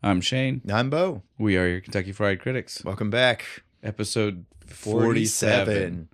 I'm Shane. I'm Bo. We are your Kentucky Fried Critics. Welcome back. Episode 47.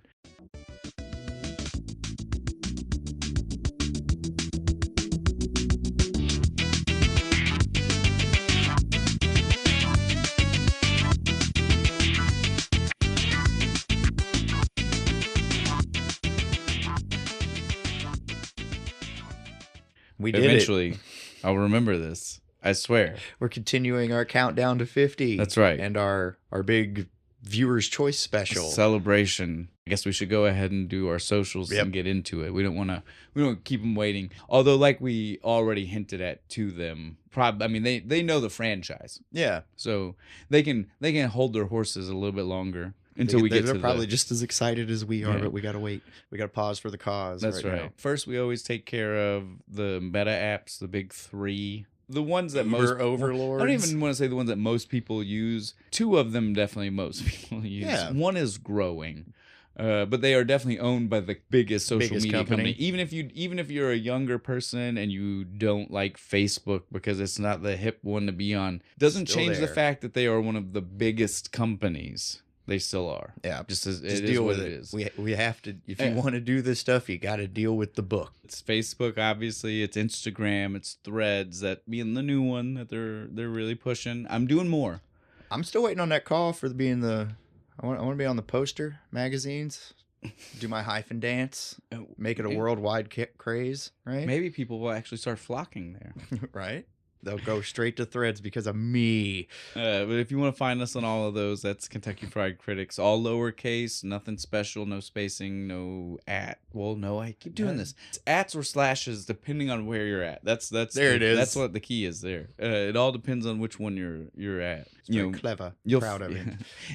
We did Eventually, I'll remember this. I swear. We're continuing our countdown to 50. That's right. And our big Viewer's Choice special. Celebration. I guess we should go ahead and do our socials and get into it. We don't keep them waiting. Although, like we already hinted at to them, they know the franchise. Yeah. So they can hold their horses a little bit longer until we get to They're probably just as excited as we are, but we got to wait. We got to pause for the cause. That's right. Now. First, we always take care of the meta apps, the big three. The ones that most overlords. I don't even want to say the ones that most people use. Two of them definitely most people use. Yeah. One is growing, but they are definitely owned by the biggest social media company. Even if you're a younger person and you don't like Facebook because it's not the hip one to be on, doesn't change the fact that they are one of the biggest companies. They still are. Yeah. Just deal with it. We have to. If you want to do this stuff, you got to deal with the book. It's Facebook, obviously. It's Instagram. It's Threads. That being the new one that they're really pushing. I'm doing more. I'm still waiting on that call for being the. I want to be on the poster magazines. Do my hyphen dance. Make it a worldwide craze. Right. Maybe people will actually start flocking there. Right. They'll go straight to Threads because of me. But if you want to find us on all of those, that's Kentucky Fried Critics. All lowercase, nothing special, no spacing, no at. Well, no, I keep doing this. It's ats or slashes depending on where you're at. That's there it is. That's what the key is there. It all depends on which one you're at. It's very clever. Proud of it.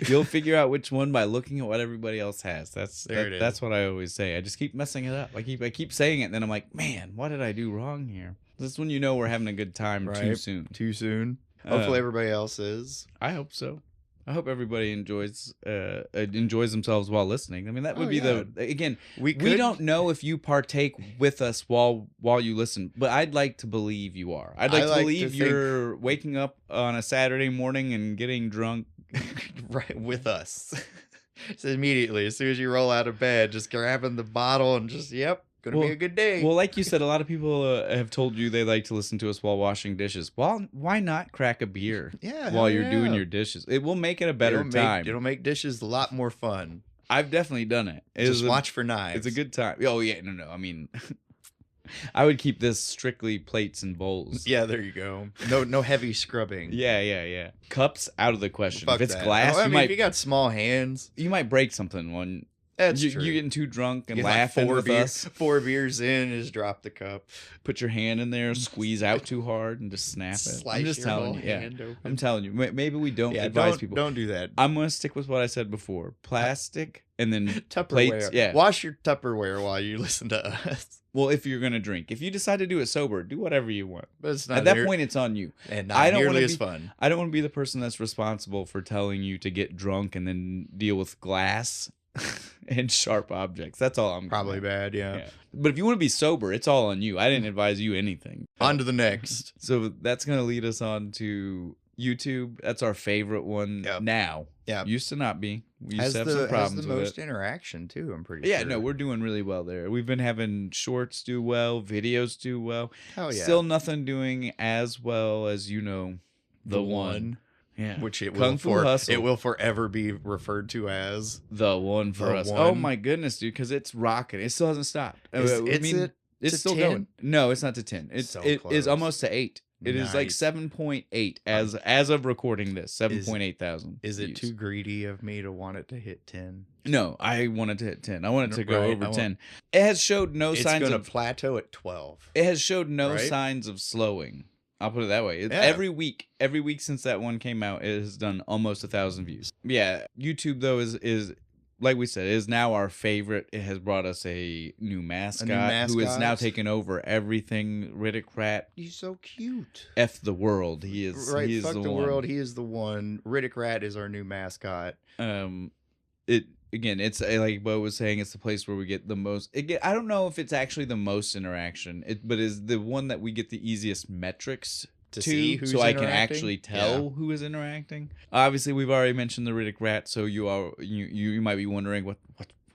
You'll figure out which one by looking at what everybody else has. That's it is. That's what I always say. I just keep messing it up. I keep saying it, and then I'm like, man, what did I do wrong here? This is when you know we're having a good time too soon. Too soon. Hopefully everybody else is. I hope so. I hope everybody enjoys themselves while listening. I mean, that would be we don't know if you partake with us while you listen, but I'd like to believe you are. I'd like to believe you're waking up on a Saturday morning and getting drunk right with us. So immediately, as soon as you roll out of bed, just grabbing the bottle and just gonna be a good day. Well, like you said, a lot of people have told you they like to listen to us while washing dishes. Well, why not crack a beer while you're doing your dishes? It will make it a better time. It'll make dishes a lot more fun. I've definitely done it. Just watch for knives. It's a good time. Oh, yeah. No. I mean, I would keep this strictly plates and bowls. Yeah, there you go. No heavy scrubbing. Yeah. Cups, out of the question. Fuck if it's that. glass, if you got small hands, you might break something when... That's true. You're getting too drunk and Get laughing with us. 4 beers in, just drop the cup. Put your hand in there, squeeze out too hard, and just snap it. Slice I'm just your telling whole you. hand open. I'm telling you. Maybe we don't advise people. Don't do that. I'm going to stick with what I said before. Plastic and then Tupperware. plates. Yeah. Wash your Tupperware while you listen to us. Well, if you're going to drink. If you decide to do it sober, do whatever you want. But it's not at that point, it's on you. And not nearly as fun. I don't want to be the person that's responsible for telling you to get drunk and then deal with glass and sharp objects. That's all I'm probably bad, yeah. But if you want to be sober, it's all on you. I didn't advise you anything. On to the next. So that's going to lead us on to YouTube. That's our favorite one now. Yeah. Used to not be. We used to have some problems has the most interaction too, I'm pretty sure. Yeah, no, we're doing really well there. We've been having shorts do well, videos do well. Hell yeah. Still nothing doing as well as, the one. Yeah, which it will forever be referred to as the one for us. Oh my goodness, dude! Because it's rocking. It still hasn't stopped. It's still 10? Going. No, it's not to 10. It is almost to 8. It is like 7.8 as of recording this. 7.8 thousand. Is it too greedy of me to want it to hit 10? No, I want it to hit 10. I want it to go over 10. It has showed no signs of... It's going to plateau at 12. It has showed no signs of slowing. I'll put it that way. Every week since that one came out, it has done almost 1,000 views. Yeah, YouTube though is like we said, is now our favorite. It has brought us a new mascot who is now taking over everything. Riddick Rat. He's so cute. F the world. He is. Right. He is fuck the world. He is the one. Riddick Rat is our new mascot. It's like Bo was saying, it's the place where we get the most. I don't know if it's actually the most interaction, but is the one that we get the easiest metrics to see who's so I can interacting? actually tell who is interacting. Obviously, we've already mentioned the Riddick Rat, so you might be wondering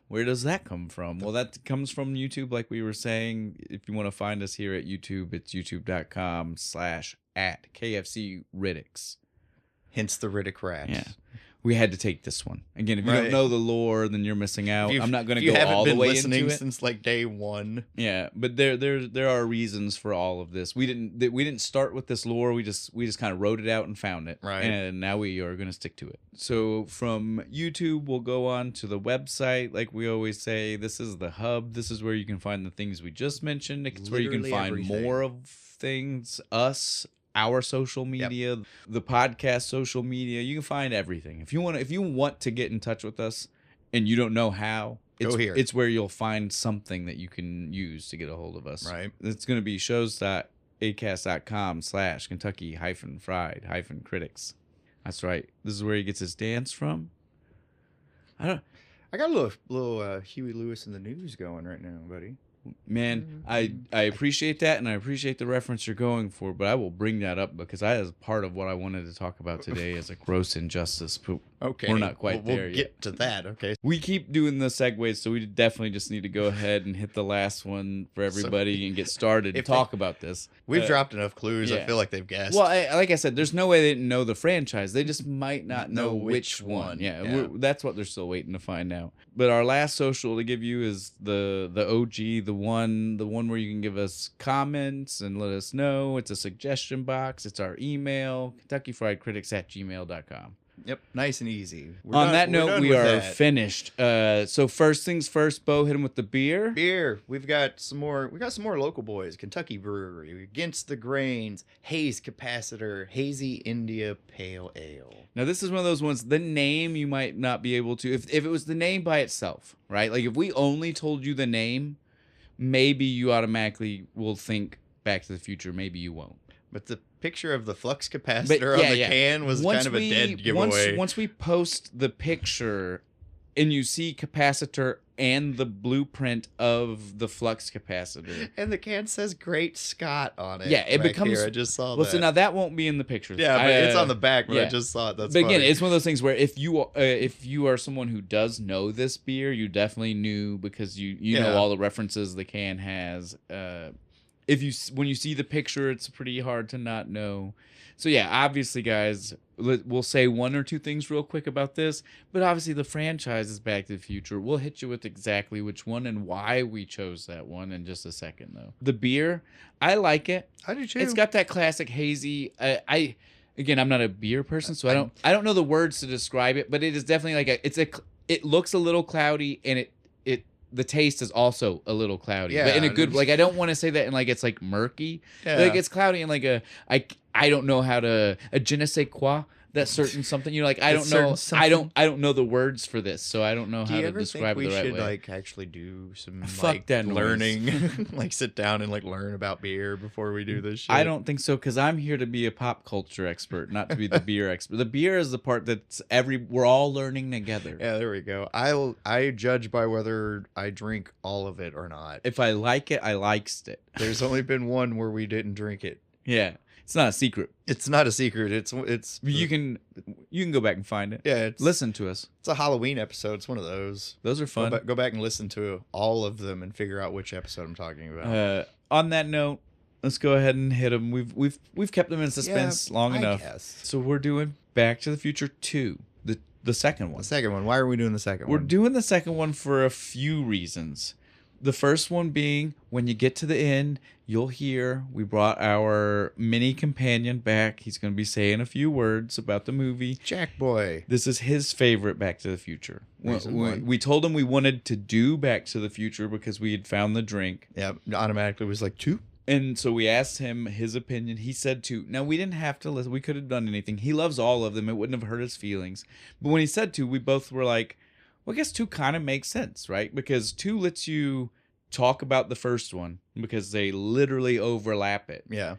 where does that come from? Well, that comes from YouTube, like we were saying. If you want to find us here at YouTube, it's youtube.com/@KFC Hence the Riddick Rat. Yeah. We had to take this one. Again, if you don't know the lore, then you're missing out. I'm not going to go all the way into it. You haven't been listening since like day one. Yeah, but there are reasons for all of this. We didn't start with this lore. We just kind of wrote it out and found it. Right. And now we are going to stick to it. So from YouTube, we'll go on to the website. Like we always say, this is the hub. This is where you can find the things we just mentioned. It's where you can find more of things, us, our social media, the podcast social media. You can find everything. If you want to get in touch with us and you don't know how, go here. It's where you'll find something that you can use to get a hold of us. Right. It's going to be shows.acast.com/Kentucky-Fried-Critics. That's right. This is where he gets his dance from. I got a little Huey Lewis in the News going right now, buddy. Man, I appreciate that, and I appreciate the reference you're going for, but I will bring that up because that is part of what I wanted to talk about today as a gross injustice. Okay. We're not quite there We'll get to that, okay. We keep doing the segues, so we definitely just need to go ahead and hit the last one for everybody and get started and talk about this. We've dropped enough clues. I feel like they've guessed. Well, like I said, there's no way they didn't know the franchise. They just might not know which one. Yeah. That's what they're still waiting to find out. But our last social to give you is the OG, the one where you can give us comments and let us know. It's a suggestion box. It's our email, KentuckyFriedCritics@gmail.com. Yep, nice and easy. On that note, we are finished. So first things first, Bo, hit him with the beer. Beer. We've got some more. We got some more local boys. Kentucky Brewery, Against the Grains, Haze Capacitor, Hazy India Pale Ale. Now this is one of those ones. The name you might not be able to. If it was the name by itself, right? Like if we only told you the name, maybe you automatically will think Back to the Future. Maybe you won't. But the picture of the flux capacitor on the can was kind of a dead giveaway. Once we post the picture and you see capacitor and the blueprint of the flux capacitor. And the can says Great Scott on it. Yeah, it becomes... Here. I just saw that. Well, so now that won't be in the picture. Yeah, but it's on the back, but I just saw it. That's But funny. again, it's one of those things where if you are someone who does know this beer, you definitely knew because you know all the references the can has. When you see the picture, it's pretty hard to not know. So yeah, obviously, guys, we'll say one or two things real quick about this. But obviously, the franchise is Back to the Future. We'll hit you with exactly which one and why we chose that one in just a second, though. The beer, I like it. I do too. It's got that classic hazy. Again, I'm not a beer person, so I don't know the words to describe it. But it is definitely like it looks a little cloudy, and the taste is also a little cloudy, but in a good, like, I don't want to say that in like, it's like murky, like it's cloudy and like I don't know how to, a je ne sais quoi, that certain something, like, I don't know, I don't know the words for this, so I don't know how to describe it the right way. Do you ever think we should like actually do some learning, like sit down and like learn about beer before we do this shit? I don't think so, because I'm here to be a pop culture expert, not to be the beer expert. The beer is the part that's we're all learning together. Yeah, there we go. I judge by whether I drink all of it or not. If I like it, I likes it. There's only been one where we didn't drink it. Yeah. It's not a secret. It's not a secret. It's you can go back and find it. Yeah, listen to us. It's a Halloween episode. It's one of those. Those are fun. Go back and listen to all of them and figure out which episode I'm talking about. On that note, let's go ahead and hit them. We've kept them in suspense long enough. Guess. So we're doing Back to the Future 2, the second one. The second one. Why are we doing the second one? We're doing the second one for a few reasons. The first one being, when you get to the end, you'll hear we brought our mini companion back. He's going to be saying a few words about the movie. Jack Boy. This is his favorite Back to the Future. We told him we wanted to do Back to the Future because we had found the drink. Yeah, automatically was like 2. And so we asked him his opinion. He said 2. Now, we didn't have to listen. We could have done anything. He loves all of them. It wouldn't have hurt his feelings. But when he said 2, we both were like, well, I guess 2 kind of makes sense, right? Because 2 lets you talk about the first one because they literally overlap it. Yeah.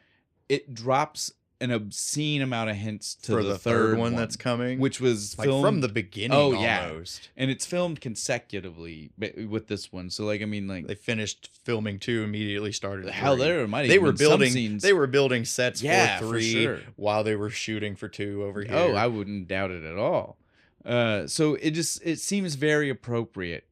It drops an obscene amount of hints to for the third third one that's coming, which was like filmed from the beginning. Oh almost. yeah, and it's filmed consecutively with this one. So like, I mean, like they finished filming 2, immediately started. Hell, 3. there might they even were been building some scenes. They were building sets Yeah, for for 3 sure. while they were shooting for 2 over here. Oh, I wouldn't doubt it at all. So it seems very appropriate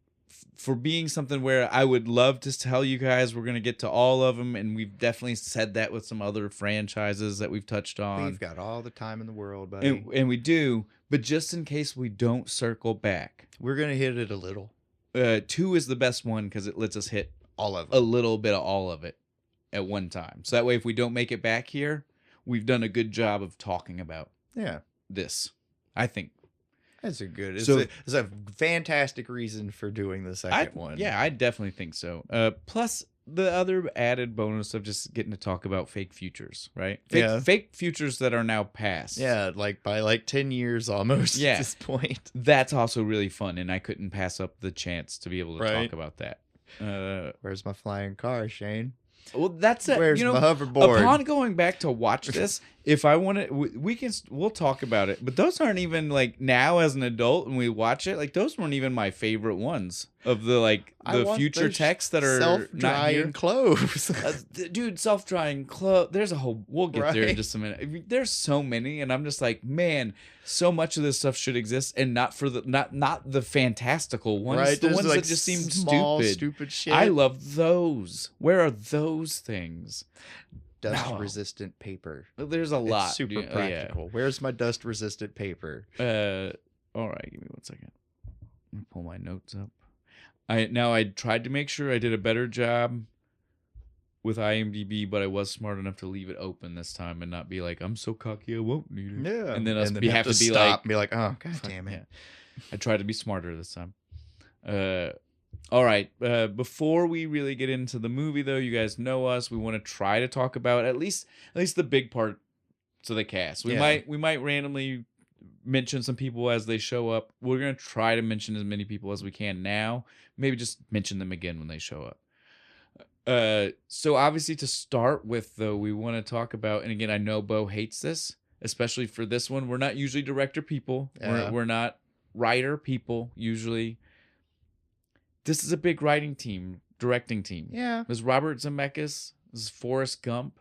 for being something where I would love to tell you guys we're going to get to all of them, and we've definitely said that with some other franchises that we've touched on. We've got all the time in the world, buddy. And we do, but just in case we don't circle back, we're going to hit it a little. 2 is the best one because it lets us hit all of a little bit of all of it at one time. So that way, if we don't make it back here, we've done a good job of talking about this, I think. That's a good. It's a fantastic reason for doing the second one. Yeah, I definitely think so. Plus the other added bonus of just getting to talk about fake futures, right? Fake futures that are now past. Yeah, like by like 10 years almost at this point. That's also really fun, and I couldn't pass up the chance to be able to talk about that. Where's my flying car, Shane? Well, that's it. Where's my hoverboard? Upon going back to watch this, if I want to, we'll talk about it. But those aren't even like now as an adult and we watch it. Like those weren't even my favorite ones of the future texts that are self-drying clothes. Dude, self-drying clothes. There's a whole. We'll get there in just a minute. I mean, there's so many, and I'm just like, man, so much of this stuff should exist, and not for the not the fantastical ones. Right, the ones like that just seem stupid shit. I love those. Where are those things? Dust-resistant paper. There's a lot. It's super practical. Yeah. Where's my dust-resistant paper? All right, give me 1 second. Let me pull my notes up. I tried to make sure I did a better job with IMDb, but I was smart enough to leave it open this time and not be like, I'm so cocky I won't need it. Yeah. And then have to be stop and be like, oh, god damn it. Yeah. I tried to be smarter this time. All right. Before we really get into the movie, though, you guys know us. We want to try to talk about at least the big part to the cast. We might randomly mention some people as they show up. We're gonna try to mention as many people as we can now. Maybe just mention them again when they show up. So obviously to start with, though, we want to talk about, and again, I know Bo hates this, especially for this one. We're not usually director people. Yeah. We're not writer people usually. This is a big writing team, directing team. Yeah. There's Robert Zemeckis. This is Forrest Gump.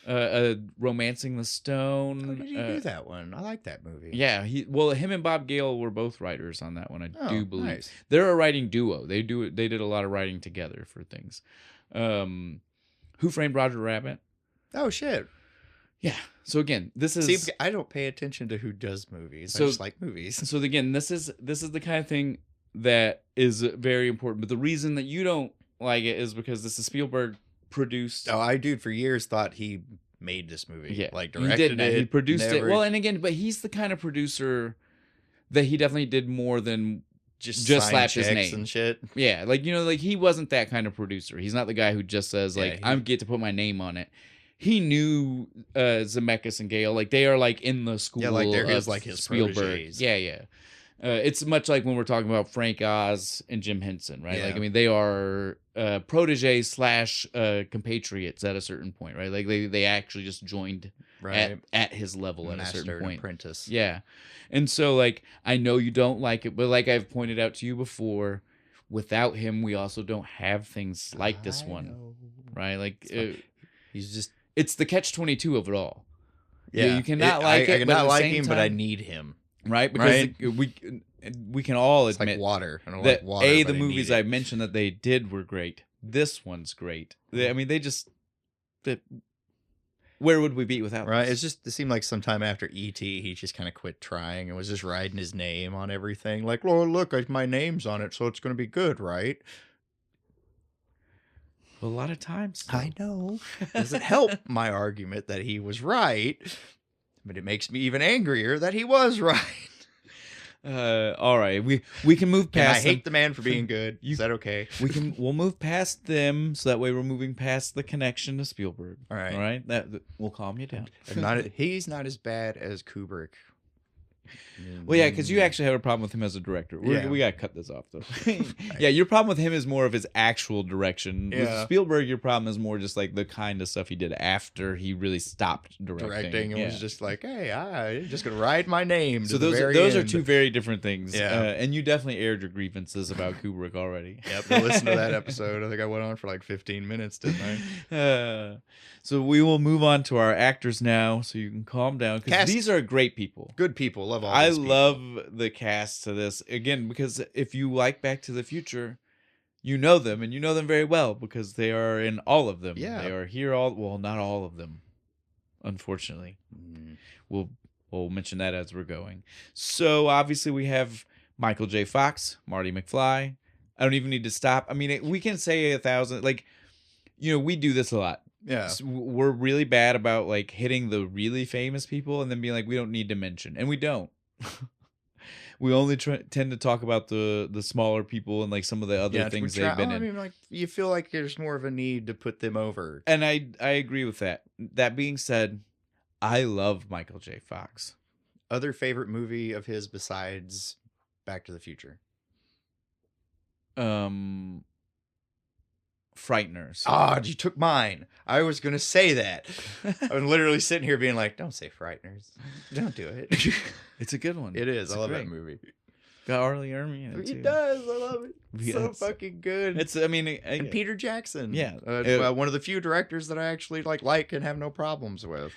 Romancing the Stone. How did you do that one? I like that movie. Yeah, him and Bob Gale were both writers on that one. I do believe nice. They're a writing duo. They did a lot of writing together for things. Who Framed Roger Rabbit? Oh shit. Yeah. So again, this is. See, I don't pay attention to who does movies. I just like movies. So again, this is the kind of thing that is very important. But the reason that you don't like it is because this is Spielberg produced. Oh, I for years thought he made this movie. Yeah, like directed it. He produced it. Well, and again, but he's the kind of producer that he definitely did more than just slap his name and shit. Yeah, like he wasn't that kind of producer. He's not the guy who just says I get to put my name on it. He knew Zemeckis and Gale, like they are like in the school. Yeah, like they're his Spielberg. Protégés. Yeah. It's much like when we're talking about Frank Oz and Jim Henson, right? Yeah. Like, I mean, they are proteges / compatriots at a certain point, right? Like they actually just joined at his level at a certain point. Apprentice. Yeah. And so, like, I know you don't like it, but like I've pointed out to you before, without him, we also don't have things like this one, right? Like, it's the catch-22 of it all. Yeah. You cannot like it, I cannot like him, but I need him. Right, because we can all admit like water. I don't that like water, the movies I mentioned that they did were great. This one's great. I mean, where would we be without? Right, this? it seemed like sometime after E.T. he just kind of quit trying and was just writing his name on everything. Like, oh look, my name's on it, so it's going to be good, right? A lot of times, I know. Doesn't help my argument that he was right. But it makes me even angrier that he was right. All right, we can move past. And I hate the man for being good. Is that okay? We'll move past them, so that way we're moving past the connection to Spielberg. All right, that will calm you down. He's not as bad as Kubrick. Well, yeah, because you actually have a problem with him as a director. We got to cut this off, though. Yeah, your problem with him is more of his actual direction. Yeah. With Spielberg, your problem is more just like the kind of stuff he did after he really stopped directing. And was just like, hey, I'm just going to write my name. So those are two very different things. Yeah. And you definitely aired your grievances about Kubrick already. Yep, I listened to that episode. I think I went on for like 15 minutes, didn't I? So we will move on to our actors now, so you can calm down. Because these are great people. Good people. Love all I these people. love the cast to this. Again, because if you like Back to the Future, you know them, and you know them very well, because they are in all of them. Yeah. They are here well, not all of them, unfortunately. We'll mention that as we're going. So, obviously, we have Michael J. Fox, Marty McFly. I don't even need to stop. I mean, we can say 1,000. Like, we do this a lot. Yeah. So we're really bad about like hitting the really famous people and then being like, we don't need to mention. And we don't. We only tend to talk about the smaller people and like some of the other things they've been in. I mean, like, you feel like there's more of a need to put them over. And I agree with that. That being said, I love Michael J. Fox. Other favorite movie of his besides Back to the Future? Frighteners. You took mine. I was going to say that. I was literally sitting here being like, don't say Frighteners. Don't do it. It's a good one. It is. I love that movie. Got Arlie Ermy in it, too. He does. I love it. Yes. So fucking good. And Peter Jackson. Yeah. One of the few directors that I actually like and have no problems with.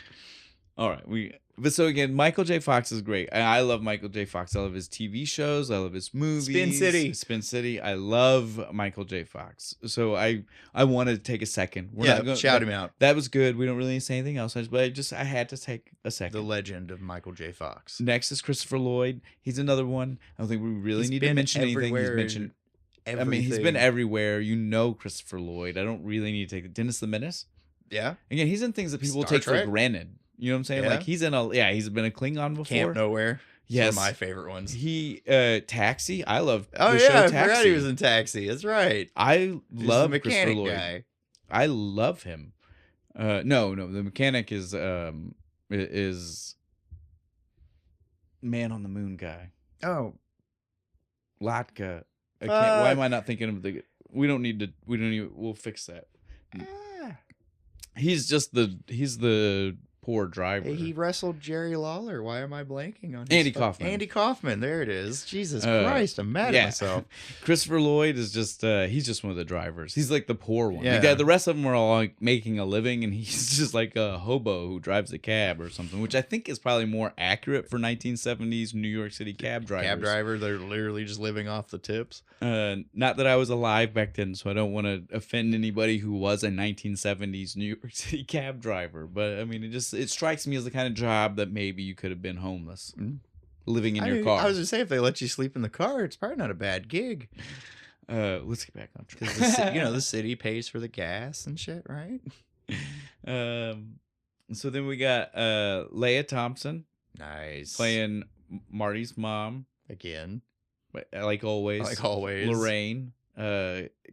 All right. But so again, Michael J. Fox is great. And I love Michael J. Fox. I love his TV shows. I love his movies. Spin City. I love Michael J. Fox. So I wanted to take a second. Shout him out. That was good. We don't really need to say anything else. I had to take a second. The legend of Michael J. Fox. Next is Christopher Lloyd. He's another one. I don't think we really need to mention anything. He's mentioned. Everything. I mean, he's been everywhere. Christopher Lloyd. I don't really need to take Dennis the Menace. Yeah. Again, he's in things that people take for granted. You know what I'm saying? Yeah. Like he's been a Klingon before. Camp Nowhere. Yes. One of my favorite ones. He Taxi. I love the show Taxi. I forgot he was in Taxi. That's right. I love the Christopher Lloyd. Guy. I love him. No, the mechanic is Man on the Moon guy. Oh. Latka. Why am I not thinking of we'll fix that. He's the poor driver. Hey, he wrestled Jerry Lawler. Why am I blanking on his Andy Kaufman? Andy Kaufman. There it is. Jesus Christ, I'm mad at myself. Christopher Lloyd is just he's just one of the drivers. He's like the poor one. Yeah. The rest of them are all like making a living, and he's just like a hobo who drives a cab or something, which I think is probably more accurate for 1970s New York City cab drivers. Cab driver, they're literally just living off the tips. Not that I was alive back then, so I don't want to offend anybody who was a 1970s New York City cab driver, but I mean, it strikes me as the kind of job that maybe you could have been homeless, living in your car. I was gonna say, if they let you sleep in the car, it's probably not a bad gig. Let's get back on track. Because the city pays for the gas and shit, right? So then we got Leia Thompson, nice, playing Marty's mom again, like always. Lorraine,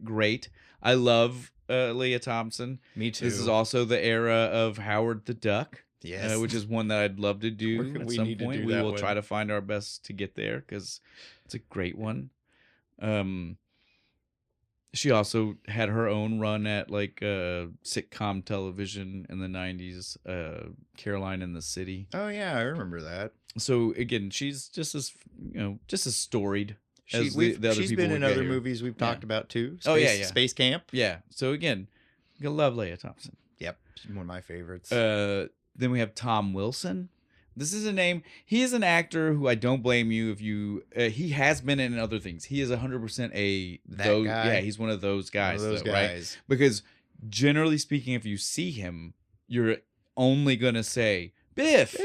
great. I love Leia Thompson. Me too. This is also the era of Howard the Duck. Yes. Which is one that I'd love to do at some point. We will try to find our best to get there because it's a great one. She also had her own run at like sitcom television in the 90s, Caroline in the City. Oh yeah, I remember that. So again, she's just as storied as the other people. She's been in other movies we've talked about too. Space Camp. Yeah. So again, you're gonna love Leia Thompson. Yep, she's one of my favorites. Then we have Tom Wilson. This is a name. He is an actor who I don't blame you if you. He has been in other things. He is 100% guy. Yeah, he's one of those guys. Right? Because generally speaking, if you see him, you're only gonna say Biff.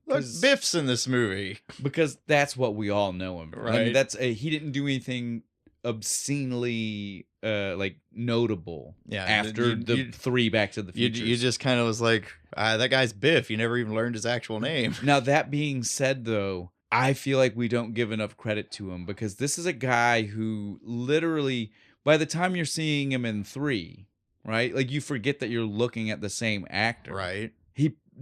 Look, Biff's in this movie because that's what we all know him. Right. I mean, he didn't do anything obscenely like notable after the three Back to the Future. You just kind of was like, that guy's Biff. You never even learned his actual name. Now, that being said, though, I feel like we don't give enough credit to him because this is a guy who literally, by the time you're seeing him in 3, right? Like you forget that you're looking at the same actor. Right.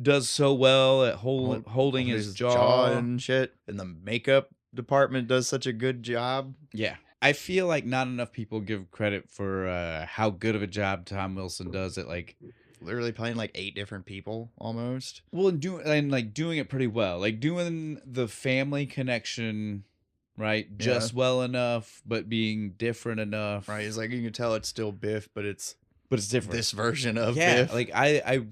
does so well at holding his jaw and shit. And the makeup department does such a good job. Yeah. I feel like not enough people give credit for how good of a job Tom Wilson does at like literally playing like 8 different people almost. Well, and like doing it pretty well, like doing the family connection, right? Just well enough, but being different enough. Right. It's like you can tell it's still Biff, but it's different. This version of Biff. Like I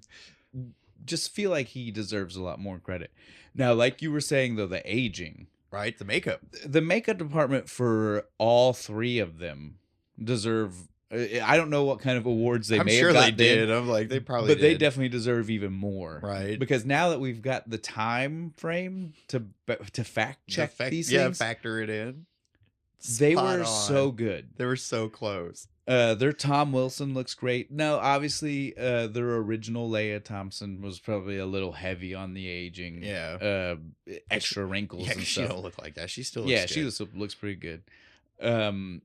just feel like he deserves a lot more credit. Now, like you were saying though, the aging. Right, the makeup department for all 3 of them deserve. I don't know what kind of awards they may have gotten. They did. I'm like, they probably but they definitely deserve even more, right? Because now that we've got the time frame to fact check these things, factor it in. They were so good. They were so close. Their Tom Wilson looks great. Now, obviously, their original Leia Thompson was probably a little heavy on the aging. Yeah. Extra wrinkles and stuff. She don't look like that. She still looks good. She looks pretty good. Now,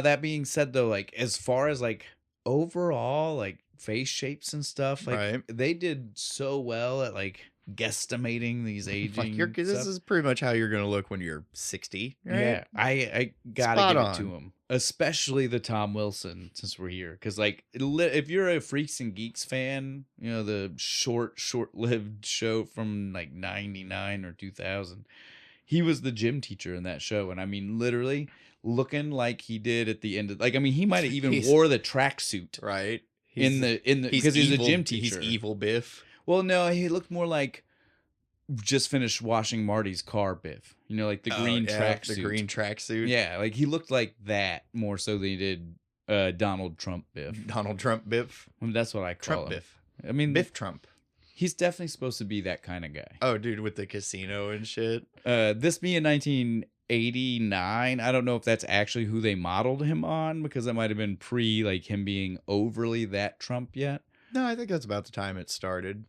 that being said, though, like, as far as, like, overall, like, face shapes and stuff, like, they did so well at, like, guesstimating these aging like this is pretty much how you're gonna look when you're 60, right? Yeah, I gotta give it to him, especially the Tom Wilson, since we're here, because like if you're a Freaks and Geeks fan, you know, the short-lived show from like 99 or 2000, he was the gym teacher in that show, and I mean literally looking like he did at the end of, like, I mean, he might have even wore the tracksuit, right? In the because he's a gym teacher. He's evil Biff. Well, no, he looked more like just finished washing Marty's car Biff. You know, like the green tracksuit. The green tracksuit. Yeah, like he looked like that more so than he did Donald Trump Biff. Donald Trump Biff. I mean, that's what I call Trump him. Biff. I mean, Biff Trump. He's definitely supposed to be that kind of guy. Oh, dude, with the casino and shit. This being 1989, I don't know if that's actually who they modeled him on, because that might have been pre like him being overly that Trump yet. No, I think that's about the time it started.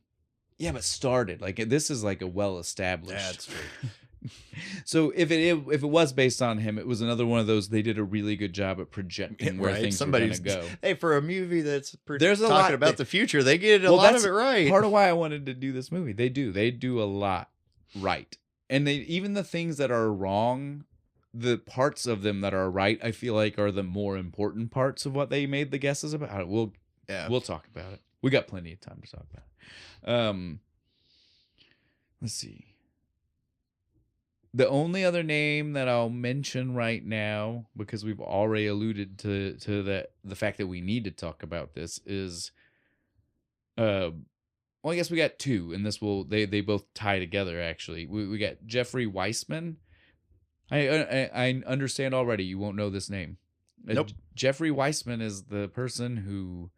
Yeah, but started like this is like a well established. That's true. So if it was based on him, it was another one of those. They did a really good job at projecting where things were going to go. Hey, for a movie that's there's a talking lot about the future, they get a lot of it right. Part of why I wanted to do this movie. They do a lot right, and they even the things that are wrong, the parts of them that are right, I feel like are the more important parts of what they made the guesses about. We'll talk about it. We got plenty of time to talk about it. Let's see. The only other name that I'll mention right now, because we've already alluded to the fact that we need to talk about this, is well, I guess we got 2, and this will they both tie together actually. We got Jeffrey Weissman. I understand already you won't know this name. Nope. Jeffrey Weissman is the person who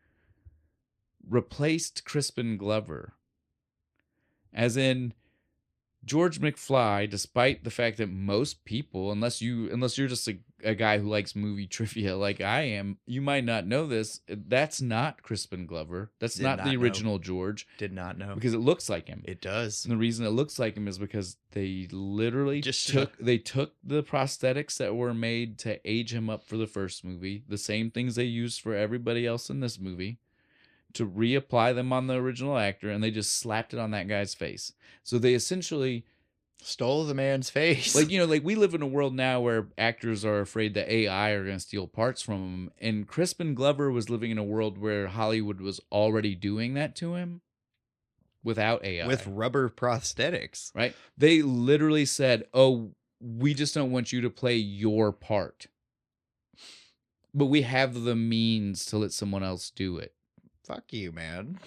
replaced Crispin Glover. As in George McFly, despite the fact that most people, unless you're just a guy who likes movie trivia like I am, you might not know this. That's not Crispin Glover. That's not the original George. Did not know. Because it looks like him. It does. And the reason it looks like him is because they literally took the prosthetics that were made to age him up for the first movie, the same things they used for everybody else in this movie, to reapply them on the original actor, and they just slapped it on that guy's face. So they essentially stole the man's face. Like, you know, like we live in a world now where actors are afraid that AI are going to steal parts from them. And Crispin Glover was living in a world where Hollywood was already doing that to him without AI. With rubber prosthetics. Right? They literally said, oh, we just don't want you to play your part. But we have the means to let someone else do it. Fuck you, man.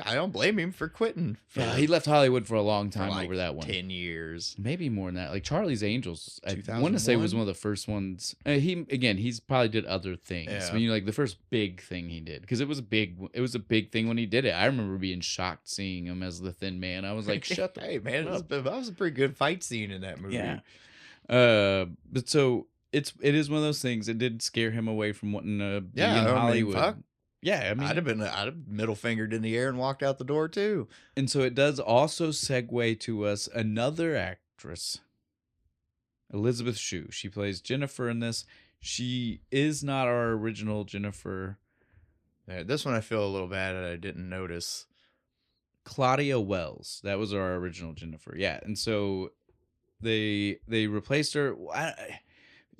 I don't blame him for quitting. Yeah, he left Hollywood for a long time over that one. 10 years. Maybe more than that. Like Charlie's Angels, I want to say was one of the first ones. He's probably did other things. Yeah. I mean, like the first big thing he did, because it was a big thing when he did it. I remember being shocked seeing him as the Thin Man. I was like, shut the hey man, that was a pretty good fight scene in that movie. Yeah. But so it is one of those things. It did scare him away from wanting to be in Hollywood. Fuck. Yeah, I mean, I'd have middle fingered in the air and walked out the door too. And so it does also segue to us another actress, Elizabeth Shue. She plays Jennifer in this. She is not our original Jennifer. This one I feel a little bad that I didn't notice. Claudia Wells. That was our original Jennifer. Yeah, and so they replaced her.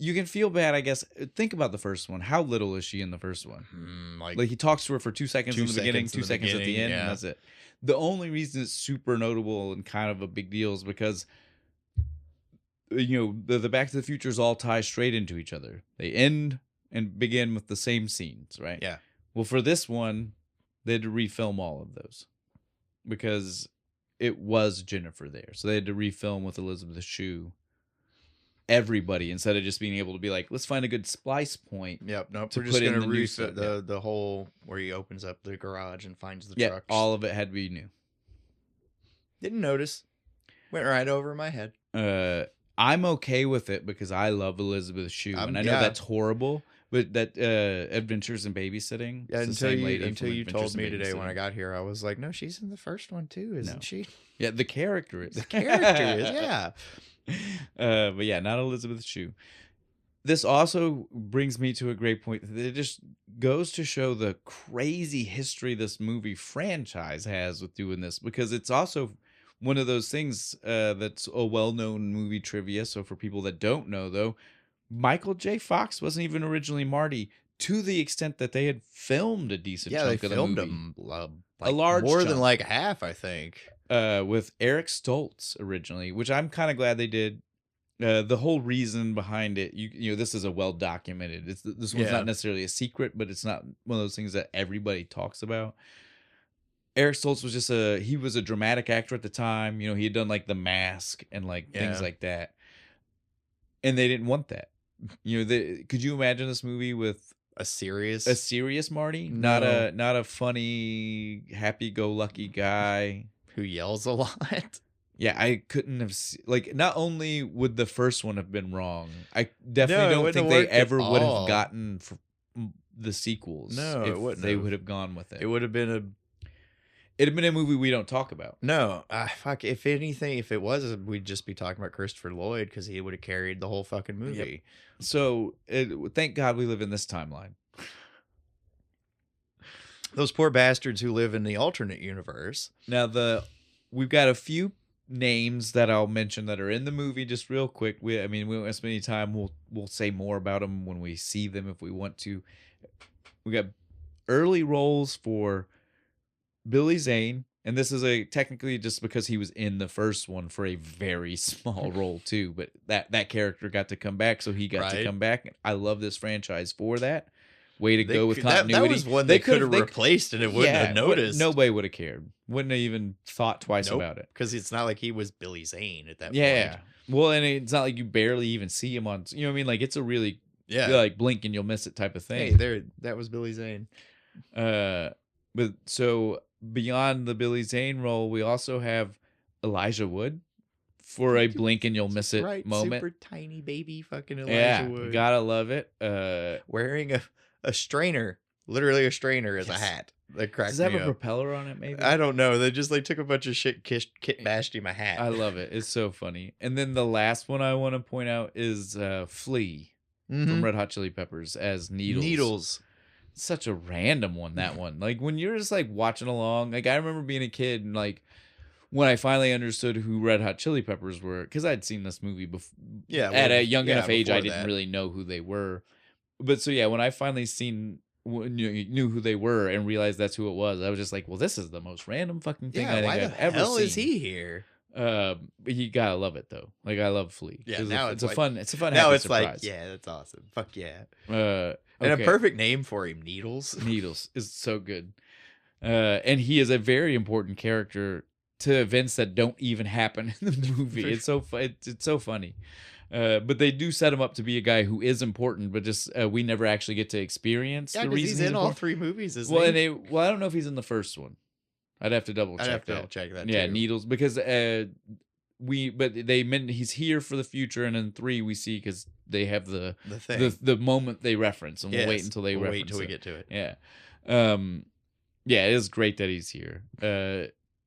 You can feel bad, I guess. Think about the first one. How little is she in the first one? Like he talks to her for 2 seconds in the beginning, 2 seconds at the end, and that's it. The only reason it's super notable and kind of a big deal is because the Back to the Futures all tie straight into each other. They end and begin with the same scenes, right? Yeah. Well, for this one, they had to refilm all of those because it was Jennifer there, so they had to refilm with Elizabeth Shue. Everybody, instead of just being able to be like, let's find a good splice point. Yep. Nope. We're just gonna refit the whole where he opens up the garage and finds the trucks. All of it had to be new. Didn't notice. Went right over my head. I'm okay with it because I love Elizabeth Shue, and I know that's horrible. But that Adventures in Babysitting. Yeah, until you told me today when I got here, I was like, no, she's in the first one too, isn't she? Yeah, the character is. The character is, yeah. But yeah, not Elizabeth Shue. This also brings me to a great point. It just goes to show the crazy history this movie franchise has with doing this, because it's also one of those things that's a well-known movie trivia. So for people that don't know, though, Michael J. Fox wasn't even originally Marty, to the extent that they had filmed a decent chunk of the movie. Him a large more chunk. Than like half, I think. With Eric Stoltz originally, which I'm kind of glad they did. The whole reason behind it, this is a well documented. This one's not necessarily a secret, but it's not one of those things that everybody talks about. Eric Stoltz was he was a dramatic actor at the time. He had done like The Mask and things like that, and they didn't want that. Could you imagine this movie with a serious Marty, no. not a funny, happy-go-lucky guy who yells a lot? Yeah, I couldn't have not only would the first one have been wrong, I definitely don't think they ever would have gotten the sequels. No, it wouldn't. They would have gone with it. It would have been It'd been a movie we don't talk about. No, fuck. If anything, if it was, we'd just be talking about Christopher Lloyd because he would have carried the whole fucking movie. Yep. So, thank God we live in this timeline. Those poor bastards who live in the alternate universe. Now, we've got a few names that I'll mention that are in the movie just real quick. We won't spend any time. We'll say more about them when we see them if we want to. We got early roles for Billy Zane, and this is technically just because he was in the first one for a very small role too, but that character got to come back, so he got to come back. I love this franchise for that. Way to go with continuity. That was one they could have replaced, and it wouldn't have noticed. Nobody would have cared. Wouldn't have even thought twice about it. Because it's not like he was Billy Zane at that point. Yeah. Well, and it's not like you barely even see him on. You know what I mean? Like, it's a really like blink and you'll miss it type of thing. Hey, that was Billy Zane. But so beyond the Billy Zane role, we also have Elijah Wood for a blink and you'll miss it moment. Super tiny baby fucking Elijah Wood. Gotta love it. Wearing a strainer, literally a strainer as a hat. That cracked me up. Does it have a propeller on it, maybe? I don't know. They just took a bunch of shit, kit bashed in my hat. I love it. It's so funny. And then the last one I want to point out is Flea from Red Hot Chili Peppers as Needles. Such a random one, that one. Like, when you're just watching along, I remember being a kid and when I finally understood who Red Hot Chili Peppers were, because I'd seen this movie before. Yeah, at a young enough age, I didn't really know who they were. But so when I finally knew who they were and realized that's who it was, I was just like, well, this is the most random fucking thing I think I've ever seen. Why the hell is he here? You gotta love it though. I love Flea. Yeah, now it's a fun. Now it's surprise. that's awesome. Fuck yeah. Okay. And a perfect name for him, Needles. Needles is so good. And he is a very important character to events that don't even happen in the movie. It's so it's so funny. But they do set him up to be a guy who is important, but just we never actually get to expence the reason he's in all three movies. I don't know if he's in the first one. I'd have to double check that. Yeah, too. Needles, because he's here for the future, and in 3 we see because they have the moment they reference, and we'll wait until they reference. Wait until we get to it. Yeah, it is great that he's here.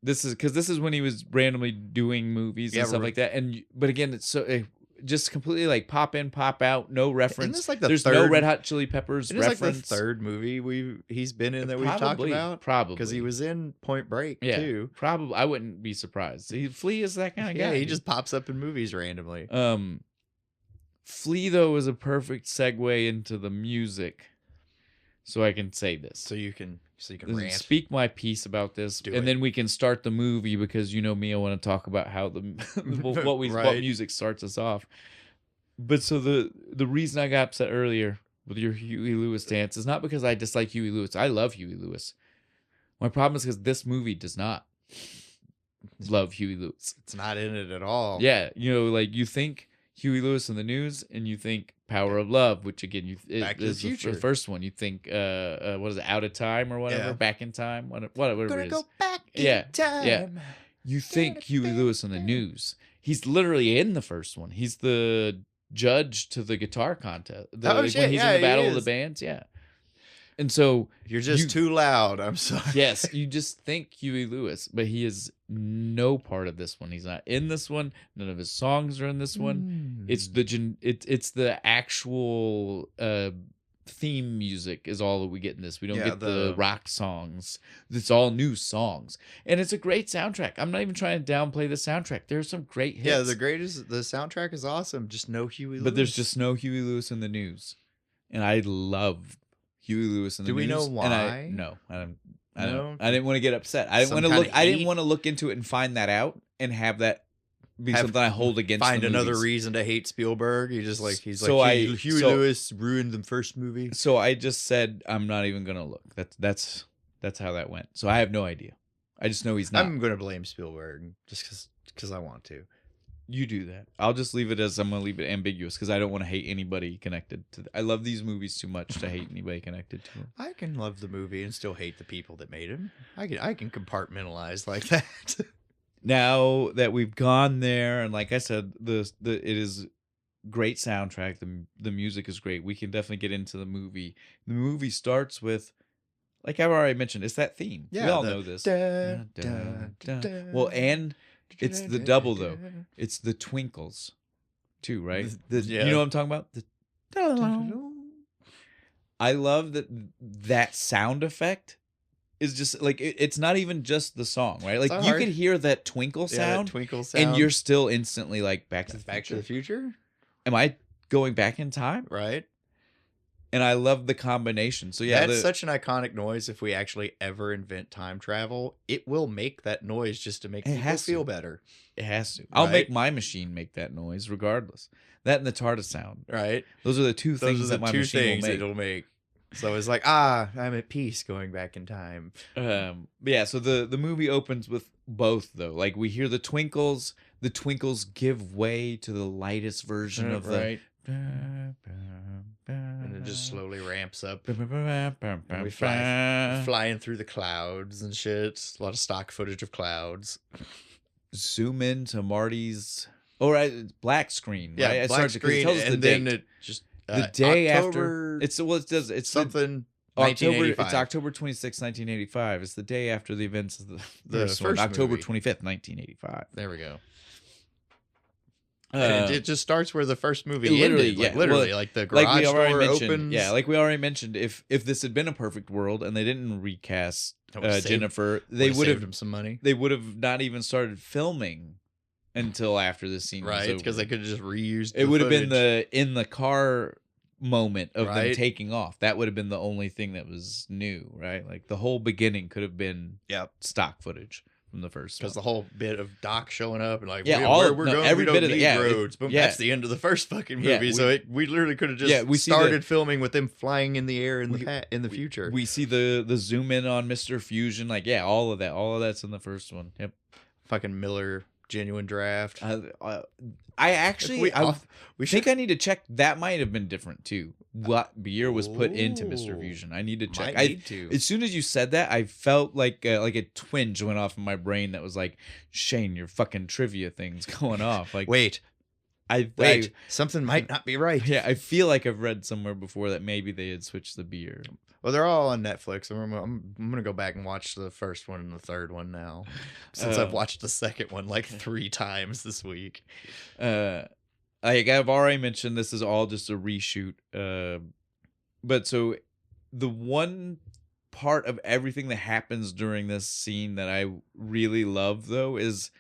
This is when he was randomly doing movies and stuff like that, but again, it's so. just completely like pop in, pop out, no reference. Isn't this like There's no Red Hot Chili Peppers reference. Like the third movie he's been in that we've talked about? Probably. Because he was in Point Break, too. Probably. I wouldn't be surprised. Flea is that kind of guy. Yeah, he just pops up in movies randomly. Flea, though, is a perfect segue into the music. So I can say this. So you can rant. Speak my piece about this, then we can start the movie because you know me, I want to talk about how what music starts us off. But so the reason I got upset earlier with your Huey Lewis dance is not because I dislike Huey Lewis. I love Huey Lewis. My problem is because this movie does not love Huey Lewis. It's not in it at all. Yeah, like you think Huey Lewis in the News, and you think Power of Love, which again, Back to the Future. The first one. You think, what is it, Out of Time or whatever, Yeah. Back in Time, whatever Gonna it is. go back in time. Yeah. You think Huey Lewis in the News. He's literally in the first one. He's the judge to the guitar contest. When he's in the Battle of the Bands, yeah. And so you're just too loud. I'm sorry. Yes, you just think Huey Lewis, but he is no part of this one. He's not in this one. None of his songs are in this one. It's the actual theme music is all that we get in this. We don't get the rock songs. It's all new songs, and it's a great soundtrack. I'm not even trying to downplay the soundtrack. There's some great hits. Yeah, the soundtrack is awesome. Just no Huey Lewis. But there's just no Huey Lewis in the News, and I love Huey Lewis in the News. Do we know why? No, I don't. I didn't want to get upset. I didn't want to look. I didn't want to look into it and find that out and have that be something I hold against. Find another reason to hate Spielberg. Huey Lewis ruined the first movie. So I just said I'm not even gonna look. That's how that went. So I have no idea. I just know he's not. I'm gonna blame Spielberg just because I want to. You do that. I'll just leave it as I'm going to leave it ambiguous because I don't want to hate anybody connected to I love these movies too much to hate anybody connected to them. I can love the movie and still hate the people that made him. I can compartmentalize like that. Now that we've gone there, and like I said, it is great soundtrack. The music is great. We can definitely get into the movie. The movie starts with, like I've already mentioned, it's that theme. Yeah, we all know this. Well, and it's the double though. It's the twinkles, too, right? You know what I'm talking about? I love that sound effect is just like it's not even just the song, right? Like you could hear that twinkle sound, and you're still instantly like Back to the Future. Am I going back in time? Right. And I love the combination. So yeah, that's such an iconic noise. If we actually ever invent time travel, it will make that noise just to make people feel better. It has to. I'll make my machine make that noise regardless. That and the TARDIS sound. Right. Those are the two things that my machine will make. It'll make. So it's like, I'm at peace going back in time. Yeah, so the movie opens with both though. Like we hear the twinkles give way to the lightest version of the and it just slowly ramps up. And we flying through the clouds and shit. A lot of stock footage of clouds. Zoom in to Marty's. Oh, right, black screen. Yeah, right? black screen, it tells us and then it just the day October, after. It's something. October. It's October 26, 1985. It's the day after the events of the first one, October 25th, 1985. There we go. It just starts where the first movie ended. Like the garage door opens. Yeah, like we already mentioned, if this had been a perfect world and they didn't recast Jennifer, they would have saved him some money. They would have not even started filming until after this scene was over. Because they could have just reused. It would have been the in the car moment of them taking off. That would have been the only thing that was new, right? Like the whole beginning could have been stock footage from the first one. Because the whole bit of Doc showing up and like, we're going, every bit of need roads. But that's the end of the first fucking movie. We literally could have just started filming with them flying in the air in the future. We see the zoom in on Mr. Fusion. Like, all of that's in the first one. Yep. Fucking Miller Genuine Draft. I actually, we think I need to check. That might have been different too. What beer was put into Mr. Fusion? I need to check. As soon as you said that, I felt like a twinge went off in my brain. That was like, Shane, your fucking trivia thing's going off. Like, wait, something might not be right. Yeah, I feel like I've read somewhere before that maybe they had switched the beer. Well, they're all on Netflix. I'm gonna go back and watch the first one and the third one now, since I've watched the second one like 3 times this week. like I've already mentioned, this is all just a reshoot. But so the one part of everything that happens during this scene that I really love, though, is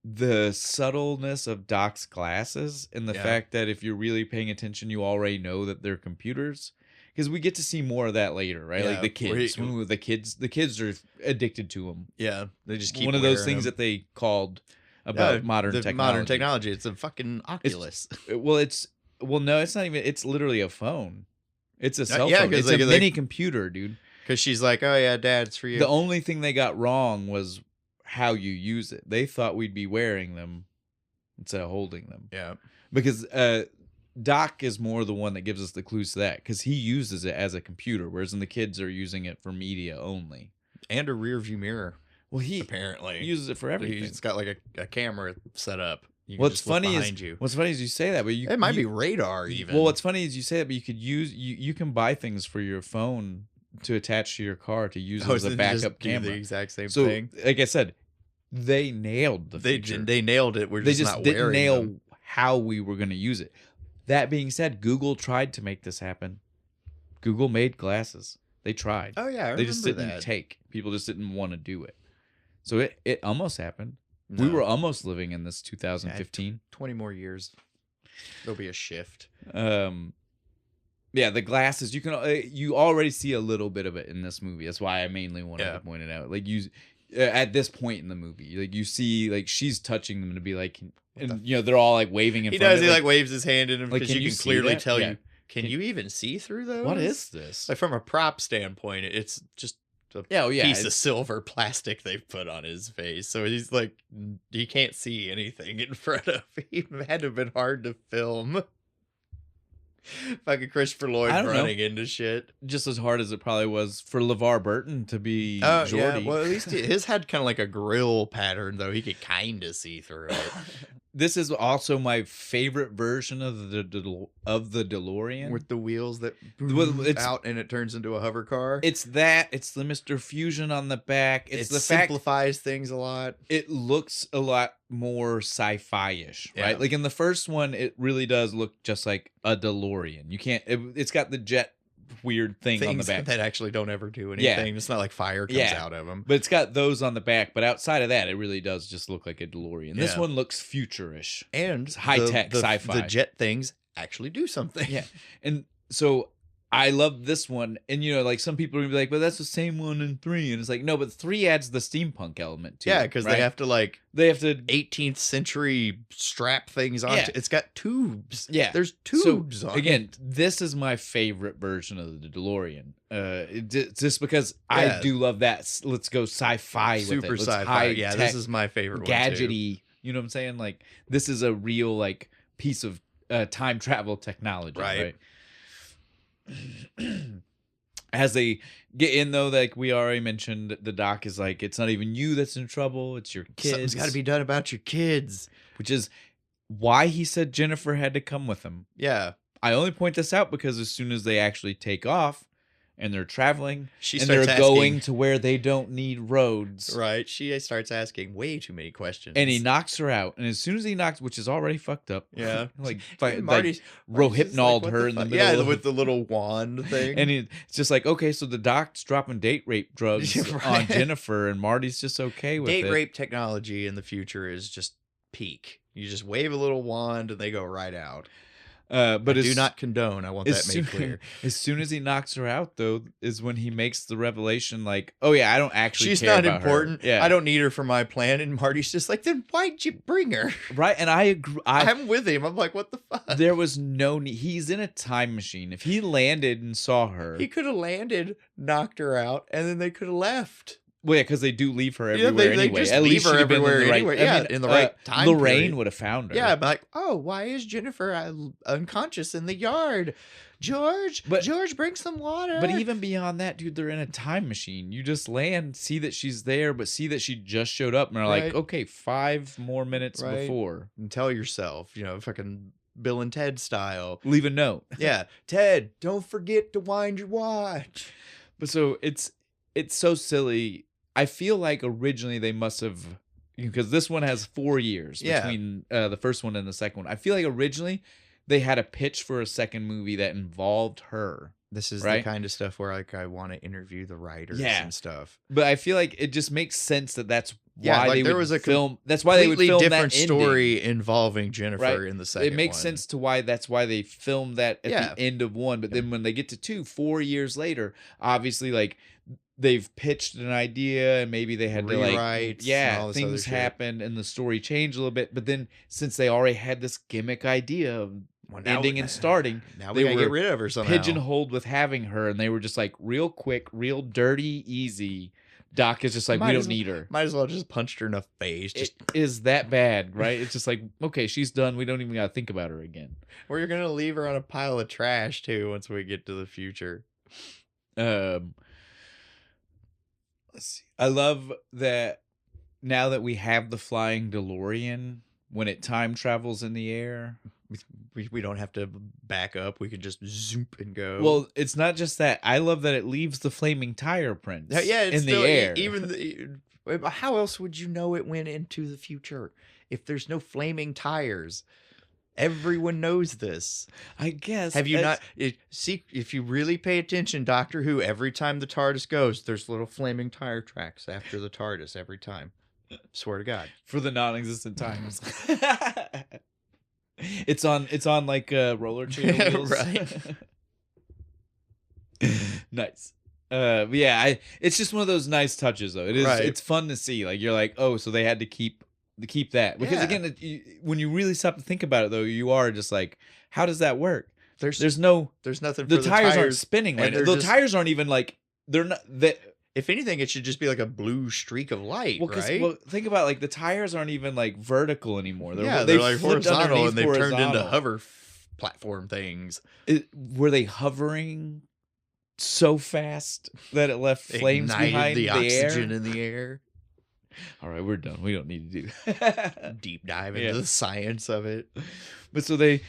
the subtleness of Doc's glasses and the fact that if you're really paying attention, you already know that they're computers. Because we get to see more of that later, right? Like the kids, the kids are addicted to them. Yeah, they just keep one of those things them. that they called about modern technology. Modern technology. It's a fucking Oculus. No, it's not even. It's literally a phone. It's a cell phone. It's a mini computer, dude. Because she's like, oh yeah, Dad, it's for you. The only thing they got wrong was how you use it. They thought we'd be wearing them instead of holding them. Yeah, because Doc is more the one that gives us the clues to that, because he uses it as a computer, whereas the kids are using it for media only and a rear view mirror. Well, he apparently uses it for everything. He's got like a camera set up. What's funny is you say that, but it might be radar even. Well, what's funny is you say that, but you could you can buy things for your phone to attach to your car to use as a backup camera. The exact same thing. Like I said, they nailed the feature. They nailed it. They just not didn't nail them. how we were going to use it. That being said, Google tried to make this happen. Google made glasses. They tried. Oh yeah, they just didn't take. People just didn't want to do it. So it almost happened. No. We were almost living in this 2015. 20 more years. There'll be a shift. Yeah, the glasses, you already see a little bit of it in this movie. That's why I mainly wanted to point it out. Like at this point in the movie, like you see, like she's touching them to be like, and they're all like waving in front of him. He like waves his hand in him because you can clearly tell you. Can you even see through those? What is this? Like from a prop standpoint, it's just a piece of silver plastic they've put on his face. So he's like, he can't see anything in front of him. It had to have been hard to film. Fucking Christopher Lloyd running into shit. Just as hard as it probably was for LeVar Burton to be Geordi. Yeah. Well, at least his had kind of like a grill pattern, though. He could kind of see through it. This is also my favorite version of the DeLorean. With the wheels that out and it turns into a hover car. It's that. It's the Mr. Fusion on the back. It simplifies things a lot. It looks a lot more sci-fi-ish, right? Like in the first one, it really does look just like a DeLorean. You can't. It's got the jet weird things on the back that actually don't ever do anything. It's not like fire comes out of them. But it's got those on the back. But outside of that, it really does just look like a DeLorean. This one looks futurish and high-tech sci-fi. The jet things actually do something. Yeah, and so I love this one. And like some people are gonna be like, "But that's the same one in 3." And it's like, no, but 3 adds the steampunk element to it. Yeah, because they have to 18th century strap things on. It's got tubes. Yeah, there's tubes on. Again, this is my favorite version of the DeLorean. Just because I do love that. Let's go sci-fi. Super with it. sci-fi. Yeah, this is my favorite one. Gadgety. You know what I'm saying? Like this is a real piece of time travel technology, right? As they get in, though, like we already mentioned, the doc is like, it's not even you that's in trouble, it's your kids. Something's got to be done about your kids. Which is why he said Jennifer had to come with him. Yeah. I only point this out because as soon as they actually take off and they're traveling they're going to where they don't need roads. Right. She starts asking way too many questions. And he knocks her out. And as soon as he knocks, which is already fucked up. Yeah. Marty's rohypnoled her in the middle. Yeah, with the little wand thing. And it's just like, okay, so the doc's dropping date rape drugs on Jennifer and Marty's just okay with it. Date rape technology in the future is just peak. You just wave a little wand and they go right out. But do not condone. I want that made clear. As soon as he knocks her out, though, is when he makes the revelation, like, "Oh yeah, I don't actually. She's care not about important. Her. Yeah. I don't need her for my plan." And Marty's just like, "Then why'd you bring her?" Right, and I agree. I'm with him. I'm like, "What the fuck?" There was no need. He's in a time machine. If he landed and saw her, he could have landed, knocked her out, and then they could have left. Well, yeah, because they do leave her everywhere anyway. Just leave her everywhere anyway. Yeah, in the right time. Lorraine would have found her. Yeah, but like, oh, why is Jennifer unconscious in the yard? George, bring some water. But even beyond that, dude, they're in a time machine. You just land, see that she's there, but see that she just showed up, and are like, okay, 5 more minutes before. And tell yourself, fucking Bill and Ted style. Leave a note. Yeah, Ted, don't forget to wind your watch. But so it's so silly. I feel like originally they must have because this one has 4 years between the first one and the second one. I feel like originally they had a pitch for a second movie that involved her. This is the kind of stuff where like I want to interview the writers and stuff. But I feel like it just makes sense that's why like they would film. That's why they would film different that story involving Jennifer in the second. It makes sense to why that's why they filmed that at the end of one. But then when they get to 2, 4 years later, obviously like they've pitched an idea and maybe they had rewrites, to like things happened and the story changed a little bit. But then since they already had this gimmick idea of ending and starting, now they were get rid of her somehow. Pigeonholed with having her, and they were just like real quick, real dirty, easy. Doc is just like, we don't need her. Might as well just punched her in the face. It is that bad, right? It's just like, okay, she's done. We don't even got to think about her again. Or you're gonna leave her on a pile of trash too once we get to the future. Let's see. I love that now that we have the flying DeLorean, when it time travels in the air, we don't have to back up. We can just zoop and go. Well, it's not just that. I love that it leaves the flaming tire prints in the air. How else would you know it went into the future if there's no flaming tires? Everyone knows this. I guess. Have you not? See, if you really pay attention, Doctor Who, every time the TARDIS goes, there's little flaming tire tracks after the TARDIS every time. Swear to God. For the non-existent times. It's on like roller chain wheels. Right. Nice. It's just one of those nice touches though. It is. Right. It's fun to see. Like you're like, oh, so they had to keep that because again, when you really stop to think about it though, you are just like, how does that work? There's nothing. The tires aren't spinning right now. The tires aren't even like they're not that. If anything, it should just be like a blue streak of light, right? Well, think about like the tires aren't even like vertical anymore. They're like horizontal, and they've turned into hover platform things. Were they hovering so fast that it left flames behind the oxygen in the air? All right, we're done. We don't need to do deep dive into the science of it. But so they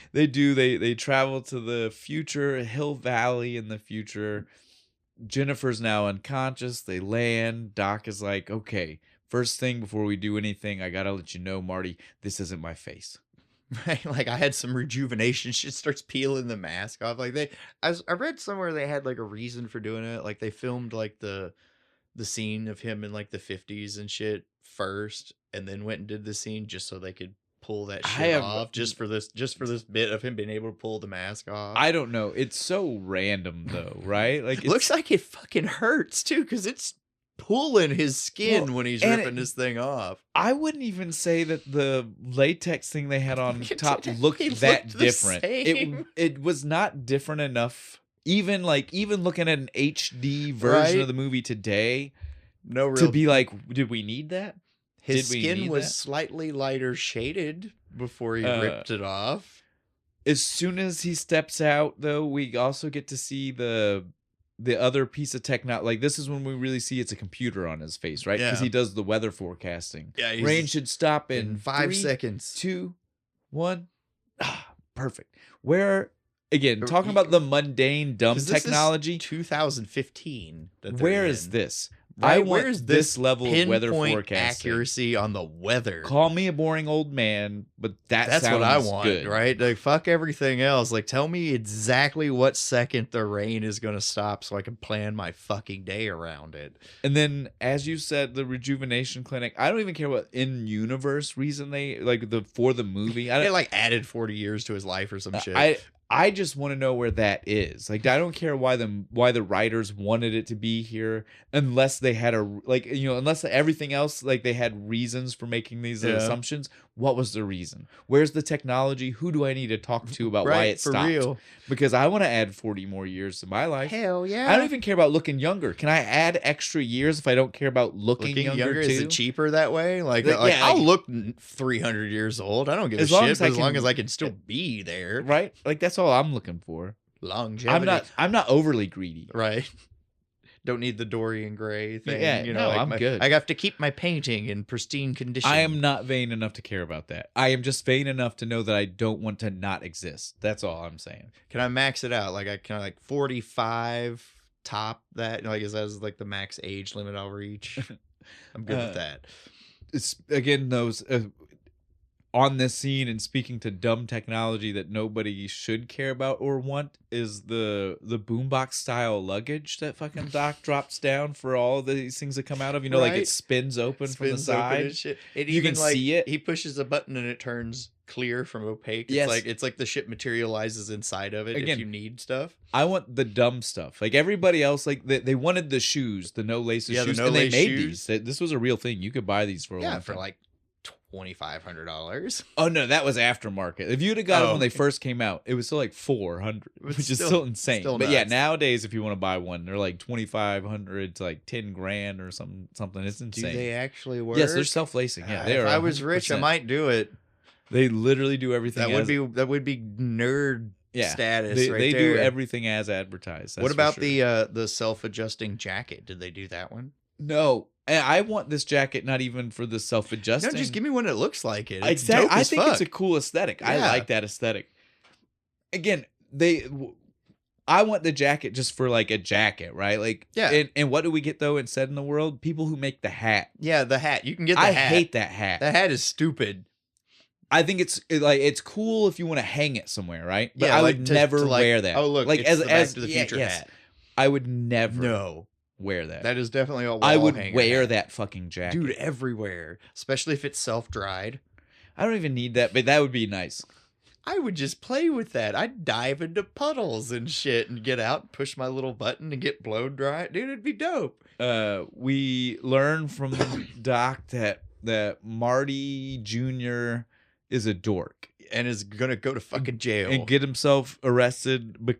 travel to the future, Hill Valley in the future. Jennifer's now unconscious. They land. Doc is like, okay, first thing before we do anything, I gotta let you know, Marty, this isn't my face. Right? Like I had some rejuvenation. She starts peeling the mask off. Like I read somewhere they had like a reason for doing it. Like they filmed like the scene of him in like the 50s and shit first, and then went and did the scene just so they could pull that shit off just for this bit of him being able to pull the mask off. I don't know. It's so random though, right? Like it looks like it fucking hurts too, because it's pulling his skin when he's ripping this thing off. I wouldn't even say that the latex thing they had on top looked that different. It was not different enough. Even looking at an HD version of the movie today, to be like, did we need that? His skin was slightly lighter shaded before he ripped it off. As soon as he steps out, though, we also get to see the other piece of technology. Like, this is when we really see it's a computer on his face, right? Because he does the weather forecasting. Yeah, rain should stop in 5 seconds. 2, 1. Perfect. Again, talking about the mundane, dumb technology. 2015. Where is this? I want this level of weather forecasting. Accuracy on the weather. Call me a boring old man, but that's what I want, good. Right? Like, fuck everything else. Like, tell me exactly what second the rain is going to stop so I can plan my fucking day around it. And then, as you said, the rejuvenation clinic. I don't even care what in-universe reason they for the movie. They like added 40 years to his life or some shit. I just want to know where that is. Like, I don't care why the writers wanted it to be here, unless they had unless everything else, like they had reasons for making these assumptions. What was the reason? Where's the technology? Who do I need to talk to about why it stopped? For real. Because I want to add 40 more years to my life. Hell yeah. I don't even care about looking younger. Can I add extra years if I don't care about looking younger too? Is it cheaper that way? I'll look 300 years old. I don't give a shit, as long as I can still be there. Right? Like, that's all I'm looking for. Longevity. I'm not overly greedy. Right. Don't need the Dorian Gray thing. Yeah, I'm good. I have to keep my painting in pristine condition. I am not vain enough to care about that. I am just vain enough to know that I don't want to not exist. That's all I'm saying. Can I max it out? Like, I kind of like 45 top that? Like, is that like the max age limit I'll reach? I'm good with that. again, those on this scene and speaking to dumb technology that nobody should care about or want is the boombox style luggage that fucking Doc drops down for all these things that come out of. You know, like it spins open from the side. And shit. It you even, can like, see it. He pushes a button and it turns clear from opaque. Yes. It's like the shit materializes inside of it Again, if you need stuff. I want the dumb stuff. Like everybody else, like they wanted the shoes, the no laces shoes, the no and they lace made shoes. these. This was a real thing. You could buy these for a long for time. like $2,500. Oh no, that was aftermarket. If you'd have got them when they first came out, it was still like $400, which is still insane. Still but yeah, nuts. nowadays if you want to buy one, they're like $2,500 to like $10,000 or something. It's insane. Do they actually work? Yes, they're self-lacing. Yeah, they if are. I was rich, I 100%. might do it. They literally do everything. That would be nerd status. They there. do everything as advertised. That's what about for sure. the self-adjusting jacket? Did they do that one? No. And I want this jacket not even for the self-adjusting. No, just give me one that looks like it. It's Exactly. dope I as think fuck. it's a cool aesthetic. I Yeah. like that aesthetic. Again, I want the jacket just for like a jacket, right? Like, yeah. And what do we get though instead in the world? People who make the hat. Yeah, the hat. You can get the I hat. hate that hat. That hat is stupid. I think it's cool if you want to hang it somewhere, right? But Yeah, I like would to never like, wear that. oh look, like it's the Back to the Future hat. I would never wear that. That is definitely a wall I would hanger wear hat. that fucking jacket. Dude, everywhere. Especially if it's self-dried. I don't even need that, but that would be nice. I would just play with that. I'd dive into puddles and shit and get out, push my little button and get blow dry. Dude, it'd be dope. We learn from Doc that Marty Jr. is a dork and is gonna go to fucking jail and get himself arrested.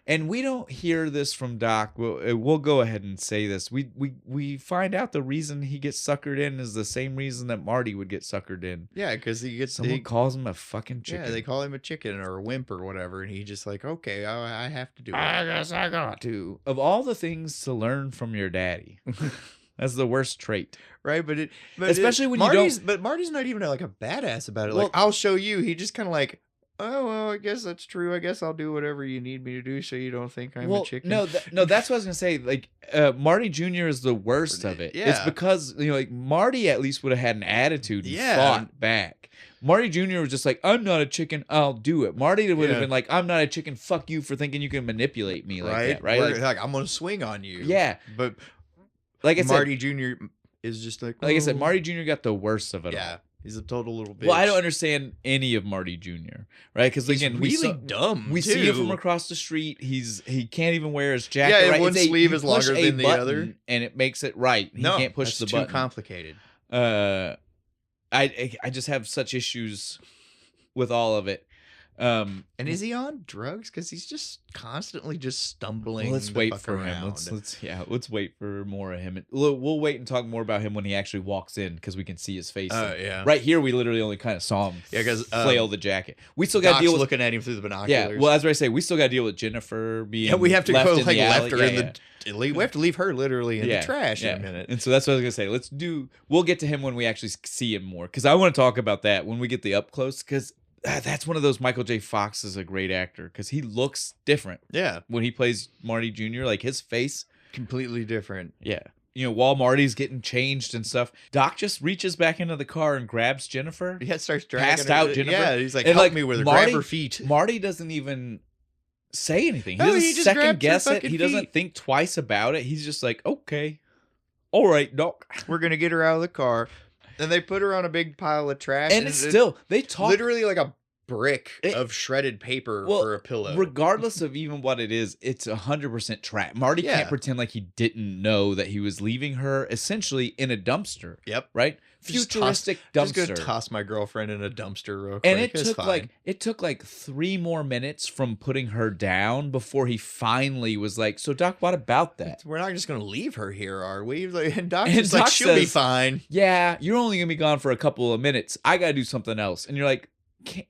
And we don't hear this from Doc. We'll go ahead and say this. We find out the reason he gets suckered in is the same reason that Marty would get suckered in. Yeah, because someone calls him a fucking chicken. Yeah, they call him a chicken or a wimp or whatever, and he just like, okay, I have to do it. I guess I got to. Of all the things to learn from your daddy, that's the worst trait. Right, but especially when Marty's, you don't. But Marty's not even like a badass about it. Well, like, I'll show you. He just kind of like, oh, well, I guess that's true. I guess I'll do whatever you need me to do so you don't think I'm a chicken. No, that's what I was gonna say. Like, Marty Jr. is the worst of it. Yeah. It's because like Marty at least would have had an attitude and fought back. Marty Jr. was just like, I'm not a chicken, I'll do it. Marty would have been like, I'm not a chicken, fuck you for thinking you can manipulate me like that, right? Like, I'm gonna swing on you. Yeah. But like I said, Marty Jr. is just like I said, Marty Jr. got the worst of it all. Yeah. He's a total little bitch. Well, I don't understand any of Marty Jr., right? Because again, really dumb. We see him from across the street. He can't even wear his jacket. Yeah, right? one sleeve is longer than the other, and it makes it right. He can't push the button. Too complicated. I just have such issues with all of it. And is he on drugs? Because he's just constantly just stumbling. Well, let's wait for around. him. Let's wait for more of him. We'll wait and talk more about him when he actually walks in because we can see his face. Yeah. Right here, we literally only kind of saw him. Yeah, because flail the jacket. We still got to deal with looking at him through the binoculars. Yeah. Well, as I say, we still got to deal with Jennifer being. Yeah, we have to left go in like the left alley. her in the. We have to leave her literally in the trash in a minute. And so that's what I was gonna say. We'll get to him when we actually see him more because I want to talk about that when we get the up close because. That's one of those. Michael J. Fox is a great actor because he looks different. Yeah, when he plays Marty Jr., like his face completely different. Yeah, while Marty's getting changed and stuff, Doc just reaches back into the car and grabs Jennifer. Yeah, starts dragging passed out Jennifer. Yeah, he's like, help me with her. Grab her feet. Marty doesn't even say anything. He doesn't second guess it. He doesn't think twice about it. He's just like, okay, all right, Doc, we're gonna get her out of the car. And they put her on a big pile of trash. And it's still, they talk. Literally like a brick of shredded paper for a pillow. Regardless of even what it is, it's 100% trash. Marty can't pretend like he didn't know that he was leaving her essentially in a dumpster. Yep. Right? Futuristic dumpster. Just gonna toss my girlfriend in a dumpster real quick. And it took like 3 more minutes from putting her down before he finally was like, so Doc, what about that? We're not just gonna leave her here, are we? And Doc's just like, she'll be fine. Yeah, you're only gonna be gone for a couple of minutes. I gotta do something else. And you're like,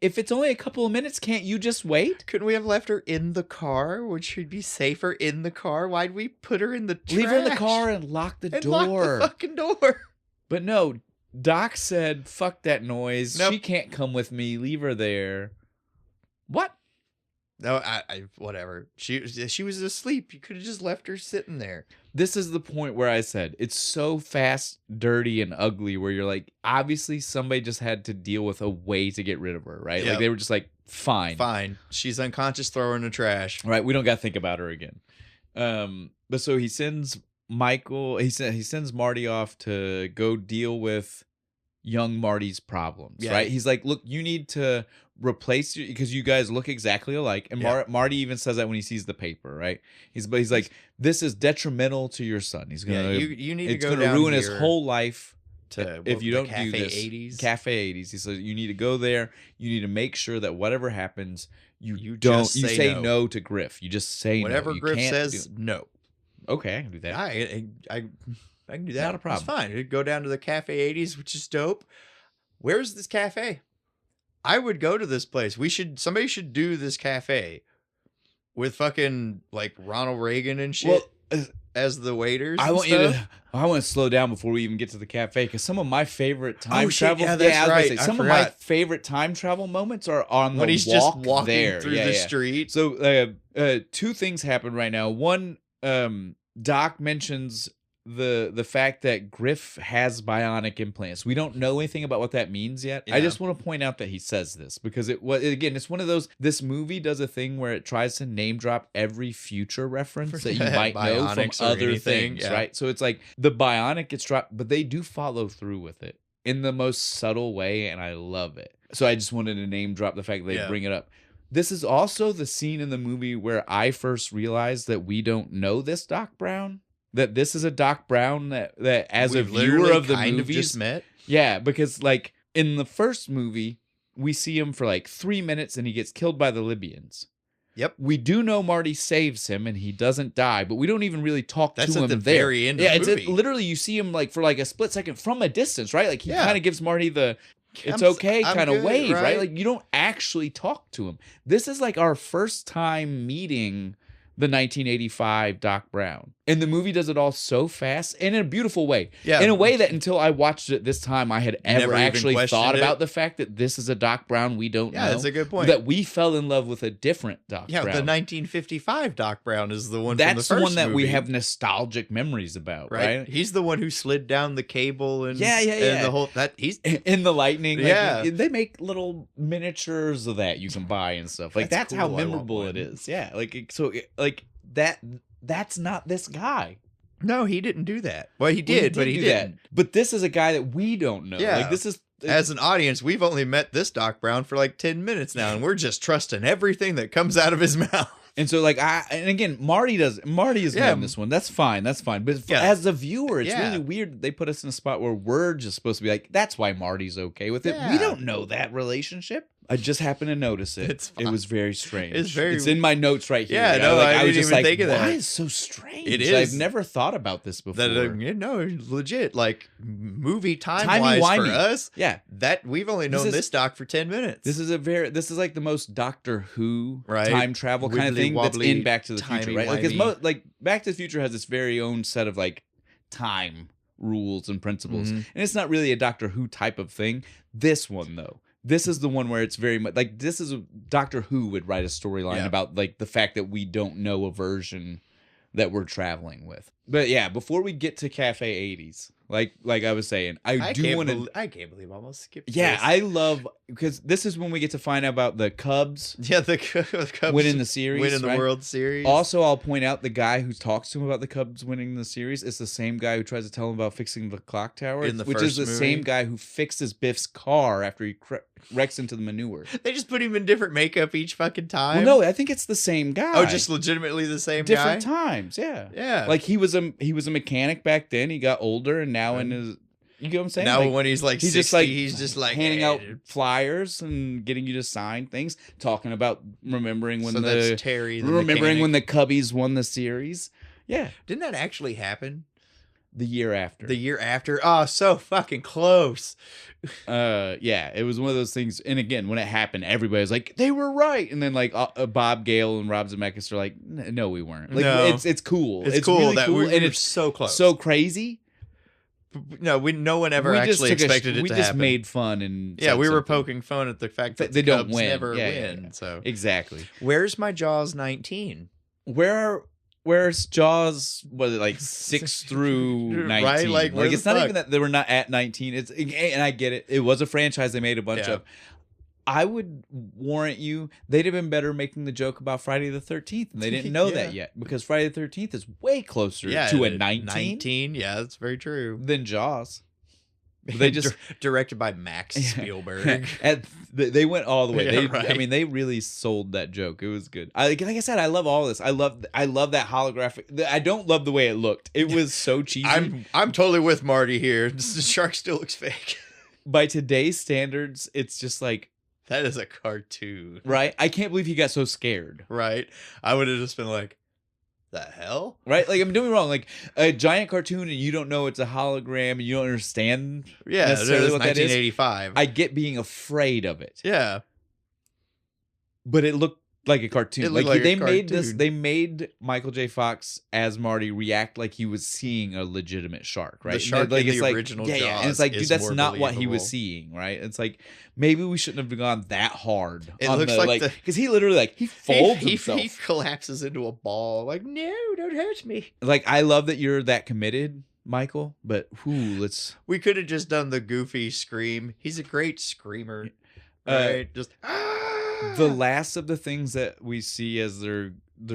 if it's only a couple of minutes, can't you just wait? Couldn't we have left her in the car? Would she be safer in the car? Why'd we put her in the trash? Leave her in the car and lock the door. Lock the fucking door. But no, Doc said, fuck that noise. Nope. She can't come with me. Leave her there. What? No, I whatever. She was asleep. You could have just left her sitting there. This is the point where I said it's so fast, dirty, and ugly where you're like, obviously somebody just had to deal with a way to get rid of her, right? Yep. Like they were just like, fine. She's unconscious, throw her in the trash. Right, we don't got to think about her again. But so he sends he sends Marty off to go deal with young Marty's problems, right? He's like, look, you need to replace you because you guys look exactly alike. And Marty even says that when he sees the paper, right? He's like, this is detrimental to your son. He's gonna, you need to go it's gonna ruin his whole life. If you don't do this, Cafe 80s. He says you need to go there. You need to make sure that whatever happens, you say no to Griff. You just say whatever no. Griff says. No. Okay, I can do that. I can do that. Not a problem. It's fine. It'd go down to the Cafe 80s, which is dope. Where's this cafe? I would go to this place. Somebody should do this cafe with fucking like Ronald Reagan and shit as the waiters. I want to slow down before we even get to the cafe because some of my favorite time travel. Yeah, that's right. Some of my favorite time travel moments are on when the he's walk just walking there. through the street. So two things happen right now. One, Doc mentions the fact that Griff has bionic implants. We don't know anything about what that means yet. I just want to point out that he says this because it's one of those. This movie does a thing where it tries to name drop every future reference that you might know from other things, right? So it's like the bionic gets dropped, but they do follow through with it in the most subtle way, and I love it. So I just wanted to name drop the fact that they bring it up. This is also the scene in the movie where I first realized that we don't know this Doc Brown. That this is a Doc Brown that as a viewer of the movies just met. Yeah, because like in the first movie, we see him for like 3 minutes and he gets killed by the Libyans. Yep. We do know Marty saves him and he doesn't die, but we don't even really talk to him there. That's at the very end of the movie. Literally you see him like for like a split second from a distance, right? Like he kind of gives Marty the it's okay kind of wave, right? Like you don't actually talk to him. This is like our first time meeting the 1985 Doc Brown. And the movie does it all so fast and in a beautiful way. Yeah. In a way that until I watched it this time, I had ever actually thought about the fact that this is a Doc Brown we don't know. Yeah, that's a good point. That we fell in love with a different Doc Brown. Yeah, the 1955 Doc Brown is the one that's from the first one that movie. We have nostalgic memories about, right? He's the one who slid down the cable and and the whole he's in the lightning. Yeah. Like, they make little miniatures of that you can buy and stuff. Like that's cool. How memorable it is. Yeah. That's not this guy. No, he didn't do that. Well, he did, but he didn't. But this is a guy that we don't know. Yeah. Like this is as an audience, we've only met this Doc Brown for like 10 minutes now, and we're just trusting everything that comes out of his mouth. And so like and again, Marty is in this one. That's fine. But as a viewer, it's really weird that they put us in a spot where we're just supposed to be like, that's why Marty's okay with it. We don't know that relationship. I just happened to notice it. It was very strange. It's in my notes right here. Yeah, no, I was just like, think of that. Why is so strange? It is. I've never thought about this before. No, legit. Like movie time-wise for us. Yeah, that we've only known this Doc for 10 minutes. This is like the most Doctor Who time travel kind of thing that's in Back to the Future, right? Because Back to the Future has its very own set of like time rules and principles, and it's not really a Doctor Who type of thing. This one though. This is the one where it's very much like this is a Doctor Who would write a storyline about like the fact that we don't know a version that we're traveling with. But yeah, before we get to Cafe 80s, like I was saying, I can't believe I almost skipped. Yeah, this. I love because this is when we get to find out about the Cubs. Yeah, the Cubs winning the series, winning the World Series. Also, I'll point out the guy who talks to him about the Cubs winning the series is the same guy who tries to tell him about fixing the clock tower, which is the same guy who fixes Biff's car after he wrecks into the manure. They just put him in different makeup each fucking time. Well, no, I think it's the same guy. Oh, just legitimately the same different guy? Times, yeah. Yeah. Like he was a mechanic back then. He got older, and now in his, you get what I'm saying? Now when he's like 60, he's just like handing out flyers and getting you to sign things, talking about remembering when when the Cubbies won the series. Yeah, didn't that actually happen? The year after. Oh, so fucking close. Yeah, it was one of those things. And again, when it happened, everybody was like, they were right. And then like Bob Gale and Rob Zemeckis are like, no, we weren't. Like, no. It's cool. It's cool really that cool. and it's so close. So crazy. No, no one ever We just actually took expected it we to just happen. made fun and Yeah, said we were something. poking fun at the fact that They the don't Cubs win. never Yeah, win. yeah. So Exactly. where's my Jaws 19? Where's Jaws? Was it like 6 through 19? Right? Like it's not even that they were not at 19. And I get it. It was a franchise they made a bunch of. I would warrant you they'd have been better making the joke about Friday the 13th, and they didn't know that yet because Friday the 13th is way closer to a 19. 19, yeah, that's very true. Than Jaws. They just directed by Max Spielberg. They went all the way. Yeah, right. I mean, they really sold that joke. It was good. Like I said, I love all this. I love that holographic. I don't love the way it looked. It was so cheesy. I'm totally with Marty here. The shark still looks fake. By today's standards, it's just like, that is a cartoon, right? I can't believe he got so scared. Right? I would have just been like, the hell? Right? Like, I'm doing wrong. Like a giant cartoon and you don't know it's a hologram and you don't understand necessarily what that is. 1985. I get being afraid of it. Yeah. But it looked like a cartoon. It looked like they a made this. cartoon. They made Michael J. Fox as Marty react like he was seeing a legitimate shark, right? The shark like, in it's the like, original and Jaws it's like, dude, is that's more not what he was believable. seeing, right? It's like maybe we shouldn't have gone that hard. It on looks the, like because he literally he folds he himself. collapses into a ball. Like, no, don't hurt me. Like, I love that you're that committed, Michael, but let's. We could have just done the goofy scream. He's a great screamer. Right? Just the last of the things that we see as they're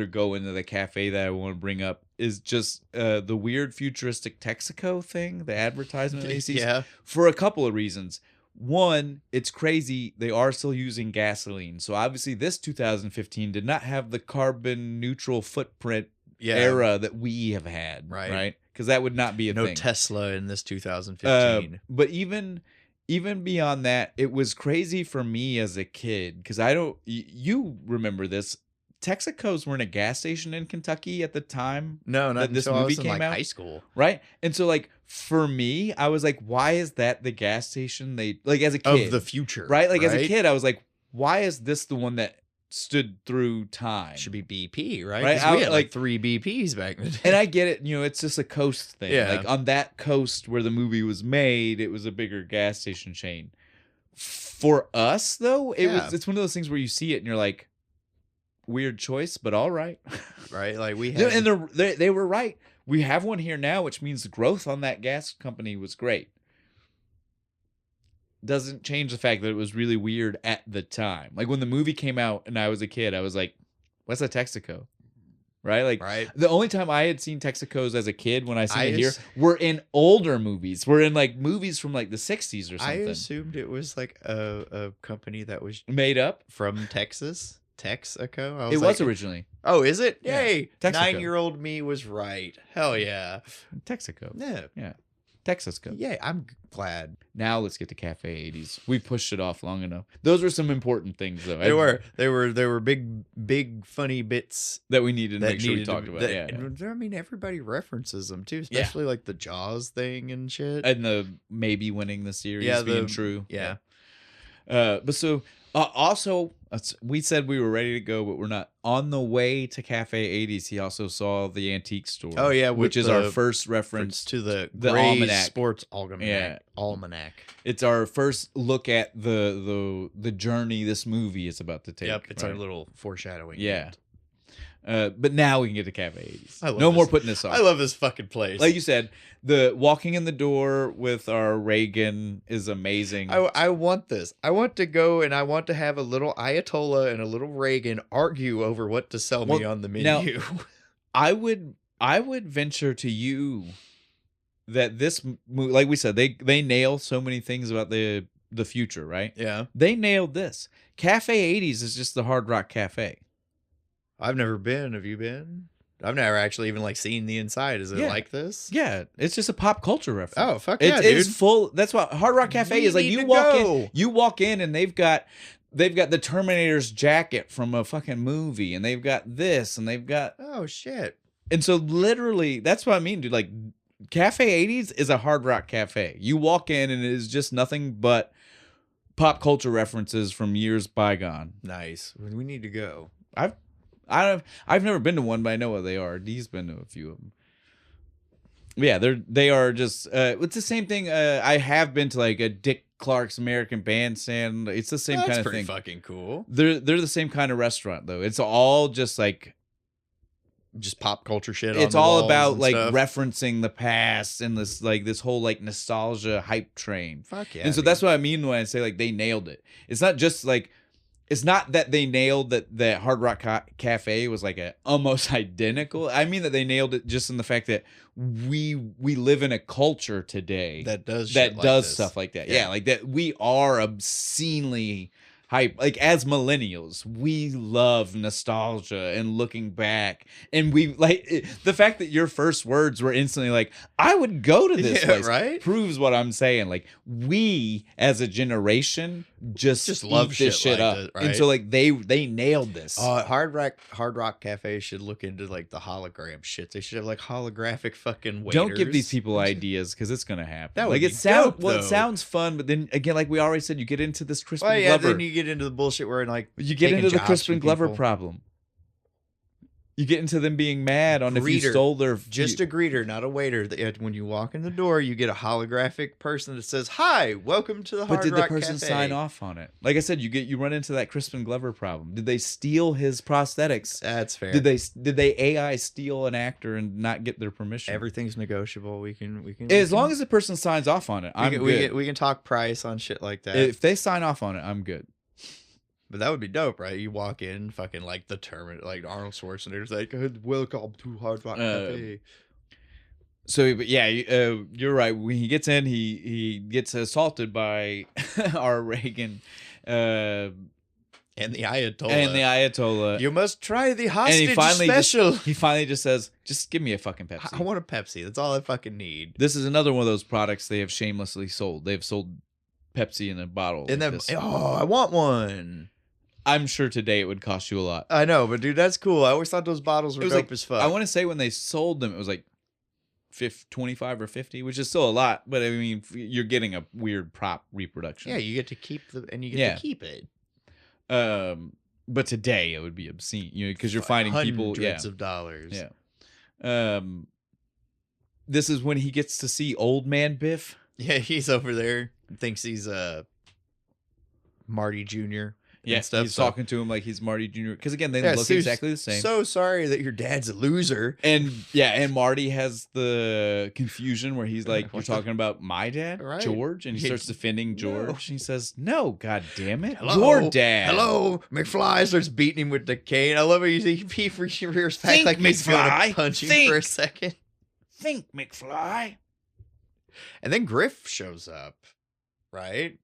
going to the cafe that I want to bring up is just the weird futuristic Texaco thing, the advertisement that he sees. Yeah. For a couple of reasons. One, it's crazy. They are still using gasoline. So obviously this 2015 did not have the carbon neutral footprint era that we have had. Right? Because that would not be a thing. No Tesla in this 2015. But even beyond that, it was crazy for me as a kid because you remember this. Texacos were in a gas station in Kentucky at the time. No, not that this until I movie was in came like out. high school. Right? And so like for me, I was like, why is that the gas station they like as a kid? Of the future. Right? Like as a kid, I was like, why is this the one that stood through time? Should be BP, right? Right? 'Cause we had like 3 BPs back in the day. And I get it, it's just a coast thing. Yeah. Like on that coast where the movie was made, it was a bigger gas station chain. For us though, it's one of those things where you see it and you're like, weird choice, but all right. Right? Like we had and they were right. We have one here now, which means the growth on that gas company was great. Doesn't change the fact that it was really weird at the time. Like when the movie came out and I was a kid, I was like, what's a Texaco? Right? Like the only time I had seen Texacos as a kid when I seen it here were in older movies. We're in like movies from like the 60s or something. I assumed it was like a company that was made up from Texas. Texaco? It was originally. Oh, is it? Yeah. Yay. Texaco. 9-year-old me was right. Hell yeah. Texaco. Yeah. Yeah. Texasco. Yeah, I'm glad. Now let's get to Cafe 80s. We pushed it off long enough. Those were some important things, though. They were big funny bits that we needed to make sure we talked about. Yeah. I mean, everybody references them too, especially like the Jaws thing and shit, and the maybe winning the series being true. Yeah. But so also, we said we were ready to go, but we're not. On the way to Cafe 80s, he also saw the antique store. Oh yeah, which is our first reference to the Gray almanac. Sports almanac. Yeah. Almanac. It's our first look at the journey this movie is about to take. Yep, it's our little foreshadowing. Yeah. But now we can get to Cafe 80s. No more putting this off. I love this fucking place. Like you said, the walking in the door with our Reagan is amazing. I want this. I want to go and I want to have a little Ayatollah and a little Reagan argue over what to sell me on the menu. Now, I would venture to you that this movie, like we said, they nail so many things about the future, right? Yeah. They nailed this. Cafe 80s is just the Hard Rock Cafe. I've never been. Have you been? I've never actually even like seen the inside. Is it like this? Yeah, it's just a pop culture reference. Oh fuck yeah, dude! It's full. That's what Hard Rock Cafe is like. You walk in, and they've got the Terminator's jacket from a fucking movie, and they've got this, and they've got shit. And so literally, that's what I mean, dude. Like Cafe 80s is a Hard Rock Cafe. You walk in, and it is just nothing but pop culture references from years bygone. Nice. We need to go. I've never been to one, but I know what they are. Dee's been to a few of them. Yeah, they are just. It's the same thing. I have been to like a Dick Clark's American Bandstand. It's the same kind of pretty thing. Fucking cool. They're the same kind of restaurant though. It's all just like just pop culture shit. It's on the all walls about and like stuff. referencing the past and this whole like nostalgia hype train. Fuck yeah. And so that's what I mean when I say like they nailed it. It's not just like it's not that they nailed that Hard Rock Cafe was like a almost identical. I mean that they nailed it just in the fact that we live in a culture today that does stuff like that. Yeah, like that we are obscenely hype. Like as millennials, we love nostalgia and looking back, and we like the fact that your first words were instantly like, "I would go to this place." Right? Proves what I'm saying. Like we as a generation just love this shit like up, this, right? and so like they nailed this. Hard Rock Cafe should look into like the hologram shit. They should have like holographic fucking waiters. Don't give these people ideas because it's gonna happen. That would like be it sounds dope, it sounds fun, but then again, like we already said, you get into this Crispin well, yeah, Glover. then you get into the bullshit where like You get into the jobs Crispin from Glover people. problem. You get into them being mad on if you Greeter. stole their Just a greeter, not a waiter. When you walk in the door, you get a holographic person that says, "Hi, welcome to the Hard But did Rock the person Cafe." sign off on it? Like I said, you run into that Crispin Glover problem. Did they steal his prosthetics? That's fair. Did they AI steal an actor and not get their permission? Everything's negotiable. We can As long as the person signs off on it, I'm good. we can talk price on shit like that. If they sign off on it, I'm good. But that would be dope, right? You walk in, fucking like the Terminator, like Arnold Schwarzenegger's like, "Welcome to Hard Rock Cafe." So, but yeah, you're right. When he gets in, he gets assaulted by our Reagan And the Ayatollah. and the Ayatollah. You must try the hostage and he finally special. he finally just says, "Just give me a fucking Pepsi." I want a Pepsi. That's all I fucking need. This is another one of those products they have shamelessly sold. They've sold Pepsi in a bottle. And like then, this. I want one. I'm sure today it would cost you a lot. I know, but dude, that's cool. I always thought those bottles were It was dope like, as fuck. I want to say when they sold them, it was like 25 or 50, which is still a lot. But I mean, you're getting a weird prop reproduction. yeah, you get to keep to keep it. But today it would be obscene, because you're finding people, hundreds of dollars. Yeah. This is when he gets to see Old Man Biff. Yeah, he's over there. Thinks he's Marty Jr. Yeah, and stuff. he's talking to him like he's Marty Jr. Because again, they look exactly the same. So sorry that your dad's a loser. And Marty has the confusion where he's like, "You're talking about my dad, Right. George," and he starts defending George. No. And he says, "No, God damn it, Hello? your dad." Hello, McFly starts beating him with the cane. I love how he rears back Think, like he's going to McFly. punch him Think. for a second. Think, McFly. And then Griff shows up, right?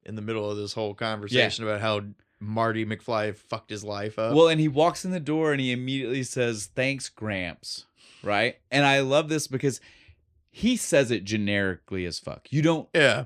In the middle of this whole conversation about how Marty McFly fucked his life up. Well, and he walks in the door and he immediately says, "Thanks, Gramps." Right? And I love this because he says it generically as fuck. You don't. Yeah.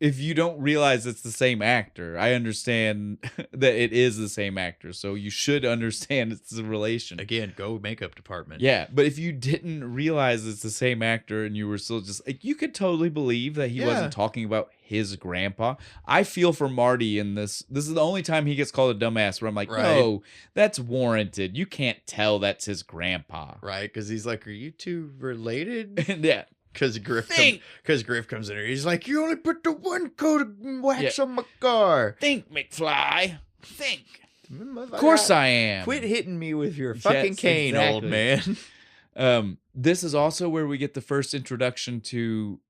If you don't realize it's the same actor, I understand that it is the same actor. So you should understand it's a relation. Again, go makeup department. Yeah, but if you didn't realize it's the same actor and you were still just like, you could totally believe that he wasn't talking about his grandpa. I feel for Marty in this. This is the only time he gets called a dumbass where I'm like, no, that's warranted. You can't tell that's his grandpa. Right? Because he's like, are you two related? Yeah. Because Griff comes in here. He's like, you only put the one coat of wax on my car. Think, McFly. Think. Of course I am. Quit hitting me with your fucking cane, old man. This is also where we get the first introduction to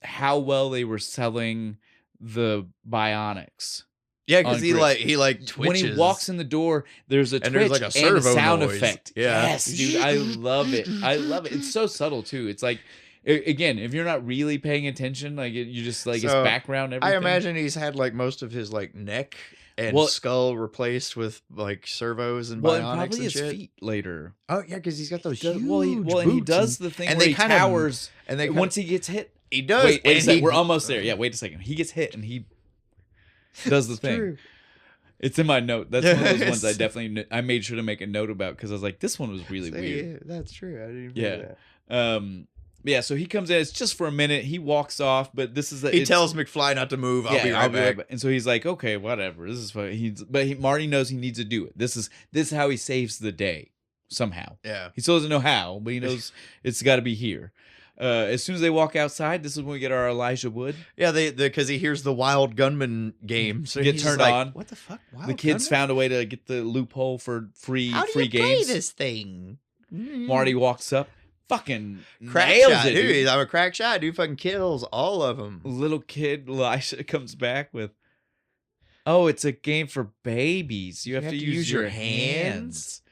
how well they were selling the bionics. Yeah, because he twitches. When he walks in the door, there's a twitch there's like a servo and a sound noise. effect. Yeah. Yes, dude, I love it. I love it. It's so subtle too. It's like, again, if you're not really paying attention, like you just like it's background. Everything. I imagine he's had like most of his like neck and skull replaced with like servos and bionics probably and his shit. feet later. Oh yeah, because he's got those huge and he does the thing where he towers. And they once he gets hit, he does. Wait a second. We're almost there. Yeah, wait a second. He gets hit and he does the thing. True. It's in my note. That's one of those ones I made sure to make a note about because I was like, this one was really weird. Yeah, that's true. I didn't even that. Yeah, so he comes in. It's just for a minute. He walks off, but this is he tells McFly not to move. I'll be right back. And so he's like, okay, whatever. This is what Marty knows he needs to do it. This is how he saves the day. somehow. Yeah. He still doesn't know how, but he knows it's got to be here. As soon as they walk outside, this is when we get our Elijah Wood. Yeah, because he hears the Wild Gunman game, so Get he's turned like, on. What the fuck? The kids found a way to get the loophole for free How do free you games. play this thing? Marty walks up, fucking Crack nails shot, it, dude. I'm a crack shot. Dude fucking kills all of them. Little kid Elisha comes back with, oh, it's a game for babies. You have to use your hands.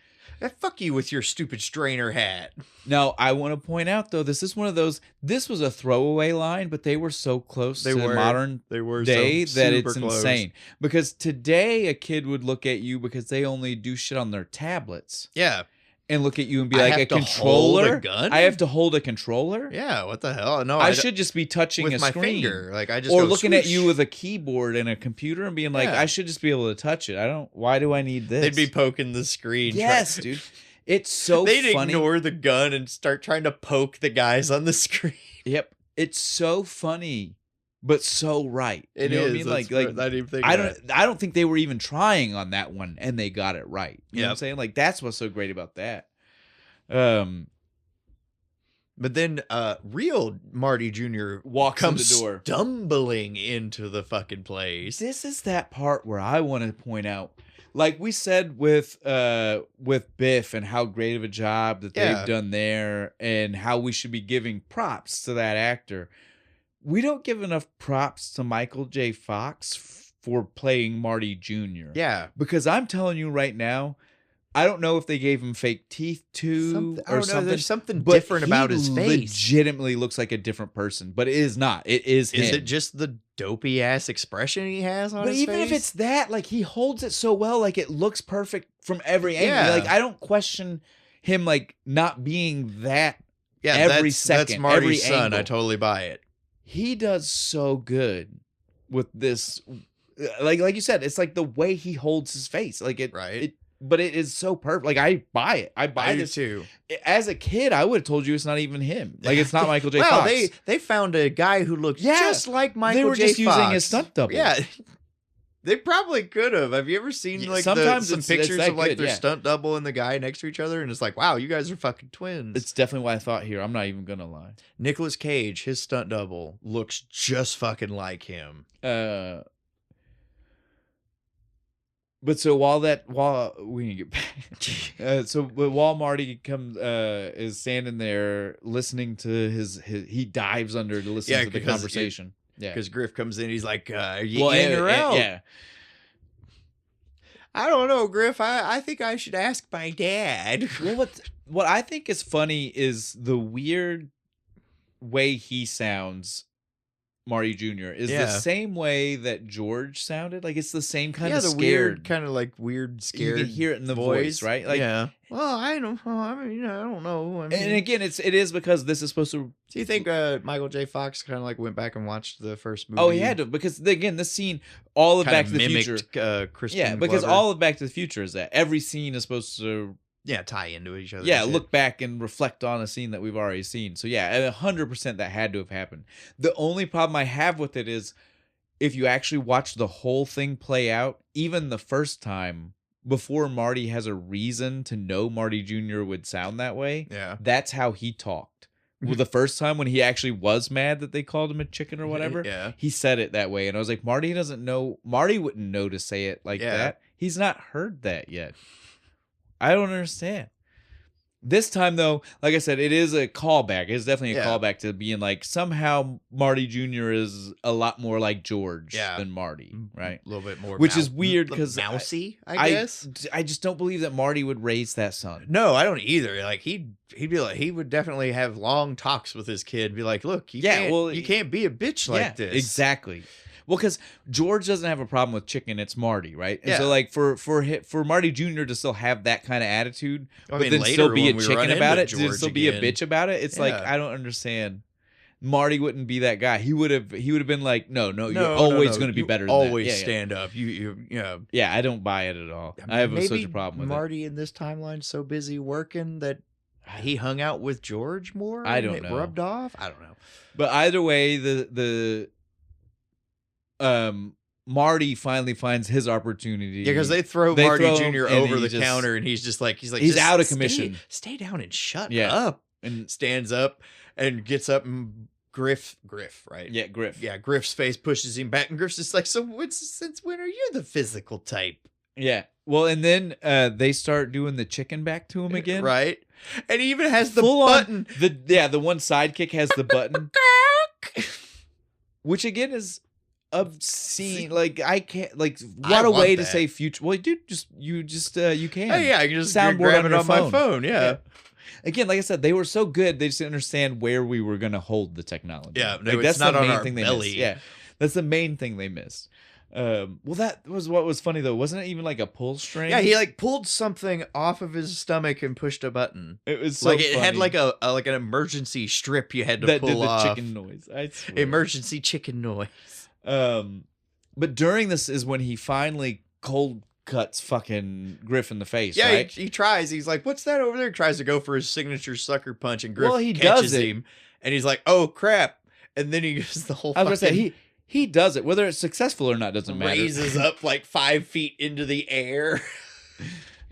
Fuck you with your stupid strainer hat. Now, I want to point out, though, this is one of those, this was a throwaway line, but they were so close to modern day that it's insane. Because today, a kid would look at you because they only do shit on their tablets. Yeah. And look at you and be like, a controller? Hold a gun? I have to hold a controller? Yeah, what the hell? No, I should just be touching a screen. With my finger. Like, I just or looking at you with a keyboard and a computer and being like, I should just be able to touch it. Why do I need this? They'd be poking the screen. Yes, dude. It's so funny. They'd ignore the gun and start trying to poke the guys on the screen. Yep. It's so funny, but so right. It is. What I mean? I don't think they were even trying on that one, and they got it right. You know what I'm saying? Like, that's what's so great about that. But then real Marty Jr. comes the door, stumbling into the fucking place. This is that part where I want to point out, like we said with Biff and how great of a job that they've done there, and how we should be giving props to that actor. We don't give enough props to Michael J. Fox for playing Marty Jr. Yeah, because I'm telling you right now, I don't know if they gave him fake teeth too or something. There's something different about his face. Legitimately looks like a different person, but it is not. It is him. Is it just the dopey ass expression he has on his face? But even if it's that, like, he holds it so well, like it looks perfect from every angle. Yeah. Like, I don't question him like not being that. Yeah, every second, that's Marty's every son. angle. I totally buy it. He does so good with this. Like you said, it's like the way he holds his face. Like it. Right. But it is so perfect. Like, I buy it. I buy this too. As a kid, I would have told you it's not even him. Like, it's not Michael J. Well, Fox. they found a guy who looked just like Michael J. Fox. They were just using his stunt double. Yeah. They probably could have. Have you ever seen like some pictures of like their stunt double and the guy next to each other, and it's like, wow, you guys are fucking twins. It's definitely what I thought here. I'm not even gonna lie. Nicolas Cage, his stunt double looks just fucking like him. But so while we can get back, while Marty is standing there listening to his he dives under to listen to the conversation. Because Griff comes in, he's like, "Are you in or out?" Yeah. I don't know, Griff. I think I should ask my dad. Well, what I think is funny is the weird way he sounds. Marty Jr. is the same way that George sounded. Like, it's the same kind of scared. Weird, kind of like weird, scared. You can hear it in the voice, right? Like, well, I don't know. I don't know. I mean, and again, it is because this is supposed to. Do you think Michael J. Fox kind of like went back and watched the first movie? Oh, he had to, because again, this scene, all of Back to the Future, because all of Back to the Future is that every scene is supposed to. Yeah, tie into each other. Yeah, look back and reflect on a scene that we've already seen. So yeah, 100% that had to have happened. The only problem I have with it is if you actually watch the whole thing play out, even the first time, before Marty has a reason to know Marty Jr. would sound that way, that's how he talked. Well, the first time when he actually was mad that they called him a chicken or whatever, he said it that way. And I was like, Marty doesn't know. Marty wouldn't know to say it like that. He's not heard that yet. I don't understand. This time, though, like I said, it is a callback. It's definitely a callback to being like, somehow Marty Jr. is a lot more like George than Marty, right? A little bit more. Which is weird because mousy, I guess. I just don't believe that Marty would raise that son. No, I don't either. Like, he'd be like, he would definitely have long talks with his kid. Be like, look, you can't be a bitch like this. Exactly. Well, because George doesn't have a problem with chicken, it's Marty, right? And so, like, for Marty Jr. to still have that kind of attitude, but then still be a chicken about it, to still be a bitch about it, it's like, I don't understand. Marty wouldn't be that guy. He would have been like, no, you're always going to be better than that. Always stand up. Yeah, I don't buy it at all. I have such a problem with Marty in this timeline so busy working that he hung out with George more. I don't know. It rubbed off. I don't know. But either way, Marty finally finds his opportunity. Yeah, because they throw Marty Jr. over the counter, and he's he's out of commission. Stay down and shut up. And stands up and gets up, and Griff, right? Yeah, Griff. Yeah, Griff's face pushes him back, and Griff's just like, so since when are you the physical type? Yeah. Well, and then they start doing the chicken back to him again. Right. And he even has the Full button. The one sidekick has the button. Which again is obscene. Like I can't what a way to say future. Well, dude, you can. Oh yeah, I can just soundboard grab on it on my phone. Yeah. Again, like I said, they were so good. They just didn't understand where we were gonna hold the technology. Yeah, like, that's not on our belly. They missed. Yeah, that's the main thing they missed. Well, that was what was funny though. Wasn't it even like a pull string? Yeah, he like pulled something off of his stomach and pushed a button. It was so like funny. It had like a like an emergency strip you had to that pull did the off. chicken noise. I swear. Emergency chicken noise. But during this is when he finally cold cuts fucking Griff in the face. Yeah, right? he tries. He's like, "What's that over there?" He tries to go for his signature sucker punch, and Griff he catches does it. him, and he's like, "Oh crap!" And then he gets the whole. I was gonna say he does it, whether it's successful or not doesn't matter. Raises up like 5 feet into the air.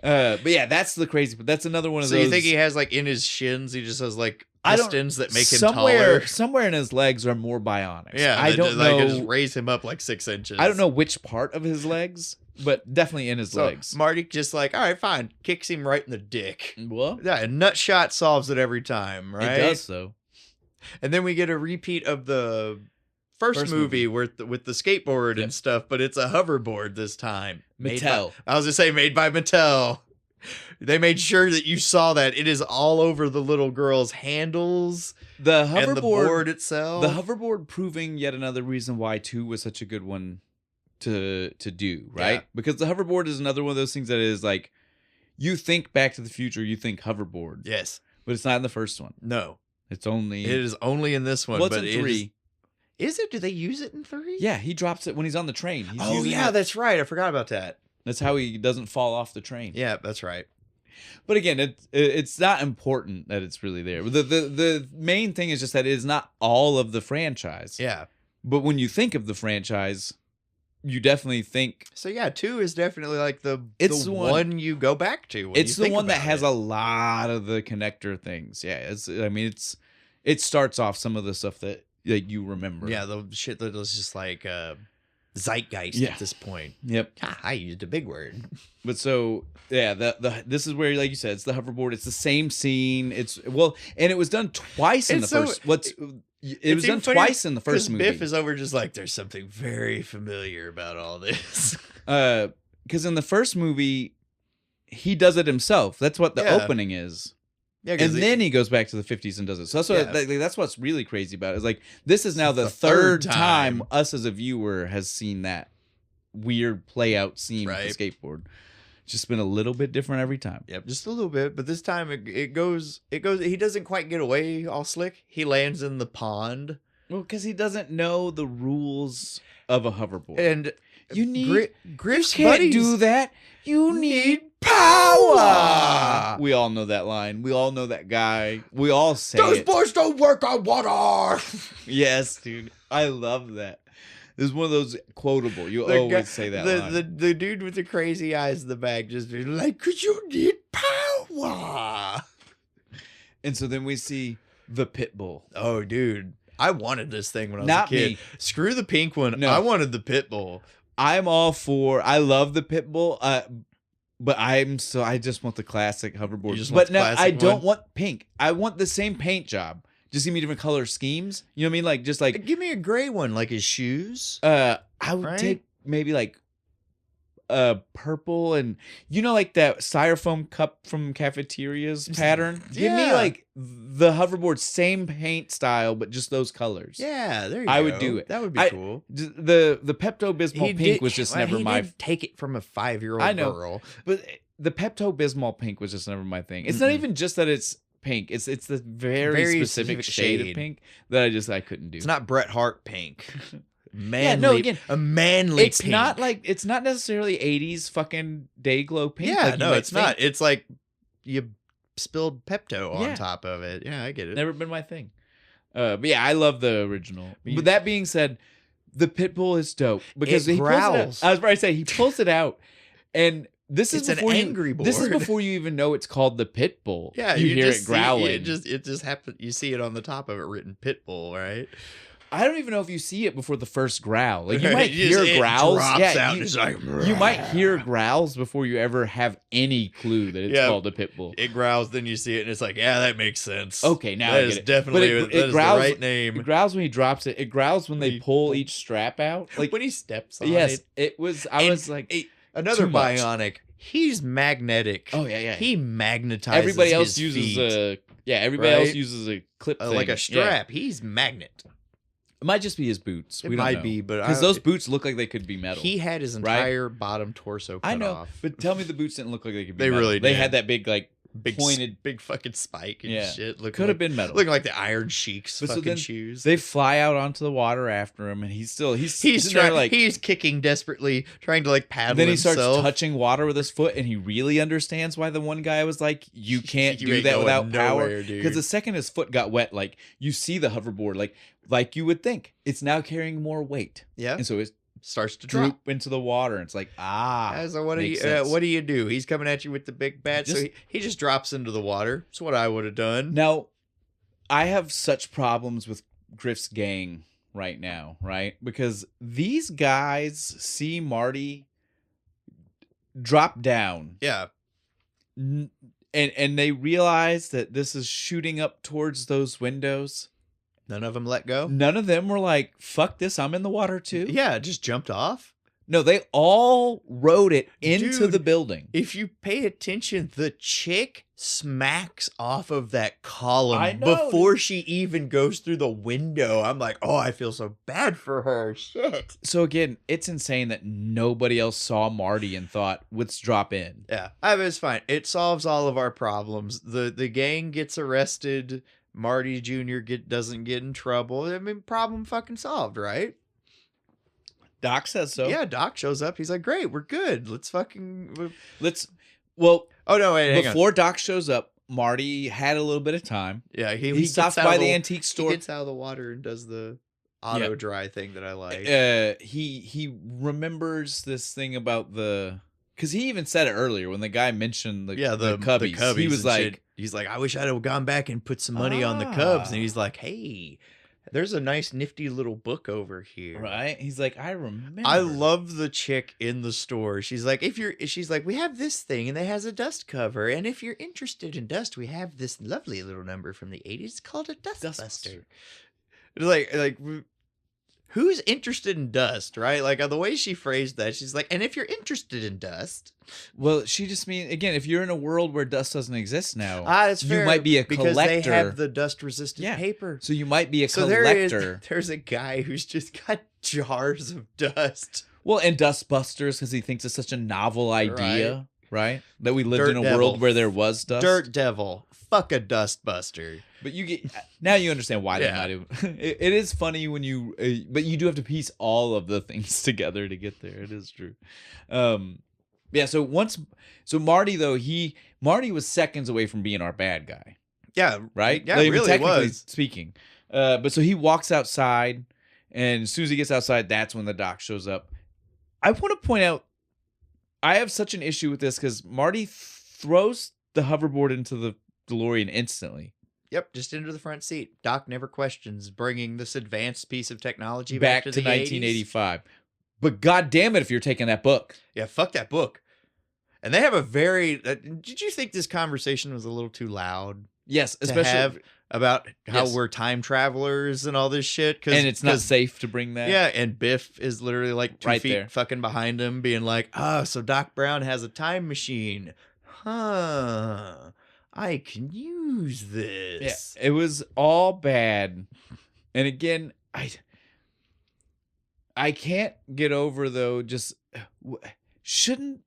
But yeah, that's the crazy. But that's another one of those. So you think he has like in his shins? He just has like pistons that make him taller. Somewhere in his legs are more bionics. Yeah, I don't know. Like just raise him up like 6 inches. I don't know which part of his legs, but definitely in his legs. Marty just like, all right, fine, kicks him right in the dick. Well, yeah, a nut shot solves it every time, right? It does so. And then we get a repeat of the first movie with the skateboard and stuff, but it's a hoverboard this time. Mattel. I was gonna say made by Mattel. They made sure that you saw that it is all over the little girl's handles. The hoverboard and the board itself. The hoverboard proving yet another reason why 2 was such a good one to do, right? Yeah. Because the hoverboard is another one of those things that is like, you think Back to the Future, you think hoverboard. Yes. But it's not in the first one. No. It is only in this one. Well, but in 3. Is it? Do they use it in 3? Yeah, he drops it when he's on the train. That's right. I forgot about that. That's how he doesn't fall off the train. Yeah, that's right. But again, it's not important that it's really there. The main thing is just that it is not all of the franchise. Yeah. But when you think of the franchise, you definitely think. So yeah, 2 is definitely like the one you go back to. It's the one that has a lot of the connector things. Yeah, it starts off some of the stuff that you remember. Yeah, the shit that was just like zeitgeist at this point. Yep. I used a big word. But so yeah, this is where, like you said, it's the hoverboard. It's the same scene. And it was done twice in the first. It was done twice in the first movie. Biff is over just like, there's something very familiar about all this. Because in the first movie, he does it himself. That's what the opening is. Yeah, and then he goes back to the 50s and does it. So that's what's really crazy about it. Is like, this is now the third time us as a viewer has seen that weird play out scene with the skateboard. It's just been a little bit different every time. Yep, just a little bit. But this time it goes. He doesn't quite get away all slick. He lands in the pond. Well, because he doesn't know the rules of a hoverboard. And you need Griff's you can't do that. You need power. We all know that line. We all know that guy. We all say those boys don't work on water. Yes, dude. I love that. This is one of those quotable. You always say that line. The dude with the crazy eyes in the back just like, cause you need power. And so then we see the pit bull. Oh, dude. I wanted this thing when I was a kid. Me. Screw the pink one. No. I wanted the pit bull. I'm all for. I love the pit bull. But I just want the classic hoverboard. But no, I don't want pink. I want the same paint job. Just give me different color schemes. You know what I mean? Like just like give me a gray one, like his shoes. I would take maybe like purple and like that styrofoam cup from cafeterias pattern. Give me like the hoverboard same paint style, but just those colors. Yeah, there you go. I would do it. That would be cool. The Pepto-Bismol pink was just never my. Take it from a 5-year-old girl, but the Pepto-Bismol pink was just never my thing. It's not even just that it's pink. It's the very specific shade of pink that I couldn't do. It's not Bret Hart pink. Manly, yeah, no, again, a manly it's pink. It's not necessarily 80s fucking day glow pink. Yeah, like no, it's not. It's like you spilled Pepto on top of it. Yeah, I get it. Never been my thing. But yeah, I love the original. But that being said, The pit bull is dope because It he growls. pulls it out. I was about to say he pulls it out, and this is It's an before angry This is board. before you even know it's called the pit bull. Yeah, you hear just it growling. It just happens. You see it on the top of it written Pitbull, right? I don't even know if you see it before the first growl. Like you Right, might it just- hear it growls. drops Yeah, out you, and it's like, you might hear growls before you ever have any clue that it's Yeah. called a pit bull. It growls, then you see it, and it's like, yeah, that makes sense. Okay, now that I is get it. definitely But that is growls, the right name. It growls when he drops it. It growls when they He pull pull- each strap out. Like when he steps on yes, it. it was. I And was like, another too much. bionic. He's magnetic. oh yeah. He magnetizes. Everybody else his uses feet. everybody else right? uses a clip thing. Like a Yeah. strap. He's magnet. It might just be his boots. It We don't might know. be, but because I- those boots look like they could be metal. He had his right? entire bottom torso cut I know, off. but tell me the boots didn't look like they could be They metal. really They did. had that big like big pointed. big fucking spike and Yeah. shit. Looking Could have like, been metal. looking like the Iron Sheik's But so fucking then shoes. They fly out onto the water after him, and he's he's sitting there, trying. like. He's kicking desperately, trying to like paddle. Then he starts himself. touching water with his foot, and he really understands why the one guy was like, "You can't You do ain't that going without power." nowhere, dude. Because the second his foot got wet, like you see the hoverboard, like you would think, it's now carrying more weight, Yeah, and so it starts to drop. droop into the water. And it's like, So what do you makes sense. what do you do? He's coming at you with the big bat, so Just- he just drops into the water. That's what I would have done. Now, I have such problems with Griff's gang right now, right? Because these guys see Marty drop down, Yeah, and they realize that this is shooting up towards those windows. none of them let go. None of them were like, "Fuck this, I'm in the water too." Yeah, just jumped off. No, they all rode it into Dude, the building. If you pay attention, the chick smacks off of that I column know, before she even goes through the window. I'm like, oh, I feel so bad for her. Shit. So again, it's insane that nobody else saw Marty and thought, "Let's drop in." Yeah, I mean, it's fine. It solves all of our problems. The gang gets arrested. Marty Jr. doesn't get in trouble. I mean, problem fucking solved, right? Doc says so. Yeah, Doc shows up. He's like, great, we're good. Let's fucking... Well, Oh, no, wait, hang on. before Doc shows up, Marty had a little bit of time. Yeah, He stops gets out by of the antique store. He gets out of the water and does the auto dry thing that I like. He remembers this thing about because he even said it earlier when the guy mentioned the Cubbies. He was and like, shit. He's like, I wish I'd have gone back and put some money on the Cubs. And he's like, hey, there's a nice nifty little book over here. right? He's like, I remember. I love the chick in the store. She's like, we have this thing and it has a dust cover. And if you're interested in dust, we have this lovely little number from the 80s. It's called a Dustbuster. Like, who's interested in dust, right? Like the way she phrased that, she's like, and if you're interested in dust. Well, she just mean again, if you're in a world where dust doesn't exist now, That's fair. you might be a because collector. they have the dust resistant paper. So you might be a So collector. there's a guy who's just got jars of dust. Well, and Dustbusters because he thinks it's such a novel idea, right? That we lived Dirt in a devil. world where there was dust. Dirt devil. Fuck a dust buster. But you get now you understand why they Yeah. might have. It is funny when you, but you do have to piece all of the things together to get there. It is true. Yeah. So Marty though Marty was seconds away from being our bad guy, Yeah. right? Yeah, Like, really technically was. speaking. But so he walks outside, and as soon as he gets outside, that's when the doc shows up. I want to point out, I have such an issue with this because Marty throws the hoverboard into the DeLorean instantly. Yep, just into the front seat. Doc never questions bringing this advanced piece of technology Back to to the 1985. But god damn it if you're taking that book. 80s. Yeah, fuck that book. And they have a very... did you think this conversation was a little too loud Yes, to especially have about how Yes. we're time travelers and all this shit? and it's not safe to bring that. Yeah, and Biff is literally like 2 Right feet there. fucking behind him being like, so Doc Brown has a time machine. Huh. I can use this. Yeah, it was all bad. And again, I can't get over though just shouldn't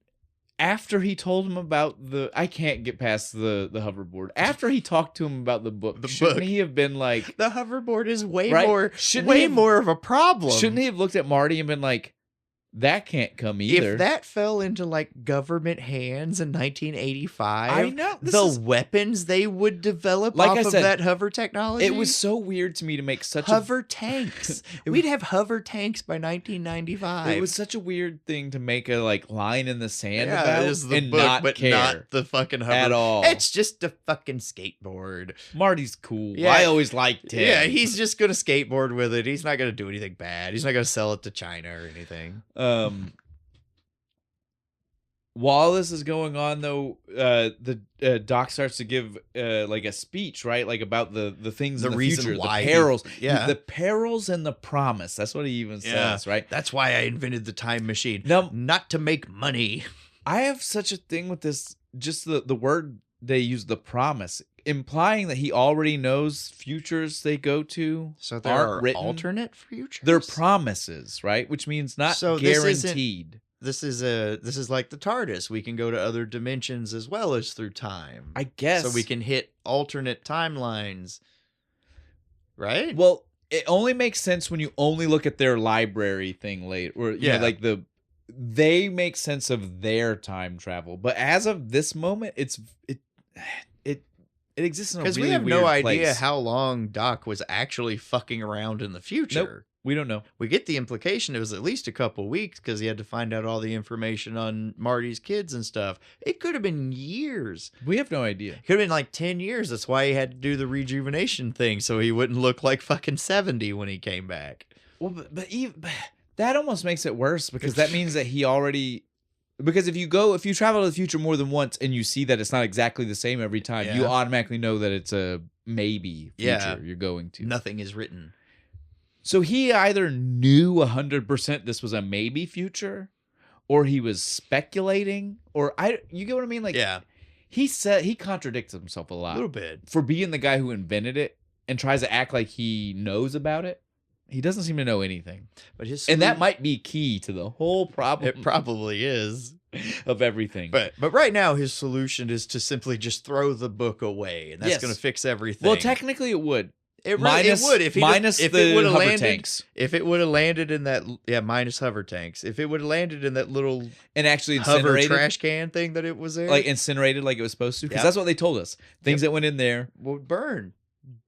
after he told him about I can't get past the hoverboard. After he talked to him about the book, shouldn't he have been like The hoverboard is way Right? more Shouldn't he have- more of a problem. Shouldn't he have looked at Marty and been like, That can't come either. If that fell into like government hands in 1985, I know, the weapons they would develop Like off I of said, that hover technology. it was so weird to me to make such hover tanks. We'd have hover tanks by 1995. It was such a weird thing to make a like line in the sand yeah, about it is the and book, not but care not the fucking hover at all. It's just a fucking skateboard. Marty's cool. Yeah. I always liked him. Yeah, he's just gonna skateboard with it. He's not gonna do anything bad. He's not gonna sell it to China or anything. While this is going on, though, the Doc starts to give like a speech, right? Like about the things in the reason future, why the perils, the perils and the promise. That's what he even says, right? That's why I invented the time machine. Now, not to make money. I have such a thing with this. Just the word they use, the promise, implying that he already knows futures they go to. So there aren't are written. alternate futures. They're promises, right? Which means not So guaranteed. This is like the TARDIS. We can go to other dimensions as well as through time. I guess. So we can hit alternate timelines. Right? Well, it only makes sense when you only look at their library thing later. Or, you know, like they make sense of their time travel. But as of this moment, it exists in a really because we have weird no idea place. how long Doc was actually fucking around in the future. Nope. We don't know. We get the implication it was at least a couple weeks because he had to find out all the information on Marty's kids and stuff. It could have been years. We have no idea. It could have been like 10 years. That's why he had to do the rejuvenation thing so he wouldn't look like fucking 70 when he came back. Well, but that almost makes it worse because that means that he already. Because if you travel to the future more than once and you see that it's not exactly the same every time, you automatically know that it's a maybe future you're going to. Nothing is written. So he either knew 100% this was a maybe future, or he was speculating, or you get what I mean? Like, he contradicts himself a lot. A little bit. For being the guy who invented it and tries to act like he knows about it. He doesn't seem to know anything. But and that might be key to the whole problem. It probably is. Of everything. But right now his solution is to simply just throw the book away, and that's going to fix everything. Well, technically it would. It would if it would have landed tanks. If it would have landed in that minus hover tanks. If it would have landed in that little and actually hover incinerated trash can thing that it was there, like incinerated like it was supposed to, because that's what they told us. Things that went in there would burn.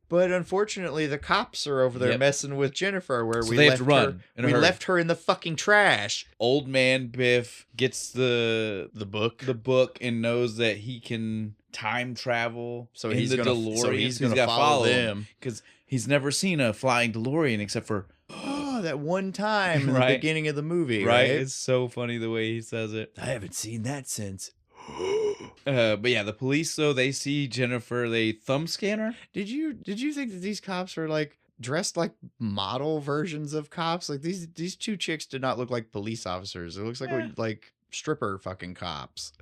But unfortunately, the cops are over there messing with Jennifer, where so we they left have to run. We left her in the fucking trash. Old man Biff gets the book and knows that he can time travel. So he's the DeLorean. So he's going to follow them because he's never seen a flying DeLorean except for that one time in the beginning of the movie. Right? It's so funny the way he says it. I haven't seen that since. But yeah, the police, though, they see Jennifer, they thumb scan her. Did you think that these cops are like dressed like model versions of cops? Like these two chicks did not look like police officers. It looks like stripper fucking cops.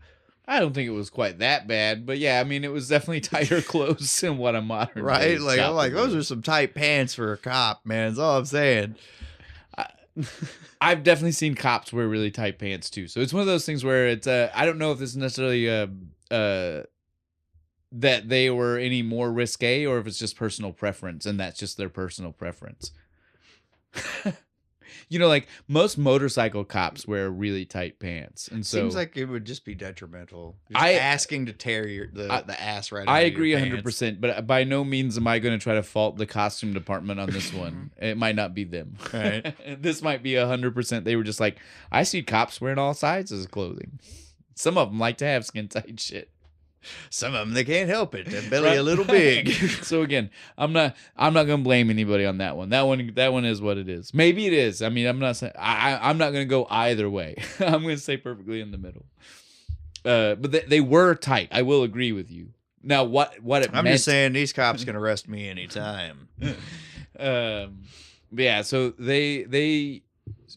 I don't think it was quite that bad, but yeah, I mean, it was definitely tighter clothes than what a modern right. Like I'm like those are some tight pants for a cop, man. That's all I'm saying. I've definitely seen cops wear really tight pants too. So it's one of those things where it's I don't know if this is necessarily that they were any more risque or if it's just personal preference and that's just their personal preference. You know, like most motorcycle cops wear really tight pants, and so seems like it would just be detrimental. Just asking to tear the ass right. I agree 100%, but by no means am I going to try to fault the costume department on this one. It might not be them. Right. This might be 100%. They were just like, I see cops wearing all sizes of clothing. Some of them like to have skin tight shit. Some of them they can't help it. Their belly a little big. So again, I'm not gonna blame anybody on that one. That one is what it is. Maybe it is. I mean, I'm not saying I'm not gonna go either way. I'm gonna stay perfectly in the middle. But they were tight. I will agree with you. Now what it I'm meant, just saying these cops can arrest me anytime. Yeah. So they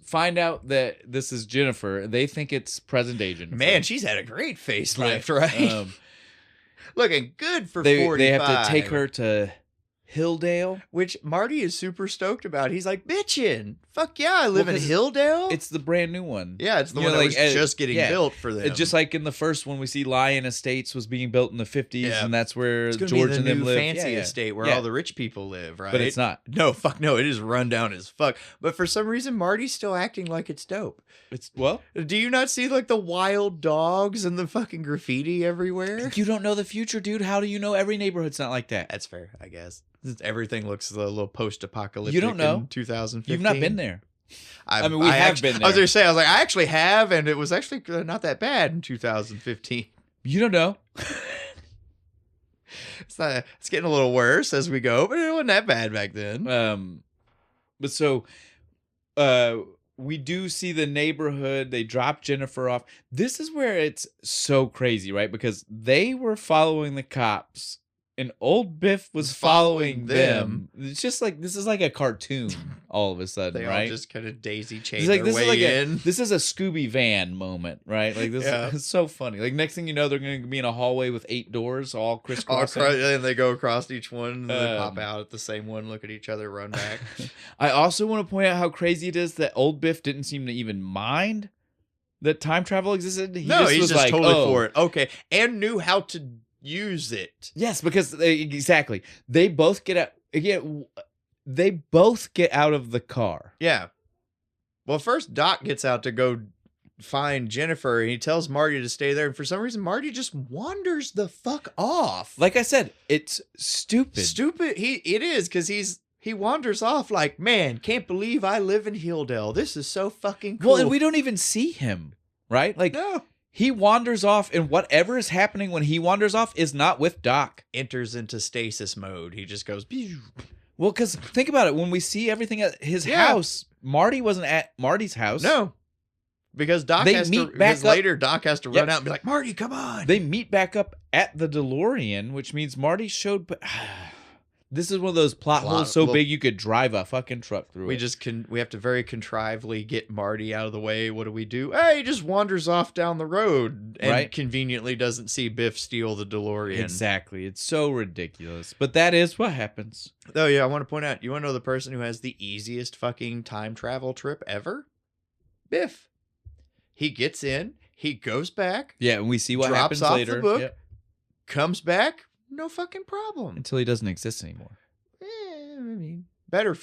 find out that this is Jennifer. They think it's present day Jennifer. Man, she's had a great facelift, right? Looking good for 45. They have to take her to Hilldale. which Marty is super stoked about. He's like, bitchin'. Fuck yeah, I live in 'cause Hilldale. It's the brand new one. Yeah, it's the You one know, that like, was just getting built for them. Just like in the first one, we see Lion Estates was being built in the 50s, Yeah. and that's where it's gonna George be the and them new live. fancy estate where all the rich people live, right? But it's not. No, fuck no. It is run down as fuck. But for some reason, Marty's still acting like it's dope. It's well, Do you not see like the wild dogs and the fucking graffiti everywhere? you don't know the future, dude. How do you know every neighborhood's not like that? That's fair, I guess. Everything looks a little post-apocalyptic. You don't know. In 2015. You've not been there. I mean, we have been there. I was gonna say, I was like, I actually have, and it was actually not that bad in 2015. You don't know. It's getting a little worse as we go, but it wasn't that bad back then. But so, we do see the neighborhood. They drop Jennifer off. This is where it's so crazy, right? Because they were following the cops, and old Biff was following them. It's just like, this is like a cartoon all of a sudden, They right? all just kind of daisy chain It's like, their this is way like in. this is a Scooby Van moment, right? Like this is so funny. Like next thing you know, they're going to be in a hallway with 8 doors, all crisscrossing. And they go across each one, and they pop out at the same one, look at each other, run back. I also want to point out how crazy it is that old Biff didn't seem to even mind that time travel existed. He's was just like, totally oh. for it. Okay, and knew how to use it. Yes, because exactly. They both get out. They both get out of the car. Yeah. Well, first Doc gets out to go find Jennifer, and he tells Marty to stay there. And for some reason, Marty just wanders the fuck off. Like I said, it's stupid. Stupid. It is, because he wanders off like, man, can't believe I live in Hilldale. This is so fucking cool. Well, and we don't even see him, right? Like, no. He wanders off, and whatever is happening when he wanders off is not with Doc. Enters into stasis mode. He just goes. Well, because think about it. When we see everything at his house, Marty wasn't at Marty's house. No. Because Doc They has meet to. back Because up. later Doc has to run out and be like, Marty, come on. They meet back up at the DeLorean, which means Marty showed. This is one of those plot holes so big you could drive a fucking truck through it. We have to very contrively get Marty out of the way. What do? Hey, he just wanders off down the road and conveniently doesn't see Biff steal the DeLorean. Exactly. It's so ridiculous. But that is what happens. Oh, yeah, I want to point out, you want to know the person who has the easiest fucking time travel trip ever? Biff. He gets in, he goes back. Yeah, and we see what drops happens off later. The book, comes back, no fucking problem. Until he doesn't exist anymore. I mean, better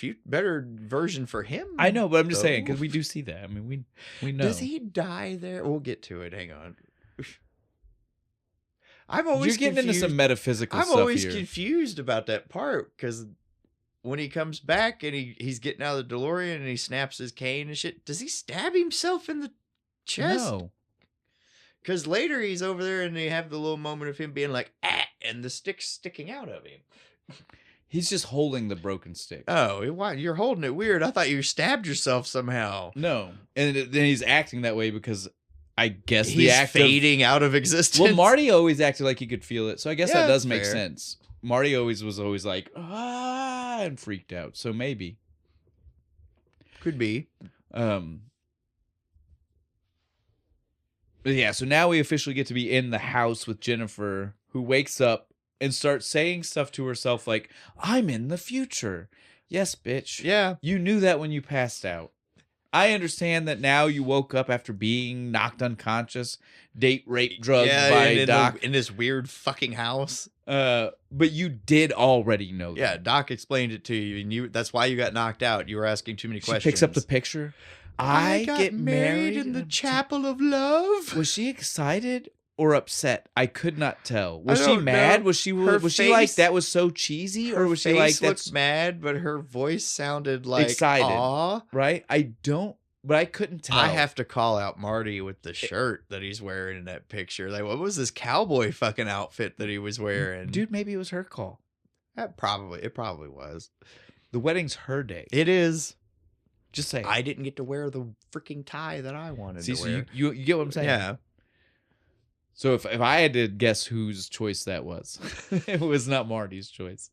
version for him. I know, but I'm just saying, because we do see that. I mean, we know. Does he die there? We'll get to it. Hang on. I'm always You're getting into some metaphysical stuff I'm always here. confused about that part, because when he comes back and he's getting out of the DeLorean and he snaps his cane and shit, does he stab himself in the chest? No. Because later he's over there and they have the little moment of him being like, ah, and the stick's sticking out of him. He's just holding the broken stick. Oh, why you're holding it weird? I thought you stabbed yourself somehow. No, and then he's acting that way because I guess He's the act fading out of existence. Well, Marty always acted like he could feel it, so I guess Yeah, that does that's make fair. sense. Marty was always like and freaked out, so maybe Could be. But yeah, so now we officially get to be in the house with Jennifer, who wakes up and starts saying stuff to herself like, I'm in the future. Yes, bitch. Yeah. You knew that when you passed out. I understand that now you woke up after being knocked unconscious, date, rape, drugged by Doc. In this weird fucking house. But you did already know that. Yeah, Doc explained it to you, and that's why you got knocked out. You were asking too many questions. She picks up the picture. I get married in the chapel of love. Was she excited or upset? I could not tell. Was I she don't mad? know. Was she Her she like face- that was so cheesy, or was she like face that's looked mad, but her voice sounded like excited? aw. Right? But I couldn't tell. I have to call out Marty with the shirt that he's wearing in that picture. Like, what was this cowboy fucking outfit that he was wearing? Dude, maybe it was her call. It probably was. The wedding's her day. It is. Just say I didn't get to wear the freaking tie that I wanted See, to so wear. you get what I'm saying? Yeah. So if I had to guess whose choice that was, it was not Marty's choice.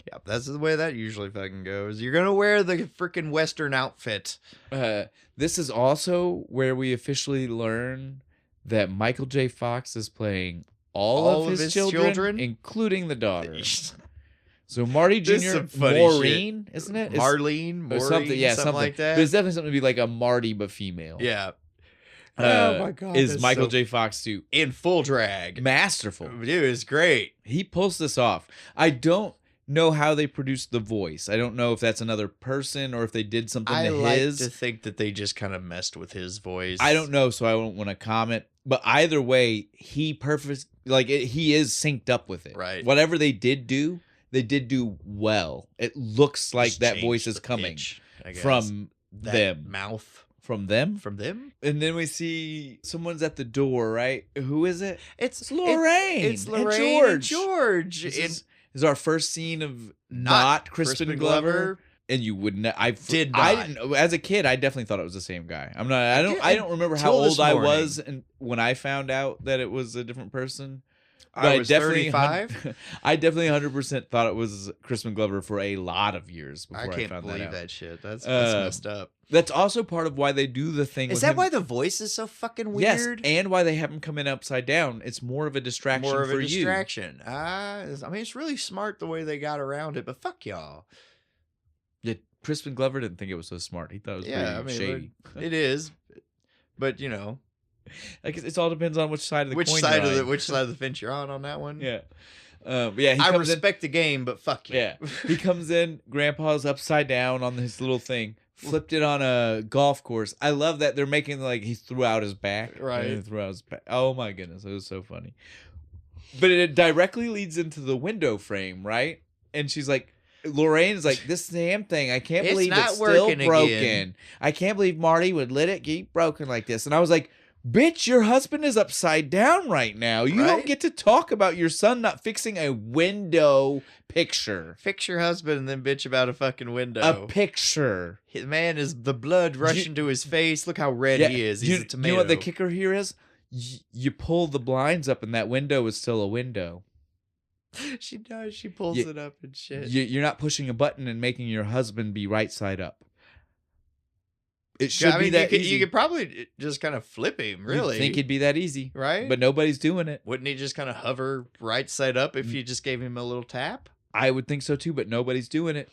Yeah, that's the way that usually fucking goes. You're gonna wear the freaking Western outfit. This is also where we officially learn that Michael J. Fox is playing all of his children, including the daughter. So Marty This is Jr. some funny Maureen, isn't it? Marlene, Or Maureen, something, yeah, something like that. But it's definitely something to be like a Marty but female. Yeah. Oh my god. Is Michael J. Fox too in full drag. masterful? Dude, it's great. He pulls this off. I don't know how they produced the voice. I don't know if that's another person or if they did something I to like his. to think that they just kind of messed with his voice. I don't know, so I don't want to comment. But either way, he he is synced up with it. Right. Whatever they did do well. It looks like Just that change voice is the coming pitch, I guess. from That them. mouth. From them? From them? And then we see someone's at the door, right? Who is it? It's Lorraine. It's Lorraine and and George. This is our first scene of not Crispin Glover. And you wouldn't. I didn't. As a kid, I definitely thought it was the same guy. I'm not. I don't remember how old I was and when I found out that it was a different person. But I was 35. I definitely 100% thought it was Crispin Glover for a lot of years before I can't found believe that out. shit. That's messed up. That's also part of why they do the thing. Is that why the voice is so fucking weird? Yes, and why they have him come in upside down. It's more of a distraction for you. More of a distraction. I mean, it's really smart the way they got around it, but fuck y'all. Yeah, Crispin Glover didn't think it was so smart. He thought it was pretty shady. It is, but you know, like it all depends on which side of the coin which side of the fence you're on that one. Yeah. Yeah, I respect the game, but fuck you. Yeah, he comes in. Grandpa's upside down on his little thing, flipped it on a golf course. I love that they're making like he threw out his back. Right, he threw out his back. Oh my goodness, it was so funny. But it directly leads into the window frame, right? And she's like, Lorraine's like, this damn thing, I can't believe it's still broken. Again. I can't believe Marty would let it keep broken like this. And I was like, bitch, your husband is upside down right now. You don't get to talk about your son not fixing a window picture. Fix your husband and then bitch about a fucking window. A picture. The man is the blood rushing to his face. Look how red he is. He's a tomato. You know what the kicker here is? You pull the blinds up and that window is still a window. She does. She pulls it up and shit. You're not pushing a button and making your husband be right side up. It should be that easy. You could probably just kind of flip him, really. You'd think it'd be that easy. Right? But nobody's doing it. Wouldn't he just kind of hover right side up if you just gave him a little tap? I would think so too, but nobody's doing it.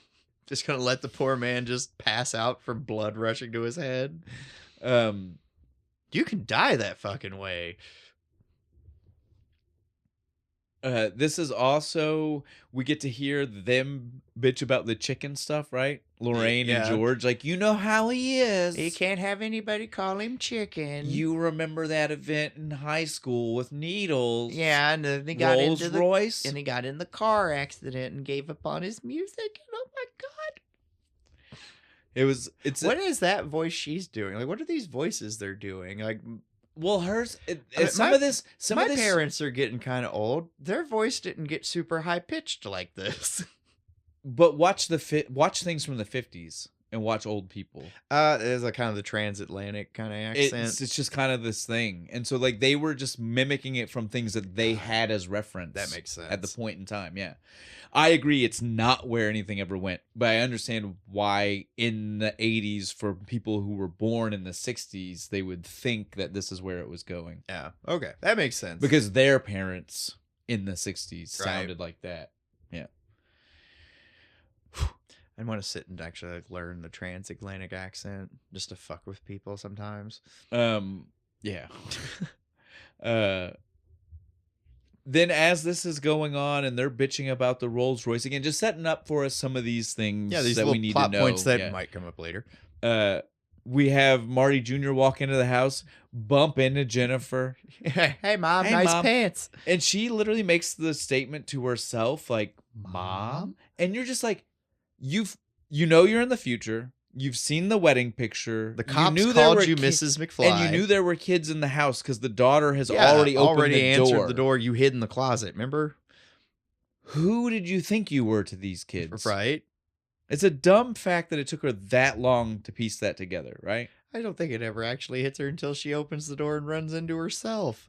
Just gonna let the poor man just pass out from blood rushing to his head. You can die that fucking way. This is also, we get to hear them bitch about the chicken stuff, right? Lorraine and George, like, you know how he is. He can't have anybody call him chicken. You remember that event in high school with needles? Yeah, and then he got Rolls Royce, and he got in the car accident and gave up on his music. And oh my god, what is that voice she's doing? Like, what are these voices they're doing? Like. Well, hers. My parents are getting kind of old. Their voice didn't get super high pitched like this. But watch things from the 50s and watch old people. There's a kind of the transatlantic kind of accent. It's just kind of this thing, and so like they were just mimicking it from things that they had as reference. That makes sense at the point in time. Yeah, I agree. It's not where anything ever went, but I understand why in the 80s, for people who were born in the 60s, they would think that this is where it was going. Yeah. Okay, that makes sense because their parents in the 60s sounded like that. Yeah. I want to sit and actually like learn the transatlantic accent just to fuck with people sometimes. Yeah. Then as this is going on and they're bitching about the Rolls Royce again, just setting up for us some of these things these that we need plot to know. Points that might come up later. We have Marty Jr. walk into the house, bump into Jennifer. Hey, Mom, nice Mom. pants. And she literally makes the statement to herself, like, Mom? And you're just like, you know you're in the future. You've seen the wedding picture. The cops called you Mrs. McFly. And you knew there were kids in the house because the daughter has already answered the door. You hid in the closet, remember? Who did you think you were to these kids? Right. It's a dumb fact that it took her that long to piece that together, right? I don't think it ever actually hits her until she opens the door and runs into herself.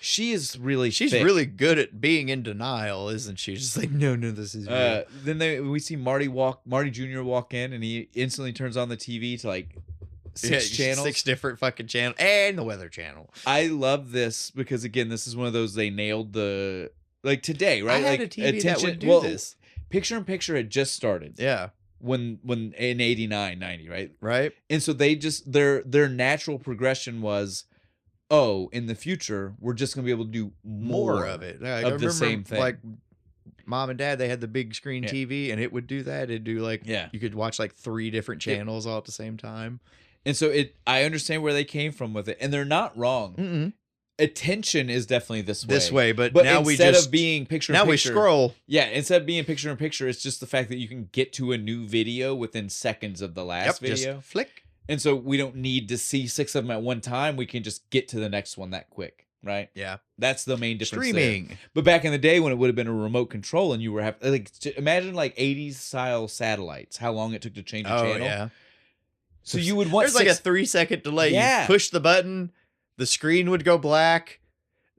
She's thick. Really good at being in denial, isn't she? Just like, no, this is real. Then we see Marty Jr. walk in, and he instantly turns on the TV to like 6 channels. 6 different fucking channels. And the Weather Channel. I love this because, again, this is one of those, they nailed the like today, right? I had like a TV that would do this. Picture in picture had just started. Yeah. When in 89, 90, right? Right. And so they just their natural progression was, oh, in the future we're just gonna be able to do more of it. of the same thing. Like mom and dad, they had the big screen TV, and it would do that. It'd do like you could watch like 3 different channels all at the same time. And so I understand where they came from with it, and they're not wrong. Mm-mm. Attention is definitely this way. But now instead of being picture in picture, we scroll. Yeah, instead of being picture in picture, it's just the fact that you can get to a new video within seconds of the last video. Just flick. And so we don't need to see 6 of them at one time. We can just get to the next one that quick, right? Yeah. That's the main difference. Streaming. There. But back in the day when it would have been a remote control and you were imagine like 80s style satellites, how long it took to change a channel. Yeah. So you would want There's like a 3-second delay. Yeah. You push the button, the screen would go black,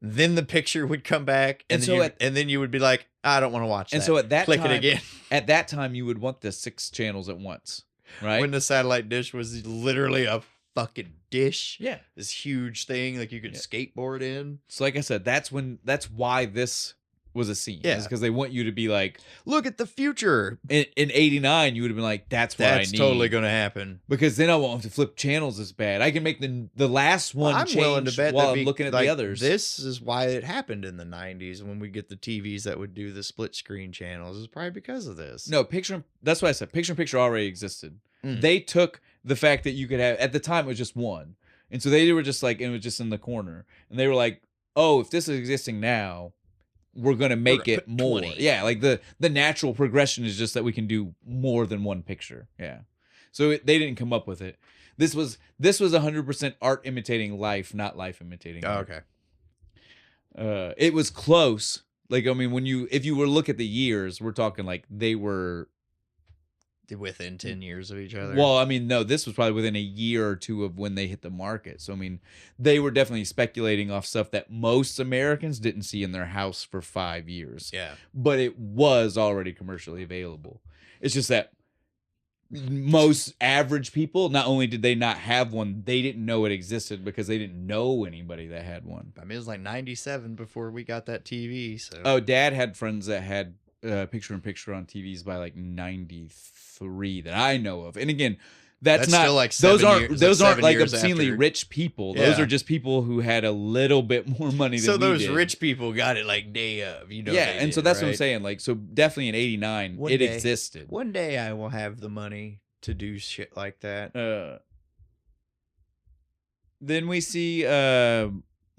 then the picture would come back, and then you would be like, I don't want to watch that. And so at that click time, it again. At that time, you would want the 6 channels at once, right? When the satellite dish was literally a fucking dish. Yeah. This huge thing like you could skateboard in. So like I said, that's why this was a scene. Yeah. Because they want you to be like, look at the future. In 89, you would have been like, that's what I need. That's totally going to happen. Because then I won't have to flip channels as bad. I can make the last one change willing to bet while I'm looking at the others. This is why it happened in the 90s when we get the TVs that would do the split screen channels. It's probably because of this. No, that's what I said. Picture in picture already existed. They took the fact that you could have, at the time it was just one. And so they were just like, it was just in the corner. And they were like, oh, if this is existing now, we're going to make it more. 20. Yeah, like the natural progression is just that we can do more than one picture. Yeah. So they didn't come up with it. This was 100% art imitating life, not life imitating art. Okay. It was close. Like, I mean, if you were to look at the years, we're talking like they were within 10 years of each other. Well, I mean, no, this was probably within a year or two of when they hit the market. So, I mean, they were definitely speculating off stuff that most Americans didn't see in their house for 5 years. Yeah. But it was already commercially available. It's just that most average people, not only did they not have one, they didn't know it existed because they didn't know anybody that had one. I mean, it was like 97 before we got that TV. So. Oh, Dad had friends that had picture in picture on TVs by like 93 that I know of. And again, that's not still like those aren't like years obscenely after. rich people. Those Yeah. are just people who had a little bit more money than So we those did. rich people got it like day of, you know. Yeah, they and so did, that's what I'm right? saying. Like, so definitely in '89, One it day. existed. One day I will have the money to do shit like that. Then we see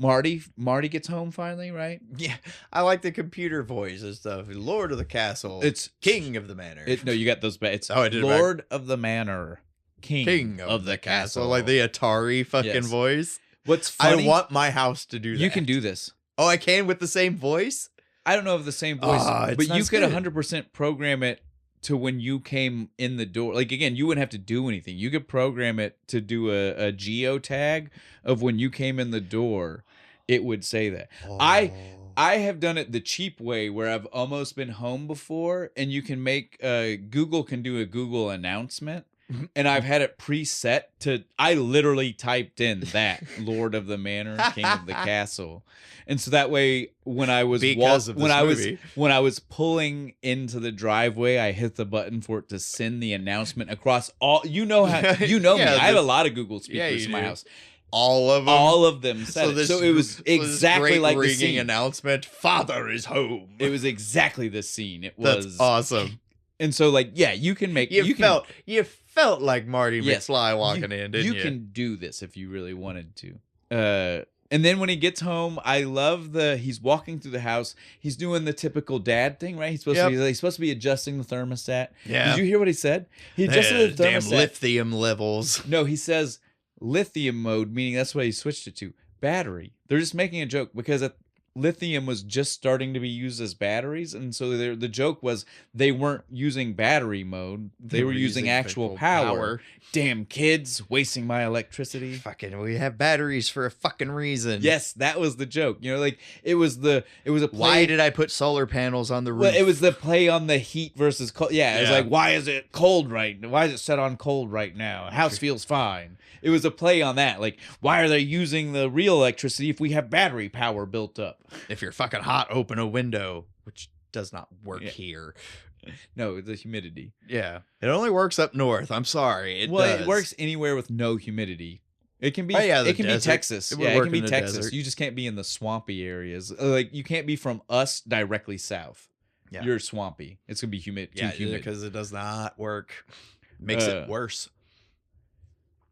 Marty. Marty gets home finally, right? Yeah, I like the computer voice and stuff. Lord of the castle. It's king of the manor. No, you got those. It's Oh, I did it Lord of the Manor, King of the Castle. like the Atari fucking Yes. voice. What's funny? I want my house to do that. You can do this. Oh, I can with the same voice? I don't know if the same voice, It's but you not could good. 100% program it to when you came in the door. Like, again, you wouldn't have to do anything. You could program it to do a geo tag of when you came in the door. It would say that. I have done it the cheap way where I've almost been home before, and you can make Google can do a Google announcement. And I've had it preset to. I literally typed in that Lord of the Manor, King of the Castle, and so that way when I was when I was pulling into the driveway, I hit the button for it to send the announcement across all. You know how you know Yeah, me. I have a lot of Google speakers in my do. house. All of them. All of them said it. So it was exactly great like the ringing scene. announcement. Father is home. It was exactly the scene. It was That's awesome. And so, like, yeah, you can make You felt like Marty Yes. McFly walking in, didn't you? You can do this if you really wanted to. And then when he gets home, I love he's walking through the house. He's doing the typical dad thing, right? He's supposed to be adjusting the thermostat. Yeah. Did you hear what he said? He adjusted the damn thermostat. lithium levels. No, he says lithium mode, meaning that's what he switched it to. Battery. They're just making a joke because lithium was just starting to be used as batteries, and so the joke was they weren't using battery mode; they were using actual power. Damn kids, wasting my electricity. Fucking, we have batteries for a fucking reason. Yes, that was the joke. You know, like it was a play. Why did I put solar panels on the roof? Well, it was the play on the heat versus cold. Yeah, it was like, why is it cold right now? Why is it set on cold right now? House feels fine. It was a play on that. Like, why are they using the real electricity if we have battery power built up? If you're fucking hot, open a window, which does not work Yeah. here. No, the humidity. Yeah. It only works up north. I'm sorry. It does. It works anywhere with no humidity. It can be. Oh, yeah, the it can desert. be Texas. It would Yeah, it work can be in the Texas. desert. You just can't be in the swampy areas. Like you can't be from us directly south. Yeah. You're swampy. It's gonna be humid. Yeah, too humid. because it does not work. Makes it worse.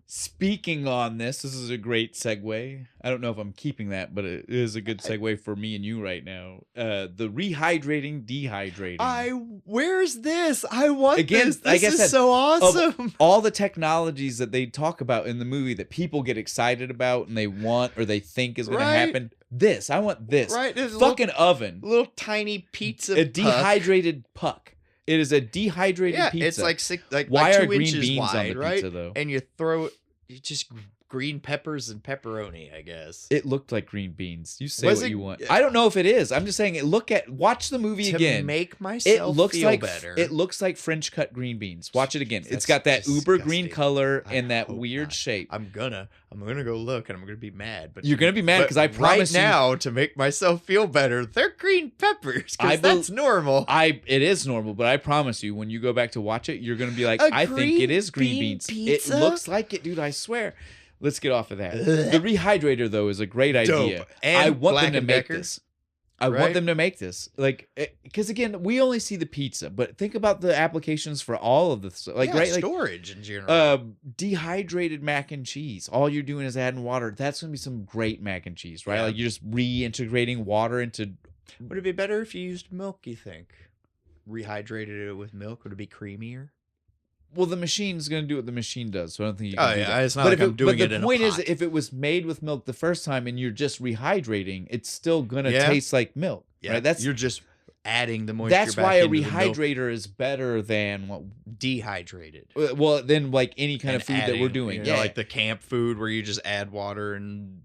Speaking on this is a great segue. I don't know if I'm keeping that, but it is a good segue for me and you right now. The rehydrating, dehydrating. Where's this? I want Again, this. I This guess is that- so awesome. All the technologies that they talk about in the movie that people get excited about and they want or they think is going Right. to happen. This, I want this. Right, there's a Fucking oven. Little tiny pizza. A puck. dehydrated puck. It is a dehydrated Yeah, pizza. it's like Why like are 2 green inches beans wide, on the right? pizza though? And you throw just green peppers and pepperoni, I guess. It looked like green beans. You say Was what it- you want. I don't know if it is. I'm just saying. Watch the movie to again. make myself It looks feel like better. it looks like French cut green beans. Watch it again. It's That's got that uber green disgusting. color I and that hope weird not. shape. I'm gonna go look and I'm gonna be mad. But You're gonna be mad but because I promise right now to make myself feel better, they're green peppers I because bel- that's normal. it is normal, but I promise you, when you go back to watch it, you're gonna be like, A I think green it is green bean beans. pizza? It looks like it, dude. I swear. Let's get off of that. Ugh. The rehydrator though is a great idea. Dope. And I want Black them to and make Decker, this. I want right? them to make this, like, because again, we only see the pizza, but think about the applications for all of this, like, Yeah, right, like, storage in general. dehydrated mac and cheese. All you're doing is adding water. That's gonna be some great mac and cheese, right? Yeah. Like you're just reintegrating water into. Would it be better if you used milk? You think? Rehydrated it with milk, would it be creamier? Well, the machine's gonna do what the machine does, so I don't think you can. Oh do yeah, that. it's not But like if I'm doing but it the in point a is, pot. if it was made with milk the first time and you're just rehydrating, it's still gonna Yeah. taste like milk. Yeah, Right? That's you're just adding the moisture. that's back why a into the milk. rehydrator is better than what. Dehydrated. Well, then like any kind And of food that we're adding, doing, you know, yeah, like the camp food where you just add water and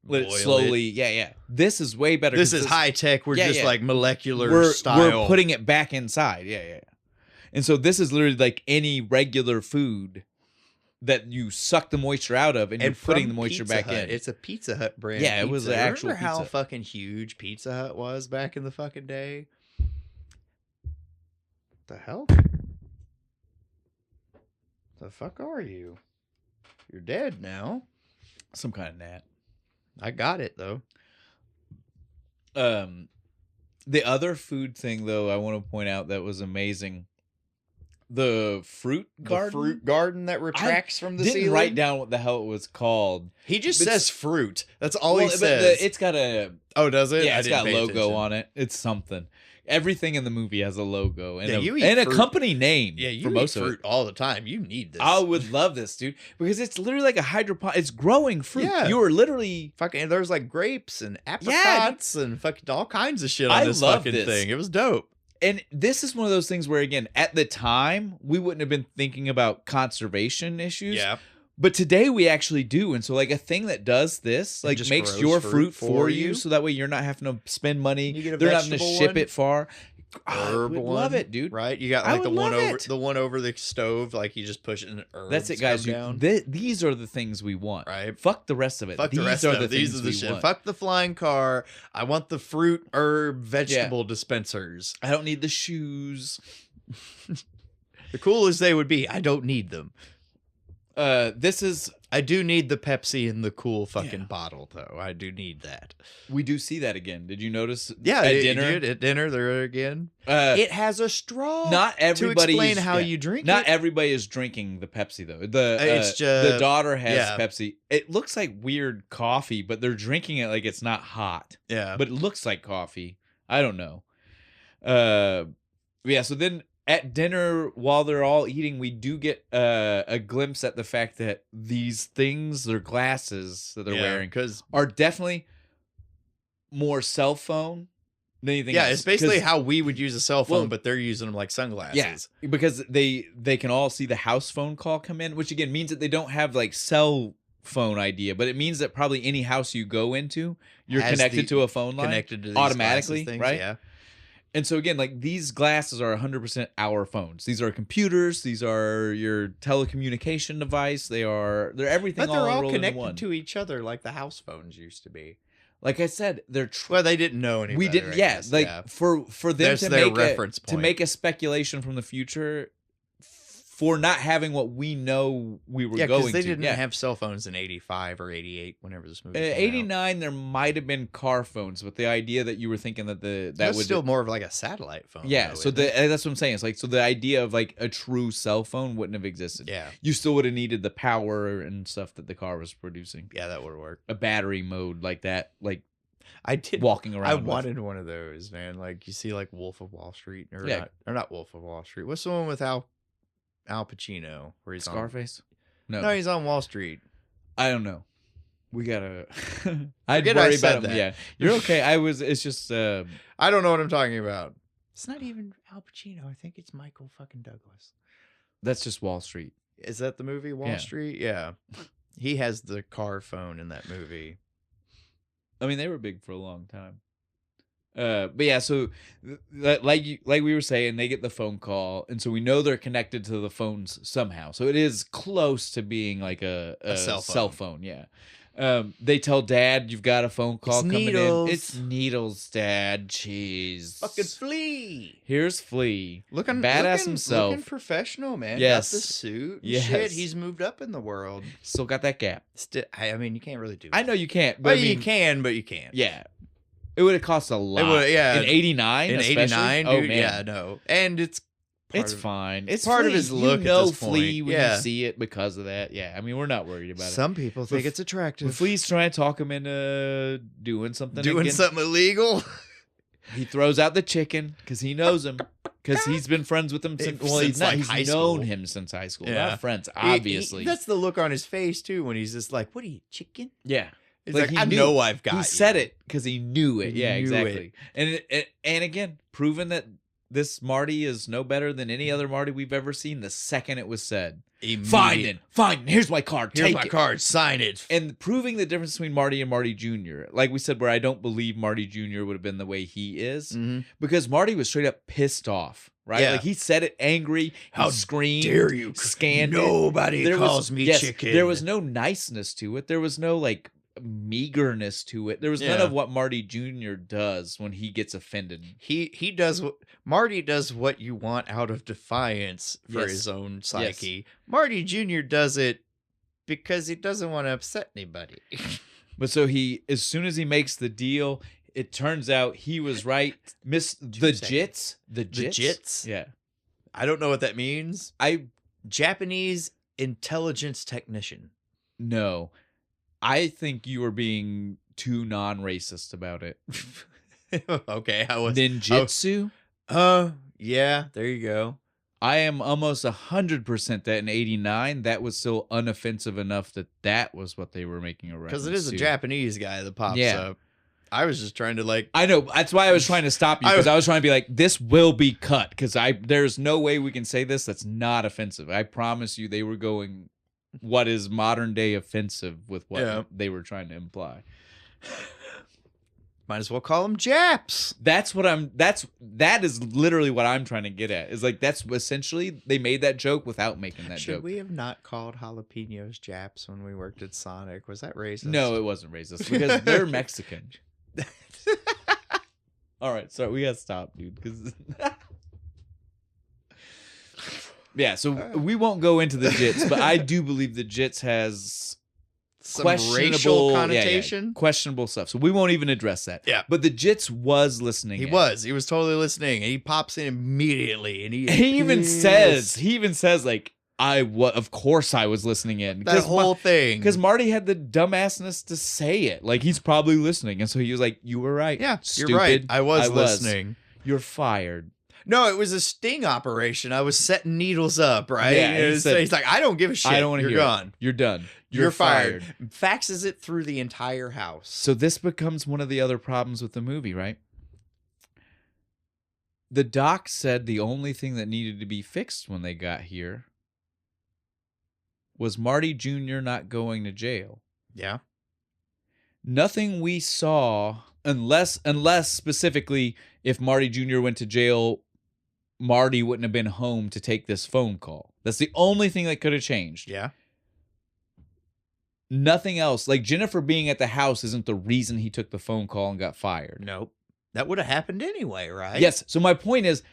let it boil slowly, yeah. This is way better. This 'cause is high tech. We're Yeah, just yeah. like molecular we're style. putting it back inside, yeah. And so this is literally like any regular food that you suck the moisture out of, and you're putting from the moisture Pizza back Hut. in. It's a Pizza Hut brand. Yeah, it was pizza. an actual Remember how pizza. fucking huge Pizza Hut was back in the fucking day? The hell? The fuck are you? You're dead now. Some kind of gnat. I got it though. The other food thing, though, I want to point out that was amazing. The fruit garden. The fruit garden that retracts from the Didn't ceiling. write down what the hell it was called. He just But says fruit. That's all Well, he but says. it's got a Oh, does it? yeah, I it's didn't got a pay logo attention. on it. It's something. Everything in the movie has a logo and Yeah, you eat a fruit. company name. Yeah, you for eat most of fruit it. all the time. You need this. I would love this, dude, because it's literally like a hydroponic. It's growing fruit. Yeah. You are literally. Fucking, there's like grapes and apricots and fucking all kinds of shit on I this love fucking this. thing. It was dope. And this is one of those things where, again, at the time, we wouldn't have been thinking about conservation issues. Yeah. But today we actually do. And so, like, a thing that does this, It like, just makes grows your fruit fruit for for you. you. So that way you're not having to spend money. You get a They're not going to vegetable ship one. it far. I Herb would one, love it, dude. Right? You got I like the would one love over it. the one over the stove, like you just push it and herbs. That's it, guys. come down. These are the things we want. Right. Fuck the rest of it. Fuck these the rest are of the it. These things are the we shit. want. Fuck the flying car. I want the fruit, herb, vegetable dispensers. I don't need the shoes. The cool as they would be, I don't need them. This is. I do need the Pepsi in the cool fucking Yeah. bottle, though. I do need that. We do see that again. Did you notice? Yeah, at it- dinner. dude, at dinner there again. It Has a straw. not everybody to explain is- how yeah. you drink Not it. everybody is drinking the Pepsi though. The It's the just- daughter has yeah. Pepsi. It looks like weird coffee, but they're drinking it like it's not hot. Yeah, But it looks like coffee. I don't know. Yeah. So then at dinner, while they're all eating, we do get a glimpse at the fact that these things, their glasses that they're wearing, because are definitely more cell phone than anything else. it's basically 'Cause- how we would use a cell phone, Well, but they're using them like sunglasses. Yeah, because they can all see the house phone call come in, which again means that they don't have like cell phone idea, but it means that probably any house you go into, you're Has connected the- to a phone line Connected to these automatically, glasses things, right? Yeah, And so again, like these glasses are 100% our phones. These are computers. These are your telecommunication device. They're everything. but they're all rolled into connected one. to each other like the house phones used to be. Like I said, well, they didn't know any we better, didn't. I Yeah, guess. like Yeah. for them That's to their make reference to point. make a speculation from the future for not having what we know we were Yeah, going because they to. didn't Yeah. have cell phones in 85 or 88, whenever this movie came out. 89, there might have been car phones, but the idea that you were thinking that That's still more of like a satellite phone. yeah, though, so isn't it? that's what I'm saying. It's like, so the idea of like a true cell phone wouldn't have existed. Yeah. You still would have needed the power and stuff that the car was producing. Yeah, that would work. A battery mode like that, like I did walking around. I with. wanted one of those, man. Like you see, like Wolf of Wall Street, or Yeah. not Wolf of Wall Street. What's the one with Al Pacino where he's Scarface. on? No, he's on Wall Street. I don't know. We gotta. I'd Forget I worry said about him. that. Yeah, you're okay. It's just. I don't know what I'm talking about. It's not even Al Pacino. I think it's Michael fucking Douglas. That's just Wall Street. Is that the movie Wall Yeah. Street? Yeah. He has the car phone in that movie. I mean, they were big for a long time. But yeah, so like we were saying, they get the phone call, and so we know they're connected to the phones somehow. So it is close to being like a cell phone. Yeah. They tell Dad, "You've got a phone call coming Needles. in. It's Needles, Dad. Jeez. Fucking Flea. Here's Flea. Looking badass himself. Looking professional, man. Yes. Got the suit. And Yes. Shit. He's moved up in the world. Still got that gap. I mean, you can't really do. I That. know you can't, but Well, I mean, you can, but you can't. Yeah. It would have cost a lot. would, yeah. In 89, In especially? 89, Oh, dude. man. Yeah, no. And it's It's fine. It's part of Flea. his look You know at this Flea point. when Yeah. you see it because of that. Yeah, I mean, we're not worried about it. Some people think But it's attractive. But Flea's trying to talk him into doing something. Doing again. something illegal. He throws out the chicken because he knows him. Because he's been friends with him since. Well, Since, like, he's high known school. him since high school. Yeah. Not friends, obviously. That's the look on his face too when he's just like, "What are you, chicken?" yeah. He's Like, like, he "I knew- know I've got." He you." said it because he knew it. He Yeah, knew exactly. And again, proven that this Marty is no better than any other Marty we've ever seen. The second it was said, Immediate- fine. Here's my card. Here's Take my it. card. Sign it. And proving the difference between Marty and Marty Jr. Like we said, where I don't believe Marty Jr. would have been the way he is, Mhm. because Marty was straight up pissed off. Right? Yeah. Like he said it angry. He How screamed. dare you? Scanned it. Nobody There calls me yes, chicken. There was no niceness to it. There was no like meagerness to it. There was none Yeah. of what Marty Jr. does when he gets offended. He does what Marty does what you want out of defiance for Yes. his own psyche. Marty Jr. does it because he doesn't want to upset anybody. But so as soon as he makes the deal, it turns out he was right. The Jits? The Jits? Yeah. I don't know what that means. Japanese intelligence technician. No. I think you were being too non-racist about it. Okay, I was Ninjutsu? yeah, there you go. I am almost 100% that in 89, that was still unoffensive enough that was what they were making a reference to. Because it is a Japanese guy that pops up. I was just trying to like. I know. That's why I was trying to stop you, because I was trying to be like, this will be cut, because there's no way we can say this that's not offensive. I promise you they were going what is modern day offensive with what they were trying to imply. Might as well call them Japs. That is literally what I'm trying to get at. Is like, that's essentially, they made that joke without making that joke. Should we have not called jalapenos Japs when we worked at Sonic? Was that racist? No, it wasn't racist, because they're Mexican. All right, sorry, we gotta stop, dude. Because yeah, so we won't go into the Jits, but I do believe the Jits has some racial connotation, questionable stuff. So we won't even address that. Yeah, but the Jits was listening. He was totally listening, and he pops in immediately, and he even says like, of course I was listening in. That whole thing. Because Marty had the dumbassness to say it. Like, he's probably listening. And so he was like, you were right. Yeah, stupid. You're right. I was listening. You're fired. No, it was a sting operation. I was setting needles up, right? Yeah, he's like, I don't give a shit. I don't want to hear gone. You're done. You're fired. Faxes it through the entire house. So this becomes one of the other problems with the movie, right? The doc said the only thing that needed to be fixed when they got here was Marty Jr. not going to jail. Yeah. Nothing we saw, unless specifically if Marty Jr. went to jail, Marty wouldn't have been home to take this phone call. That's the only thing that could have changed. Yeah. nothing else. Like Jennifer being at the house isn't the reason he took the phone call and got fired. Nope. That would have happened anyway, right? Yes. So my point is,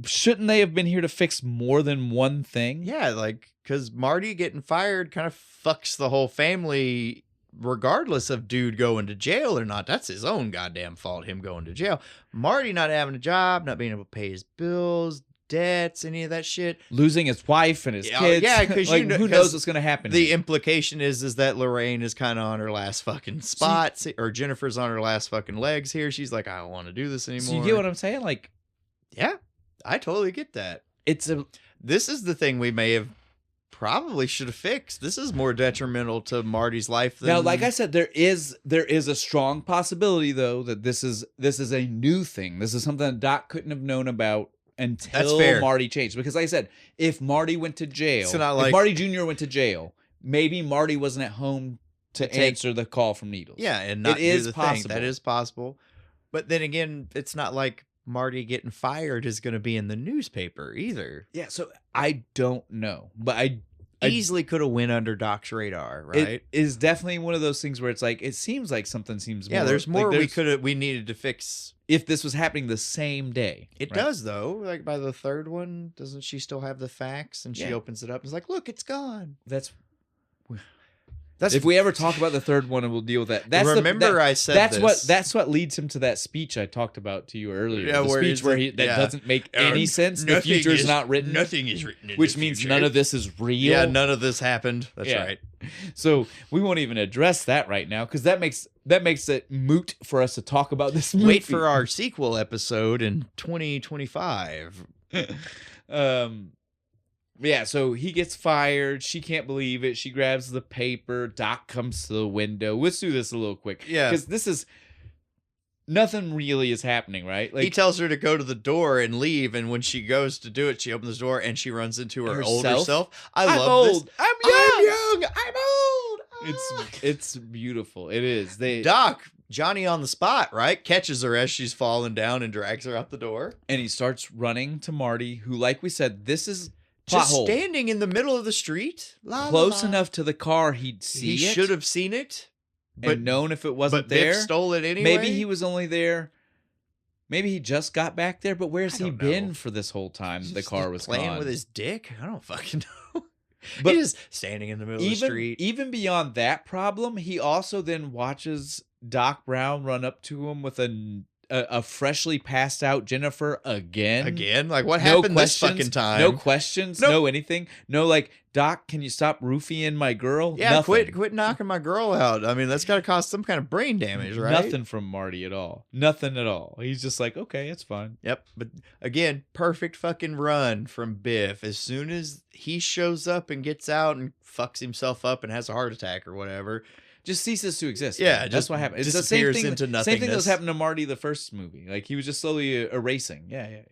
shouldn't they have been here to fix more than one thing? Yeah, like, because Marty getting fired kind of fucks the whole family, regardless of dude going to jail or not. That's his own goddamn fault, him going to jail. Marty not having a job, not being able to pay his bills, debts, any of that shit. Losing his wife and his kids. Yeah, because like, who knows what's going to happen. The implication is that Lorraine is kind of on her last fucking spot, or Jennifer's on her last fucking legs here. She's like, I don't want to do this anymore. So you get what I'm saying? Like, yeah, I totally get that. This is the thing we may have probably should have fixed. This is more detrimental to Marty's life than... Now, like I said, there is a strong possibility though that this is a new thing. This is something that Doc couldn't have known about until Marty changed. Because like I said, if Marty went to jail, if Marty Jr. went to jail, maybe Marty wasn't at home to answer the call from Needles. Yeah, and not do the thing. That is possible. But then again, it's not like Marty getting fired is going to be in the newspaper either. Yeah, so I don't know. But I easily could have went under Doc's radar, right? It is definitely one of those things where it's like, it seems like something seems more... Yeah, there's more we needed to fix. If this was happening the same day. It does, though. Like, by the third one, doesn't she still have the fax? And she opens it up and is like, look, it's gone. That's if we ever talk about the third one, and we'll deal with that. I said that's what leads him to that speech I talked about to you earlier. Yeah, the speech where doesn't make any sense. The future is not written. Nothing is written in which means none of this is real. Yeah, none of this happened. That's right. So we won't even address that right now because that makes it moot for us to talk about this movie. Wait for our sequel episode in 2025. Yeah, so he gets fired. She can't believe it. She grabs the paper. Doc comes to the window. Let's do this a little quick. Yeah. Because this is... Nothing really is happening, right? Like, he tells her to go to the door and leave, and when she goes to do it, she opens the door and she runs into her older self. I'm love old. This. I'm young. I'm young. I'm old. It's beautiful. It is. Doc, Johnny on the spot, right? Catches her as she's falling down and drags her out the door. And he starts running to Marty, who, like we said, this is... Just standing in the middle of the street, close enough to the car he'd see it. He should have seen it, but known if it wasn't there. Biff stole it anyway. Maybe he was only there. Maybe he just got back there. But where's he been for this whole time? The car was playing with his dick. I don't fucking know. But he's standing in the middle of the street. Even beyond that problem, he also then watches Doc Brown run up to him with a freshly passed out Jennifer again. Like, what happened this fucking time? No questions, no anything. No, like, Doc, can you stop roofing my girl? Yeah, nothing. quit knocking my girl out. I mean, that's got to cause some kind of brain damage, right? Nothing from Marty at all. Nothing at all. He's just like, okay, it's fine. Yep. But again, perfect fucking run from Biff. As soon as he shows up and gets out and fucks himself up and has a heart attack or whatever, just ceases to exist. Yeah, that's what happened. It's the same thing. Same thing that was happening to Marty the first movie. Like, he was just slowly erasing. Yeah.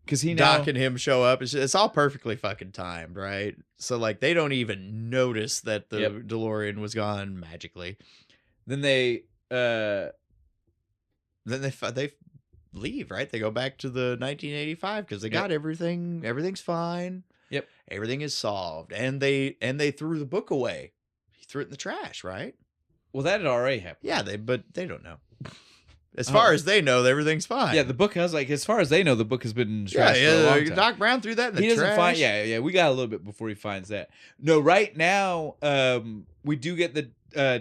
Because Doc and him show up. It's all perfectly fucking timed, right? So like they don't even notice that the DeLorean was gone magically. Then they leave, right? They go back to the 1985 because they got everything. Everything's fine. Yep, everything is solved, and they threw the book away. He threw it in the trash, right? Well, that had already happened. Yeah, but they don't know. As far as they know, everything's fine. Yeah, the book has as far as they know, the book has been in the trash for a long time. Doc Brown threw that in the trash. He doesn't find. Yeah. We got a little bit before he finds that. No, right now, we do get the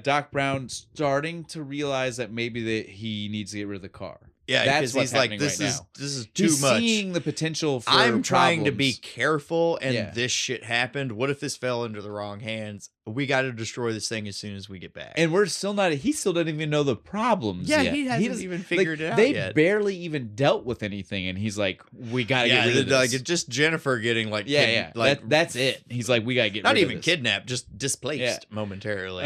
Doc Brown starting to realize that maybe he needs to get rid of the car. Yeah, that's he's like, this is too much. Seeing the potential for I'm trying problems. to be careful, and this shit happened. What if this fell into the wrong hands? We got to destroy this thing as soon as we get back. And we're still not. He still doesn't even know the problems. Yeah, yet. He hasn't even figured it out They yet. barely even dealt with anything, and he's like, "We got to get rid of this." Like, it's just Jennifer getting that's it. He's like, "We got to get not rid even of this." Kidnapped, just displaced momentarily.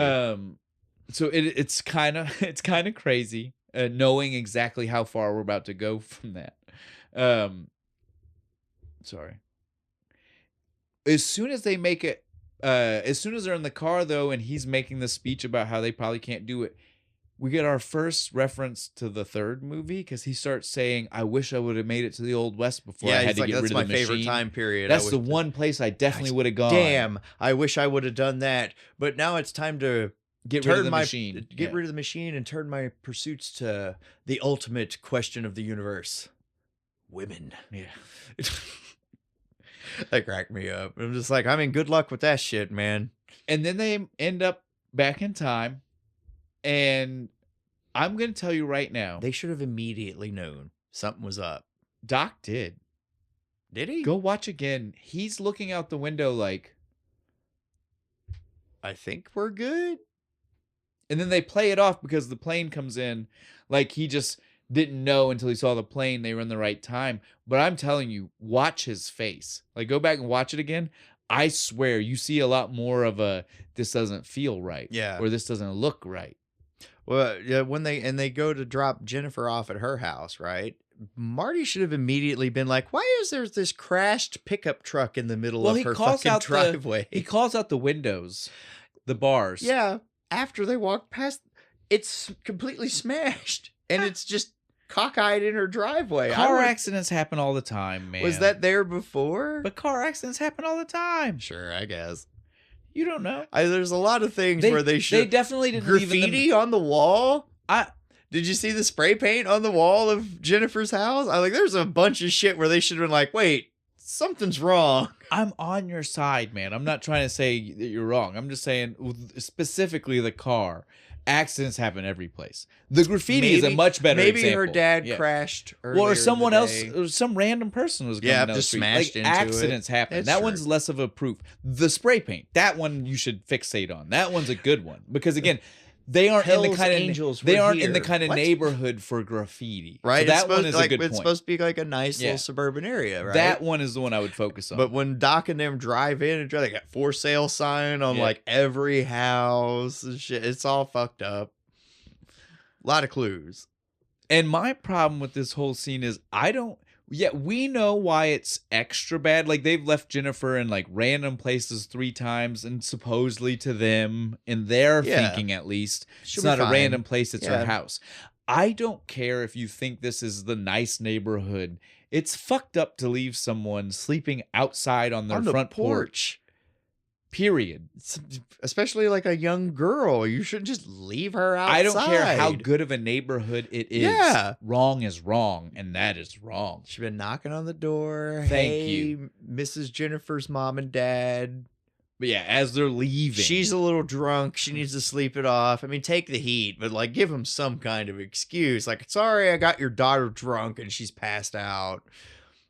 So it's kind of crazy. Knowing exactly how far we're about to go from that. Sorry. As soon as they make it, as soon as they're in the car, though, and he's making the speech about how they probably can't do it, we get our first reference to the third movie because he starts saying, "I wish I would have made it to the Old West before I had to get rid of the machine." That's my favorite time period. That's the one place I definitely would have gone. Damn, I wish I would have done that. But now it's time to get rid of the machine. Get rid of the machine and turn my pursuits to the ultimate question of the universe: women. Yeah, that cracked me up. I'm just like, I mean, good luck with that shit, man. And then they end up back in time. And I'm going to tell you right now. They should have immediately known something was up. Doc did. Did he? Go watch again. He's looking out the window like, I think we're good. And then they play it off because the plane comes in. Like he just didn't know until he saw the plane they were in the right time. But I'm telling you, watch his face. Like go back and watch it again. I swear you see a lot more of a, this doesn't feel right. Yeah. Or this doesn't look right. Well, yeah, when they go to drop Jennifer off at her house, right? Marty should have immediately been like, "Why is there this crashed pickup truck in the middle of her fucking driveway?" He calls out the windows, the bars. Yeah, after they walk past, it's completely smashed, and it's just cockeyed in her driveway. Car accidents happen all the time, man. Was that there before? But car accidents happen all the time. Sure, I guess. You don't know. There's a lot of things where they should. They definitely didn't graffiti on the wall. Did you see the spray paint on the wall of Jennifer's house? There's a bunch of shit where they should have been like, wait, something's wrong. I'm on your side, man. I'm not trying to say that you're wrong. I'm just saying specifically the car. Accidents happen every place. The graffiti is a much better example. Maybe her dad crashed earlier or someone else, or some random person was going down just the street. smashed into accidents happen. That one's less of a proof. The spray paint, that one you should fixate on. That one's a good one because again, they aren't in the kind of neighborhood for graffiti. Right. So that one is a good point. It's supposed to be like a nice little suburban area, right? That one is the one I would focus on. But when Doc and them drive in, they got for sale sign on like every house and shit. It's all fucked up. A lot of clues. And my problem with this whole scene is we know why it's extra bad. Like they've left Jennifer in like random places 3 times and supposedly to them in their thinking at least. It's not a random place, it's her house. I don't care if you think this is the nice neighborhood. It's fucked up to leave someone sleeping outside on their front porch. Period. Especially like a young girl. You shouldn't just leave her outside. I don't care how good of a neighborhood it is. Yeah. Wrong is wrong, and that is wrong. She's been knocking on the door. Thank you. Mrs. Jennifer's mom and dad. But yeah, as they're leaving. She's a little drunk. She needs to sleep it off. I mean, take the heat, but like give them some kind of excuse. Like, sorry, I got your daughter drunk and she's passed out.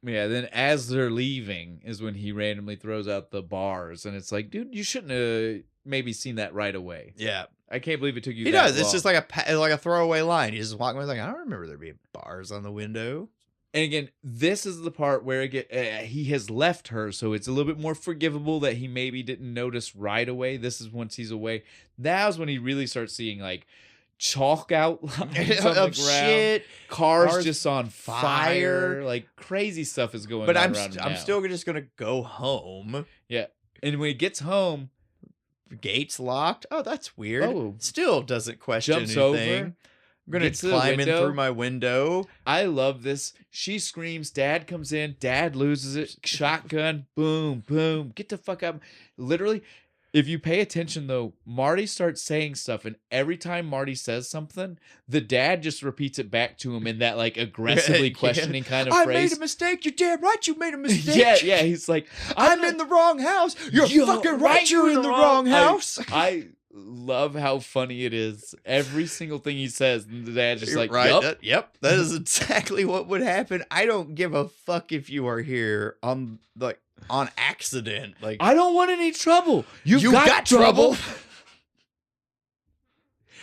Yeah, then as they're leaving is when he randomly throws out the bars. And it's like, dude, you shouldn't have maybe seen that right away. Yeah. I can't believe it took you that He does. long. It's just like a throwaway line. He's just walking away like, I don't remember there being bars on the window. And again, this is the part where he has left her. So it's a little bit more forgivable that he maybe didn't notice right away. This is once he's away. Now's when he really starts seeing like chalk outlines on the ground. Shit. Cars just on fire. Like crazy stuff is going on around him. I'm still just going to go home. Yeah. And when he gets home, gate's locked. Oh, that's weird. Oh. Still doesn't question jumps anything. over. I'm going to climb in through my window. I love this. She screams. Dad comes in. Dad loses it. Shotgun. Boom, boom. Get the fuck up. Literally, if you pay attention, though, Marty starts saying stuff. And every time Marty says something, the dad just repeats it back to him in that like aggressively questioning kind of phrase. I made a mistake. You're damn right you made a mistake. Yeah. He's like, I'm in the wrong house. You're fucking right. You're in the wrong house. I love how funny it is. Every single thing he says, and the dad's just like, right. Yep. That is exactly what would happen. I don't give a fuck if you are here on accident. Like, I don't want any trouble. You got trouble.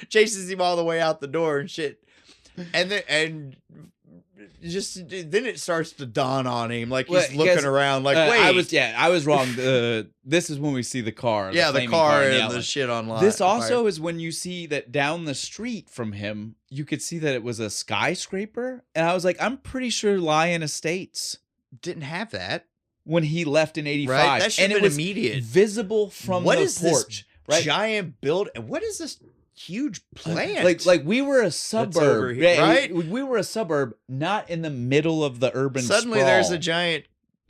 Chases him all the way out the door and shit. And then it starts to dawn on him, like he's looking around, like, wait. I was wrong. This is when we see the car. The car and the shit online. This also is when you see that down the street from him, you could see that it was a skyscraper. And I was like, I'm pretty sure Lion Estates didn't have that when he left in 85. Right? That should have been was immediate. Visible from the porch. This giant build? What is this huge plant. Like we were a suburb, over here, right? We were a suburb, not in the middle of the urban. Suddenly, sprawl. there's a giant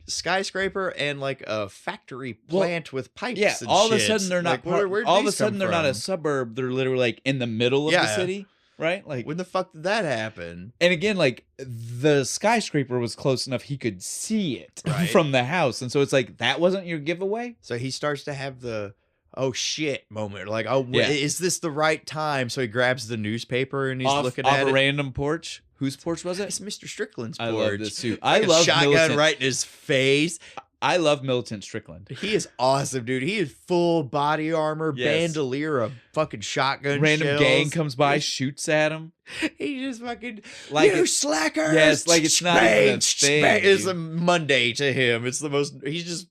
skyscraper and like a factory plant with pipes. Yeah, and all shit. of a sudden they're not. Where'd all of a these sudden come they're not a from? suburb. They're literally like in the middle of the city, right? Like when the fuck did that happen? And again, like the skyscraper was close enough he could see it Right. from the house, and so it's like that wasn't your giveaway. So he starts to have the oh shit moment, like Yeah. is this the right time? So he grabs the newspaper and he's looking off at a it. random porch. Whose porch was it? It's Mr. Strickland's I porch. love this suit. Like I love a shotgun militant. right in his face. I love militant Strickland. He is awesome, dude. He is full body armor, Yes. bandolier of fucking shotgun Random shells. gang comes by, shoots at him. He just fucking Like you it- slackers. Yes, like it's not even a thing, It's dude. a Monday to him. It's the most. He's just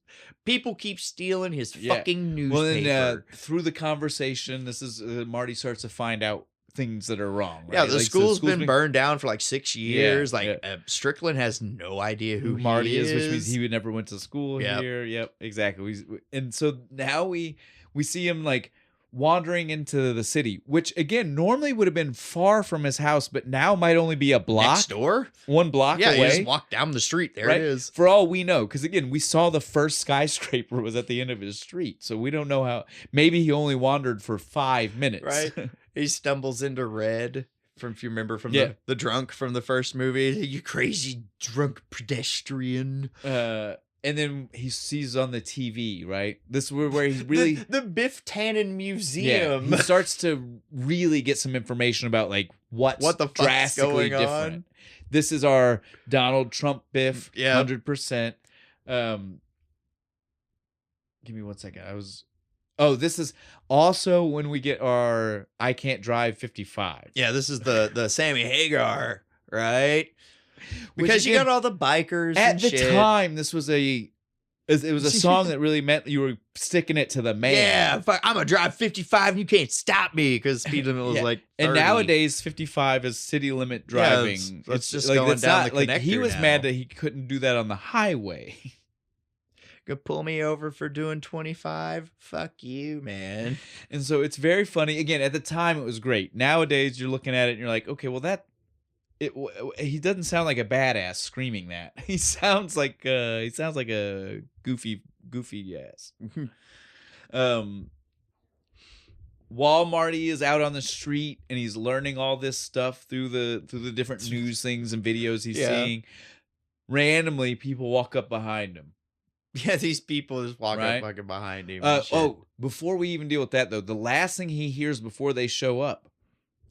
people keep stealing his fucking newspaper. Well, then through the conversation, this is Marty starts to find out things that are wrong. Right? Yeah, the Like, so school's been burned down for like 6 years. Yeah, Strickland has no idea who Marty he is, which means he would never went to school Yep. here. Yep, exactly. And so now we see him like wandering into the city, which again normally would have been far from his house, but now might only be a block, next door. 1 block Yeah, away. you just walk down the street. There right? it is. For all we know, because again, we saw the first skyscraper was at the end of his street, so we don't know how. Maybe he only wandered for 5 minutes. Right. He stumbles into Red from, if you remember, from Yeah. the drunk from the first movie. You crazy drunk pedestrian. And then he sees on the TV, right? This is where he's really the Biff Tannen Museum. he starts to really get some information about like what the fuck's drastically going different. on. This is our Donald Trump Biff, Yeah. 100%. Give me 1 second. Oh, this is also when we get our I Can't Drive 55. Yeah, this is the Sammy Hagar, right? Because Which, you again, got all the bikers at and the shit. time, this was it was a song that really meant you were sticking it to the man. Yeah, fuck, I'm gonna drive 55 and you can't stop me because speed limit was Yeah. like 30. And nowadays, 55 is city limit driving. it's just like, going it's down not, the like he connector was now. mad that he couldn't do that on the highway. Gonna pull me over for doing 25? Fuck you, man. And so it's very funny. Again, at the time it was great. Nowadays you're looking at it and you're like, okay, well he doesn't sound like a badass screaming that. He sounds like a goofy ass. While Marty is out on the street and he's learning all this stuff through the different news things and videos he's seeing, randomly people walk up behind him. Yeah, these people just walk Right? up fucking behind him. And shit. Oh, before we even deal with that though, the last thing he hears before they show up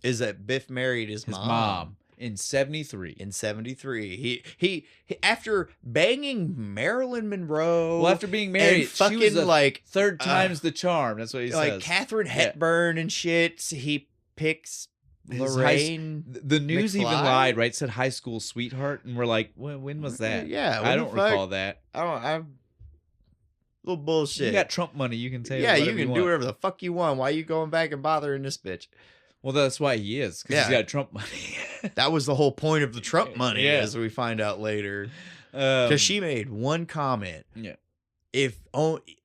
Is that Biff married his mom in 73. in 73. He after banging Marilyn Monroe. Well, after being and married, she fucking was the like third time's the charm. That's what he like says. Catherine Yeah. Hepburn and shit. He picks His Lorraine. The news even McFly? lied, right? Said high school sweetheart, and we're like, when was that? Yeah, I what don't the fuck? recall that. I'm little bullshit. You got Trump money, you can say yeah, whatever you can do want. whatever the fuck you want. Why are you going back and bothering this bitch? Well, that's why he is, because Yeah. he's got Trump money. That was the whole point of the Trump money, Yeah. as we find out later. Because she made one comment. Yeah.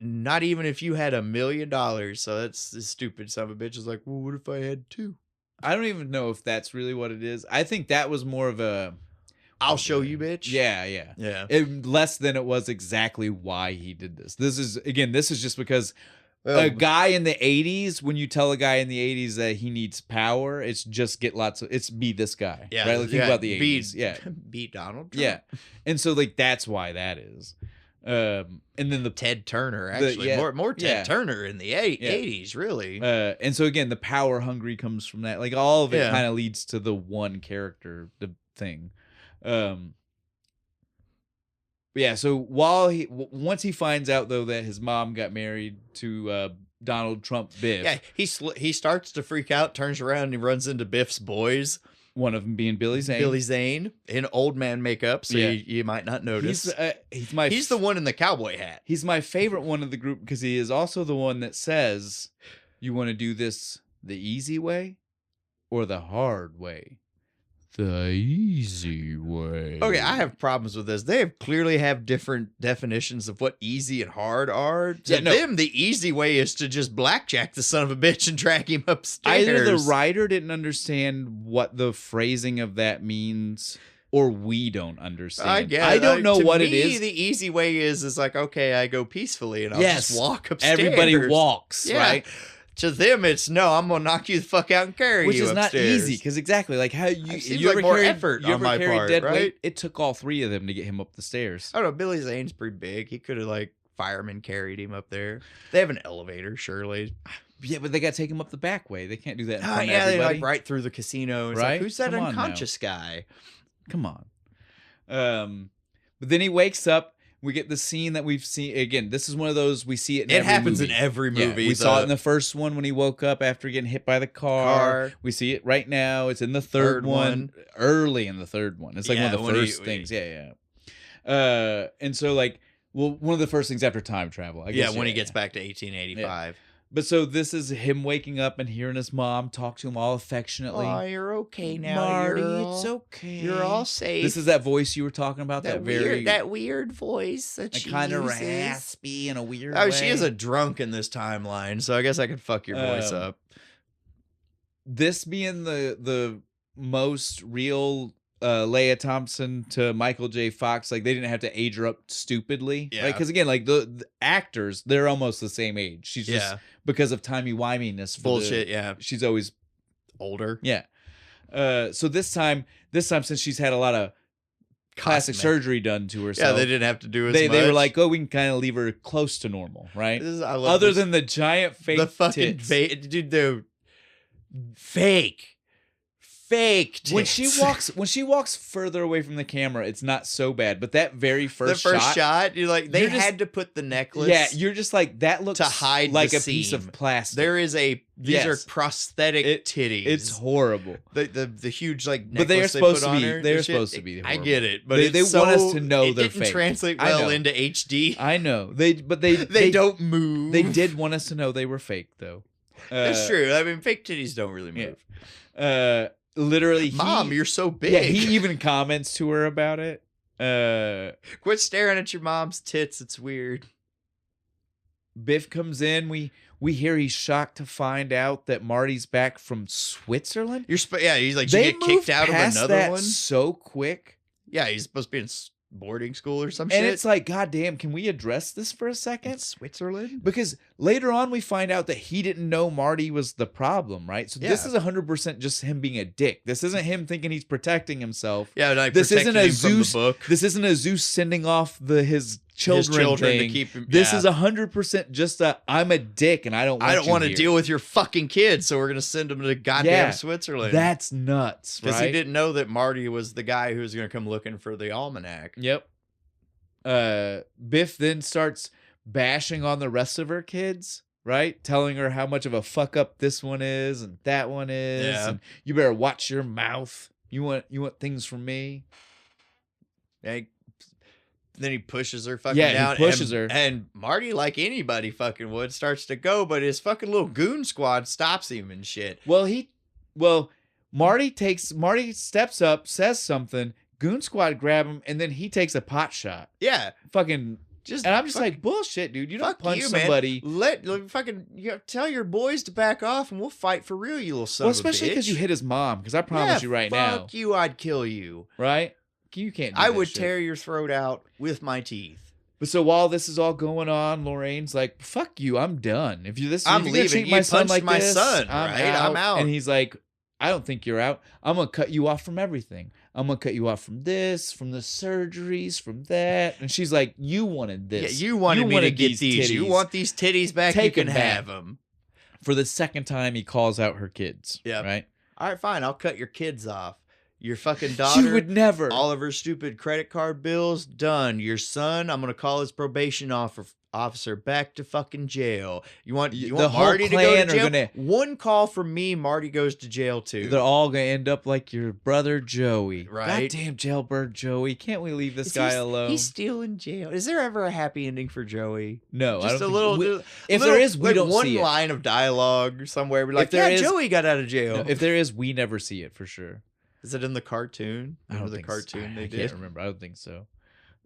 Not even if you had $1 million. So that's the stupid son of a bitch. Is like, well, what if I had 2? I don't even know if that's really what it is. I think that was more of a I'll show you, bitch. yeah. Yeah. Less than it was exactly why he did this. This is just because a guy in the 80s, when you tell a guy in the 80s that he needs power, it's just it's be this guy. Yeah. Right? Like, think about the 80s. Yeah. Beat Donald Trump. Yeah. And so like that's why that is. And then the Ted Turner, actually. yeah. More Ted Yeah. Turner in the 80s, really. and so again, the power hungry comes from that. Like all of it Yeah. kind of leads to the one character, the thing. Yeah, so once he finds out though that his mom got married to Donald Trump Biff, Yeah, he starts to freak out, turns around, and he runs into Biff's boys. one of them being Billy Zane. Billy Zane in old man makeup, so Yeah. you might not notice. He's the one in the cowboy hat. He's my favorite one of the group because he is also the one that says, "You want to do this the easy way or the hard way?" the easy way. Okay, I have problems with this. They clearly have different definitions of what easy and hard are. To them, the easy way is to just blackjack the son of a bitch and drag him upstairs. Either the writer didn't understand what the phrasing of that means, or we don't understand. I don't know what it is. The easy way is like, okay, I go peacefully and I'll just walk upstairs. Everybody walks, right? To them, it's no. I'm gonna knock you the fuck out and carry you upstairs. Which is not easy, because exactly like how you like more effort on my part, dead right? weight? It took all three of them to get him up the stairs. I don't know. Billy Zane's pretty big. He could have like firemen carried him up there. They have an elevator, surely. Yeah, but they got to take him up the back way. They can't do that in front of everybody. They like right through the casino. It's right? Like, who's that unconscious guy? Come on. But then he wakes up. We get the scene that we've seen again. This is one of those we see it. In every happens movie. In every movie. Yeah, we saw it in the first one when he woke up after getting hit by the car. We see it right now. It's in the third one. Early in the third one. It's like one of the first things. Yeah. And so like, well, one of the first things after time travel. I guess, when he gets back to 1885. Yeah. But so this is him waking up and hearing his mom talk to him all affectionately. Oh, you're okay now, Marty. It's okay. You're all safe. This is that voice you were talking about. That weird voice that she kind of uses. Raspy in a weird way. Oh, she is a drunk in this timeline, so I guess I could fuck your voice up. This being the most real Leia Thompson to Michael J. Fox, like they didn't have to age her up stupidly, right? Because again, like the actors, they're almost the same age. She's just because of timey-wiminess. Bullshit. She's always older. Yeah. So this time, since she's had a lot of plastic surgery done to her, they didn't have to do as much. They were like, oh, we can kind of leave her close to normal, right? Other than the giant fake, the fucking dude, the fake tits. When she walks further away from the camera, it's not so bad. But that very first shot, you're like, they had to put the necklace. Yeah, you're just like that looks to hide like a piece of plastic. There is these are prosthetic titties. It's horrible. The huge like necklace but they are supposed to be. They are supposed to be. I get it, but they want us to know they're fake. It didn't translate well into HD. I know. They don't move. They did want us to know they were fake, though. That's true. I mean, fake titties don't really move. Literally, Mom, you're so big. Yeah, he even comments to her about it. Quit staring at your mom's tits. It's weird. Biff comes in. We hear he's shocked to find out that Marty's back from Switzerland. He's like, you get kicked out of another one so quick. Yeah, he's supposed to be in boarding school or some shit. And it's like, goddamn, can we address this for a second? In Switzerland? Because later on we find out that he didn't know Marty was the problem, right? So this is 100% just him being a dick. This isn't him thinking he's protecting himself. Yeah, like this isn't a Zeus. This isn't a Zeus sending off his children thing. To keep him. This is 100% just I'm a dick and I don't want to deal with your fucking kids, so we're gonna send them to goddamn Switzerland. That's nuts, right? Because he didn't know that Marty was the guy who was gonna come looking for the almanac. Yep. Biff then starts bashing on the rest of her kids, right? Telling her how much of a fuck up this one is and that one is. Yeah. And you better watch your mouth. You want things from me. Then he pushes her fucking down. He pushes her. And Marty, like anybody fucking would, starts to go, but his fucking little goon squad stops him and shit. Marty steps up, says something, goon squad grab him, and then he takes a pot shot. Yeah. And I'm just like, bullshit, dude. You don't punch somebody. Tell your boys to back off and we'll fight for real, you little son of a bitch. Especially because you hit his mom, because I promise you right now. Fuck you, I'd kill you. Right? You can't do I would tear your throat out with my teeth. But so while this is all going on, Lorraine's like, "Fuck you, I'm done. If you're leaving. Treat my son like my this, son, I'm out." And he's like, "I don't think you're out. I'm gonna cut you off from everything. I'm gonna cut you off from this, from the surgeries, from that." And she's like, "You wanted this. Yeah, you wanted me to get these. Titties. You want these titties back? Take you can them have back." them." For the second time, he calls out her kids. Yeah. Right. All right, fine. I'll cut your kids off. Your fucking daughter. She would never. All of her stupid credit card bills, done. Your son, I'm going to call his probation officer back to fucking jail. You want Marty to go to jail? One call from me, Marty goes to jail too. They're all going to end up like your brother Joey. Right? Goddamn jailbird Joey. Can't we leave this guy alone? He's still in jail. Is there ever a happy ending for Joey? No. Just I don't a little. If there is, we don't see it. One line of dialogue somewhere. We're like, Joey got out of jail. No, if there is, we never see it for sure. Is it in the cartoon? I don't Remember the think cartoon so. they I did? can't remember. I don't think so.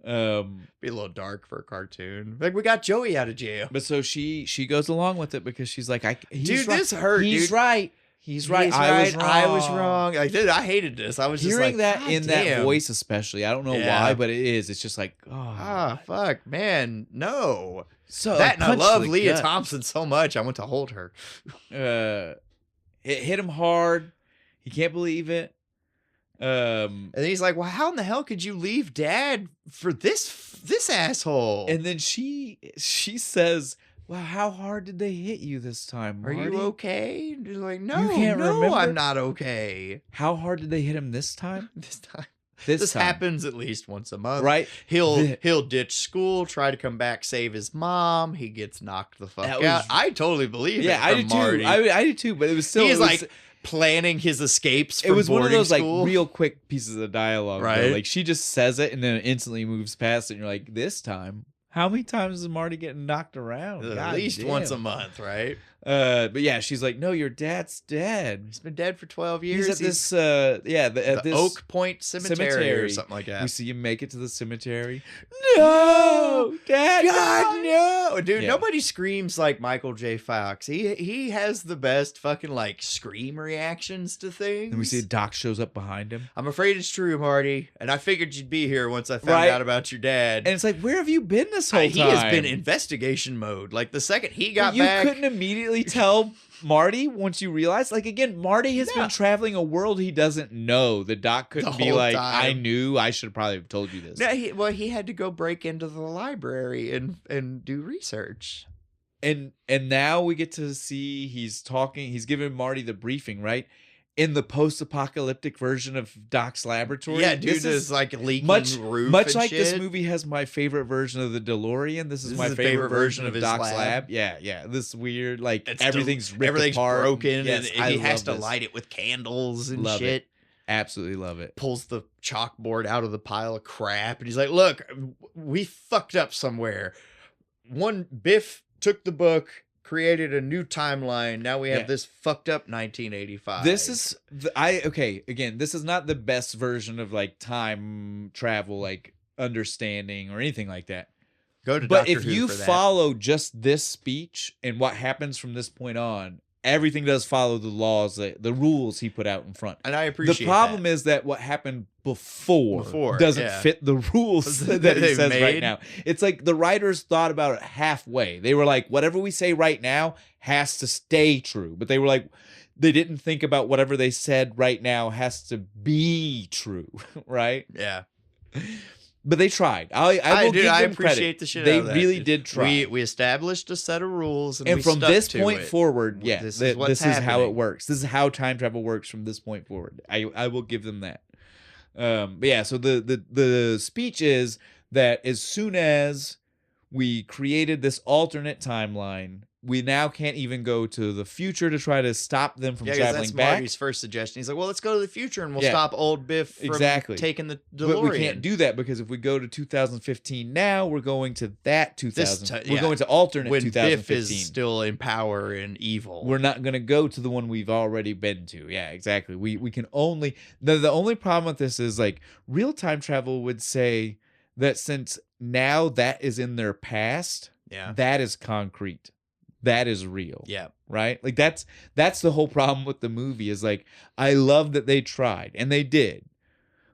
Be a little dark for a cartoon. Like, we got Joey out of jail. But so she goes along with it because she's like, Dude, this hurt, He's dude. right. He's right. I was wrong. Like, dude, I hated this. I was Hearing just like, that in that voice, especially. I don't know why, but it is. It's just like, fuck, man, no. So that, and I love Leah gut. Thompson so much. I want to hold her. It hit him hard. He can't believe it. And he's like, well, how in the hell could you leave Dad for this asshole? And then she says, well, how hard did they hit you this time, Marty? Are you okay? And he's like, no, You can't no, remember? I'm not okay. How hard did they hit him this time? This time. This time. Happens at least once a month. Right? He'll ditch school, try to come back, save his mom. He gets knocked the fuck out. I totally believe it. Yeah, I do Marty. too. I do too, but it was still... He's like planning his escapes from it was one of those school. like real quick pieces of dialogue, right? Though. Like she just says it and then it instantly moves past it, and you're like, this time, how many times is Marty getting knocked around? At least once a month, right? But yeah, she's like, no, your dad's dead. He's been dead for 12 years. He's at this at this Oak Point Cemetery or something like that. We see him make it to the cemetery. No, Dad, God, no, dude. Yeah. Nobody screams like Michael J. Fox. He has the best fucking like scream reactions to things. And we see Doc shows up behind him. I'm afraid it's true, Marty. And I figured you'd be here once I found out about your dad. And it's like, where have you been this whole time? He has been investigation mode. Like the second he got back, you couldn't immediately tell Marty once you realize, like, again, Marty has been traveling a world he doesn't know. The Doc couldn't be like, I knew, I should probably have told you this. No, he had to go break into the library and do research. And now we get to see he's giving Marty the briefing, right? In the post-apocalyptic version of Doc's laboratory. Yeah, dude, is like leaking roof much and like shit. This movie has my favorite version of the DeLorean. This is my favorite version of Doc's lab. Yeah. This weird, like, everything's apart. Broken, yes, and he has to light it with candles and shit. Absolutely love it. Pulls the chalkboard out of the pile of crap, and he's like, look, we fucked up somewhere. Biff took the book, created a new timeline. Now we have this fucked up 1985. This is again, this is not the best version of like time travel, like understanding or anything like that. Go to but Doctor if Who you for that. follow just this speech and what happens from this point on, everything does follow the laws, the rules he put out in front. And I appreciate the problem is that what happened before doesn't fit the rules that he says right now. It's like the writers thought about it halfway. They were like, whatever we say right now has to stay true. But they were like, they didn't think about whatever they said right now has to be true, right? Yeah. But they tried. I will give them appreciate credit. The shit they out of that. really did try. We established a set of rules, and we from stuck this to point it. forward, this is how it works. This is how time travel works from this point forward. I will give them that. But yeah, so the speech is that as soon as we created this alternate timeline, we now can't even go to the future to try to stop them from traveling that's back. Marty's first suggestion. He's like, well, let's go to the future and we'll stop old Biff from taking the DeLorean. But we can't do that because if we go to 2015 now, we're going to that 2000. We're going to alternate when 2015. Biff is still in power and evil. We're not going to go to the one we've already been to. Yeah, exactly. We can only... The only problem with this is like real-time travel would say that since now that is in their past, that is concrete. That is real. Yeah. Right? Like that's the whole problem with the movie is like, I love that they tried and they did.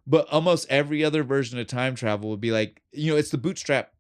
But almost every other version of time travel would be like, it's the bootstrap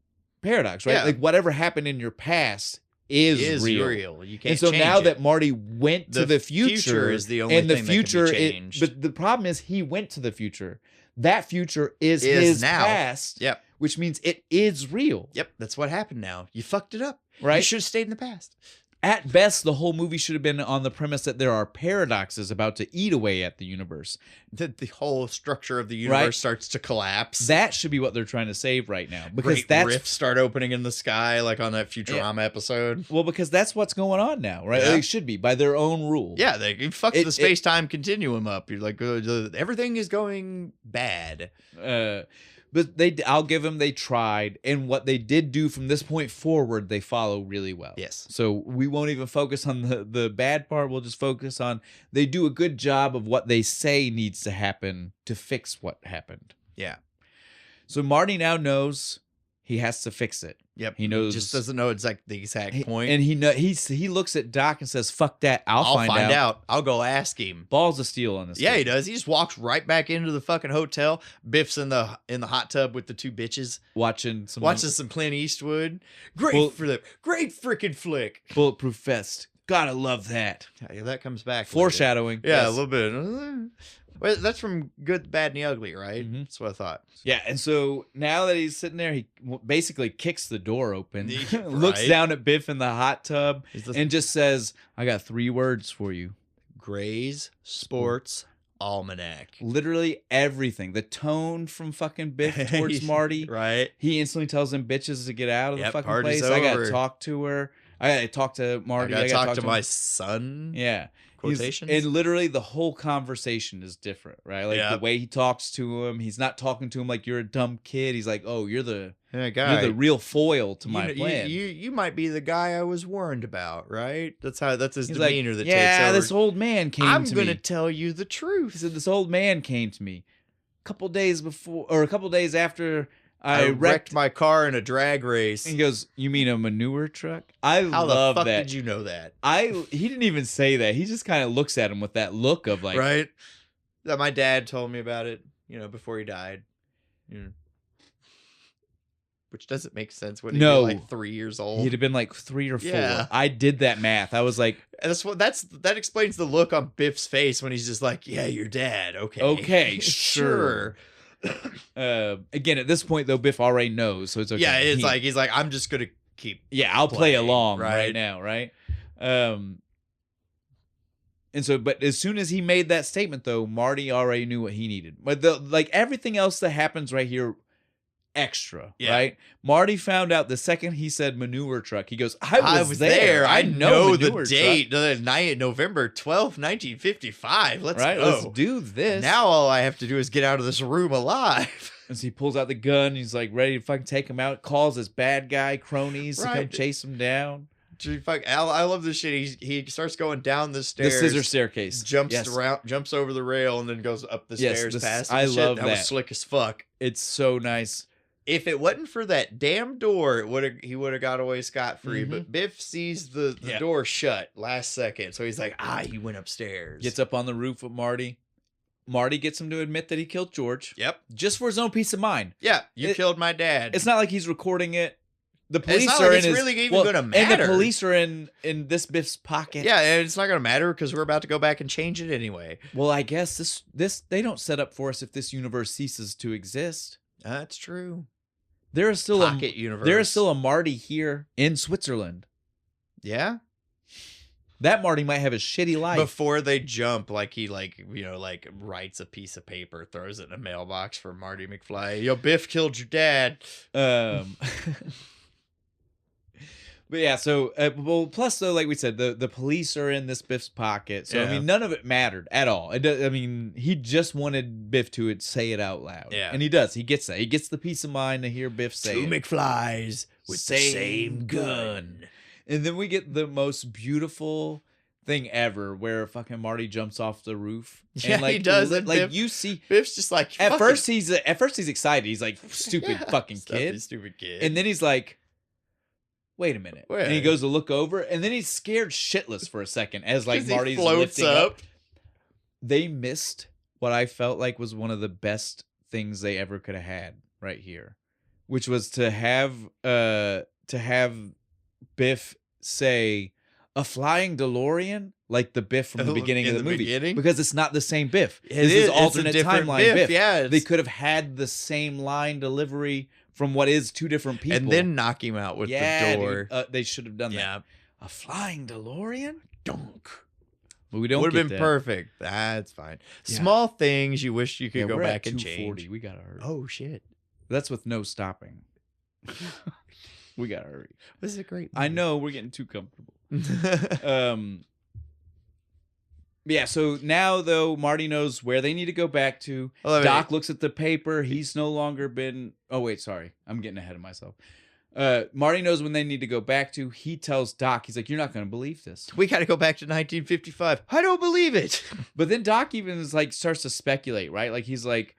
paradox, right? Yeah. Like whatever happened in your past is real. You can't and so change now it. that Marty went to the future is the only thing that can be changed. But the problem is he went to the future. That future is his now. past. Yep. Which means it is real. Yep. That's what happened now. You fucked it up. Right? You should have stayed in the past. At best, the whole movie should have been on the premise that there are paradoxes about to eat away at the universe. The whole structure of the universe starts to collapse. That should be what they're trying to save right now. Because Great rifts start opening in the sky, like on that Futurama episode. Well, because that's what's going on now, right? Yeah. It should be by their own rules. Yeah, they fucked the space-time continuum up. You're like, everything is going bad. But But I'll give them, they tried, and what they did do from this point forward, they follow really well. Yes. So we won't even focus on the bad part. We'll just focus on they do a good job of what they say needs to happen to fix what happened. Yeah. So Marty now knows he has to fix it. Yep. He knows. Just doesn't know the exact point. And he looks at Doc and says, "Fuck that! I'll find out. I'll go ask him." Balls of steel on this. Yeah, guy. he does. He just walks right back into the fucking hotel. Biff's in the hot tub with the two bitches watching some Clint Eastwood. Great freaking flick. Bulletproof vest. Gotta love that. Yeah, that comes back. Foreshadowing. Yeah, yes. a little bit. Well, that's from Good, Bad, and the Ugly, right? Mm-hmm. That's what I thought. Yeah, and so now that he's sitting there, he basically kicks the door open, Right. looks down at Biff in the hot tub, and just says, "I got 3 words for you: Gray's Sports Almanac." Literally everything. The tone from fucking Biff towards Marty. Right. He instantly tells him bitches to get out of the fucking party's place. I gotta over. talk to her. I gotta talk to Marty. I gotta talk to him. my son. Yeah. Quotations. And literally the whole conversation is different, right? Like the way he talks to him, he's not talking to him like you're a dumb kid. He's like, "Oh, you're the real foil to my plan. You might be the guy I was warned about, right?" That's his demeanor that takes yeah, over. this old man came to me. I'm gonna tell you the truth. He said this old man came to me a couple days after I wrecked my car in a drag race. And he goes, "You mean a manure truck?" I How love the fuck that. did you know that? He didn't even say that. He just kind of looks at him with that look of like, right? That my dad told me about it, before he died. Which doesn't make sense when he was like 3 years old. He'd have been like 3 or 4. Yeah. I did that math. I was like, that explains the look on Biff's face when he's just like, "Yeah, your dad. Okay, sure." Again, at this point though, Biff already knows, so it's okay. Yeah, he's like, "I'm just gonna keep. Yeah, I'll play along right now, right?" And so, but as soon as he made that statement, though, Marty already knew what he needed. But everything else that happens right here, extra, right? Marty found out the second he said manure truck. He goes, I was there. I know the date. November 12th, 1955. Let's go. Let's do this. Now all I have to do is get out of this room alive. And so he pulls out the gun. He's like ready to fucking take him out. Calls his bad guy cronies to come chase him down. I love this shit. He starts going down the stairs. The scissor staircase. Jumps over the rail, and then goes up the stairs past. I love that. Was slick as fuck. It's so nice. If it wasn't for that damn door, he would have got away scot-free. Mm-hmm. But Biff sees the door shut last second, so he's like, he went upstairs. Gets up on the roof with Marty. Marty gets him to admit that he killed George. Yep. Just for his own peace of mind. Yeah, you killed my dad. It's not like he's recording it. The police are in his, really even gonna matter. And the police are in this Biff's pocket. Yeah, and it's not gonna matter because we're about to go back and change it anyway. Well, I guess this they don't set up for us if this universe ceases to exist. That's true. There is still universe. There is still a Marty here in Switzerland. Yeah. That Marty might have a shitty life. Before they jump, he writes a piece of paper, throws it in a mailbox for Marty McFly. Yo, Biff killed your dad. But yeah, so plus though, like we said, the police are in this Biff's pocket, so I mean, none of it mattered at all. He just wanted Biff to say it out loud, and he does. He gets that. He gets the peace of mind to hear Biff say Two McFlys with the same gun. And then we get the most beautiful thing ever, where fucking Marty jumps off the roof. Yeah, and he does. You see, Biff's just like at first he's excited. He's like, stupid fucking kid, stupid kid, and then he's like, wait a minute. And he goes to look over, and then he's scared shitless for a second as Marty's lifting up. They missed what I felt like was one of the best things they ever could have had right here, which was to have Biff say a flying DeLorean, like the Biff from the beginning of the movie, because it's not the same Biff. This is alternate timeline Biff. Yeah, they could have had the same line delivery from what is 2 different people, and then knock him out with the door. Dude, they should have done that. A flying DeLorean, donk. But we don't. Would have been perfect. That's fine. Yeah. Small things you wish you could go back and change. We gotta hurry. Oh shit! That's with no stopping. We gotta hurry. This is a great movie. I know we're getting too comfortable. Yeah, so now, though, Marty knows where they need to go back to. Well, I mean- Doc looks at the paper. He's no longer been... Oh, wait, sorry. I'm getting ahead of myself. Marty knows when they need to go back to. He tells Doc, he's like, you're not going to believe this. We got to go back to 1955. I don't believe it. But then Doc even is like starts to speculate, right? Like, he's like,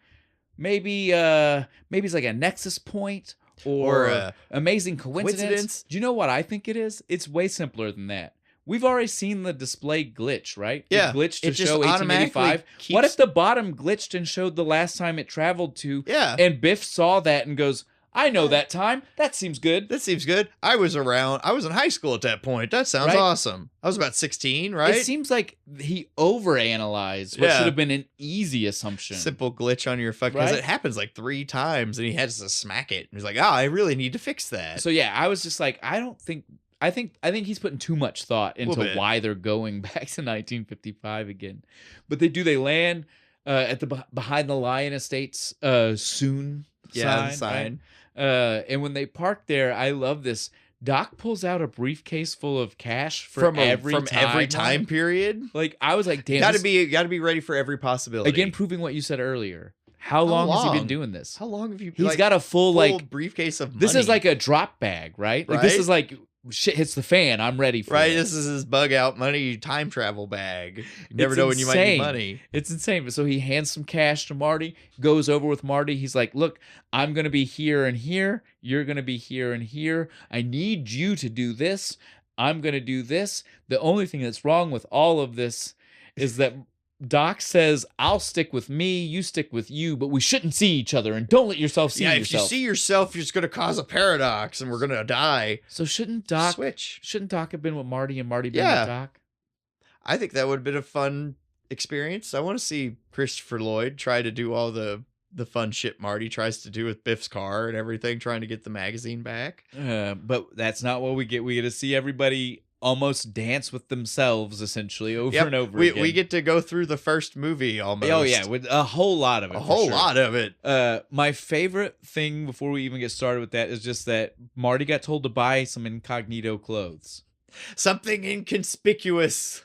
maybe it's like a nexus point or amazing coincidence. Do you know what I think it is? It's way simpler than that. We've already seen the display glitch, right? Yeah. It glitched to It just show 1885. automatically What keeps- if the bottom glitched and showed the last time it traveled to? Yeah. And Biff saw that and goes, I know that time. That seems good. That seems good. I was in high school at that point. That sounds Right? awesome. I was about 16, right? It seems like he overanalyzed what Yeah. should have been an easy assumption. Simple glitch on your fuck, because Right? it happens like 3 times and he has to smack it. And he's like, I really need to fix that. So yeah, I was just like, I think he's putting too much thought into bit. why they're going back to 1955 again. But they land at the behind the Lion Estates soon Yeah, sign. sign. Right? And when they park there, I love this. Doc pulls out a briefcase full of cash from every time period. Like, I was like, damn, Got to be ready for every possibility. again, proving what you said earlier. How long has he been doing this? How long have you? He's got a full like briefcase of money. this is like a drop bag, right? Like, this Right? is like shit hits the fan. I'm ready for right. it. This is his bug out money time travel bag. You never It's know when you might need insane. money. It's insane. So he hands some cash to Marty, goes over with Marty. He's like, look, I'm going to be here and here. You're going to be here and here. I need you to do this. I'm going to do this. The only thing that's wrong with all of this is that Doc says, I'll stick with me, you stick with you, but we shouldn't see each other, and don't let yourself see If yourself. you see yourself, you're just going to cause a paradox and we're going to die. So shouldn't Doc have been with Marty and Marty been with Doc? I think that would have been a fun experience. I want to see Christopher Lloyd try to do all the fun shit Marty tries to do with Biff's car and everything, trying to get the magazine back. But that's not what we get. We get to see everybody almost dance with themselves, essentially, over and over again. We get to go through the first movie almost. Oh, yeah, with a whole lot of it. A whole lot of it. My favorite thing before we even get started with that is just that Marty got told to buy some incognito clothes. Something inconspicuous.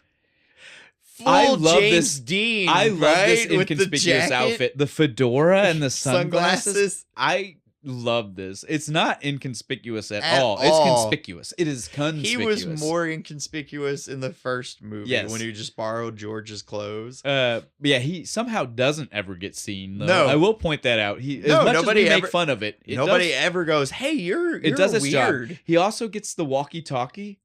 I Full love James this. Dean. I love right? this With the inconspicuous jacket, outfit. The fedora and the sunglasses. sunglasses. I love this. It's not inconspicuous at At all. It's all. conspicuous. It is conspicuous. He was more inconspicuous in the first movie Yes. when he just borrowed George's clothes. Yeah, he somehow doesn't ever get seen, though. No. I will point that out. As No, much nobody as we ever- make fun of it, Nobody ever goes, "Hey, you're it does its weird." job. He also gets the walkie-talkie,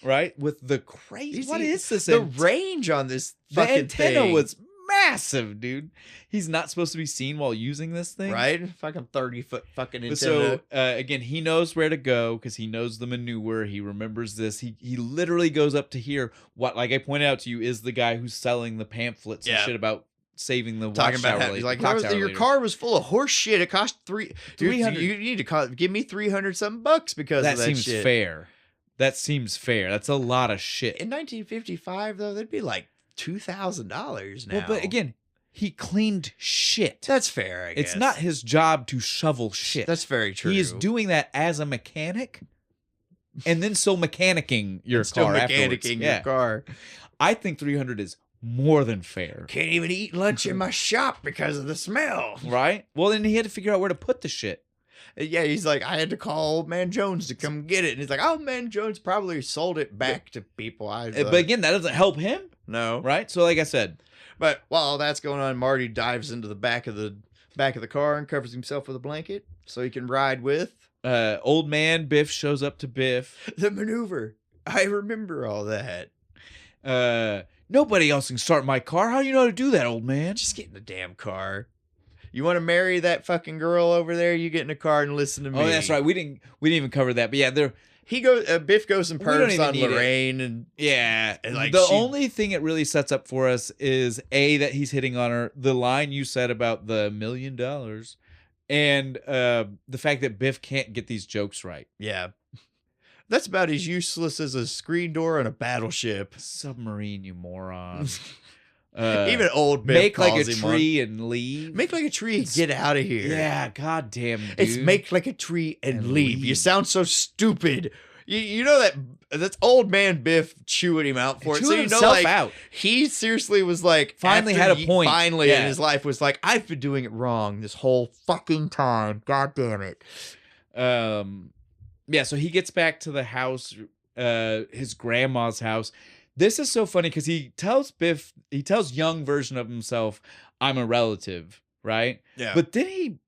right? With the crazy. What is this? The range on this The fucking antenna thing was massive, dude. He's not supposed to be seen while using this thing, right? Fucking 30-foot fucking But antenna. so again, he knows where to go because he knows the manure. He remembers this. He literally goes up to here. What, like I pointed out to you, is the guy who's selling the pamphlets and shit about saving the Talking about watchtower how, he's like, clock your tower car was full of horse shit. It cost 300. You need to give me 300 something bucks because that of that seems shit. fair. That seems fair. That's a lot of shit. In 1955, though, that'd be like $2,000 now. Well, but again, he cleaned shit. That's fair. I guess It's not his job to shovel shit. That's very true. He is doing that as a mechanic, and then still mechanicking your still car afterwards. mechanicking Yeah. your car. I think 300 is more than fair. Can't even eat lunch in my shop because of the smell. Right? Well, then he had to figure out where to put the shit. Yeah, he's like, I had to call Old Man Jones to come get it. And he's like, Old Man Jones probably sold it back to people. But again, that doesn't help him, no. right? So like I said, But while that's going on, Marty dives into the back of the car and covers himself with a blanket so he can ride with old man Biff shows up to Biff. the maneuver. I remember all that. Nobody else can start my car. How do you know how to do that, old man? Just get in the damn car. You want to marry that fucking girl over there? You get in a car and listen to me. Oh, that's right. We didn't even cover that. But yeah, they're Biff goes and We don't pervs even on need it. Lorraine and yeah. And, like, the she- only thing it really sets up for us is that he's hitting on her. The line you said about the $1 million, and the fact that Biff can't get these jokes right. yeah. That's about as useless as a screen door on a battleship. Submarine, you moron. Even old Biff make like a calls him on- tree and leave. Make like a tree and get out of here. Yeah, goddamn, dude. It's make like a tree and leave. You sound so stupid. You know that's old man Biff chewing him out for it. So Chewing you know, himself like out. he seriously was like, Finally after had a he point. Finally Yeah. in his life was like, I've been doing it wrong this whole fucking time. God damn it. Yeah, so he gets back to the house, his grandma's house. This is so funny because he tells young version of himself, I'm a relative, right? Yeah. But then he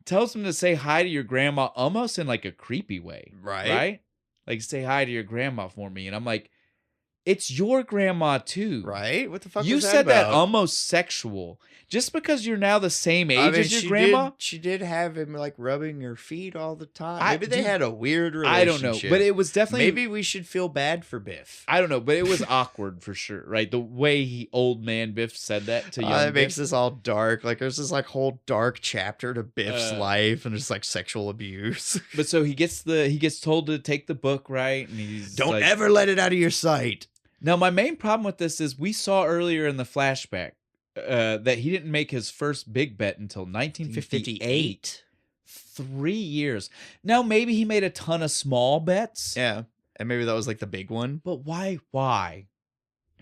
tells him to say hi to your grandma almost in like a creepy way. Right? Like, say hi to your grandma for me. And I'm like, it's your grandma too. Right? What the fuck You was said that that about? almost sexual. Just because you're now the same age as your grandma? She did have him like rubbing her feet all the time. I- Maybe they dude, had a weird relationship. I don't know. But it was definitely... Maybe we should feel bad for Biff. I don't know, but it was awkward for sure, right? The way old man Biff said that to young That makes Biff. this all dark. Like there's this like whole dark chapter to Biff's life, and it's like sexual abuse. But so he gets told to take the book, right? And he's Don't like, ever let it out of your sight. Now, my main problem with this is we saw earlier in the flashback that he didn't make his first big bet until 1958. 3 years. Now, maybe he made a ton of small bets. Yeah, and maybe that was like the big one. But why? Why?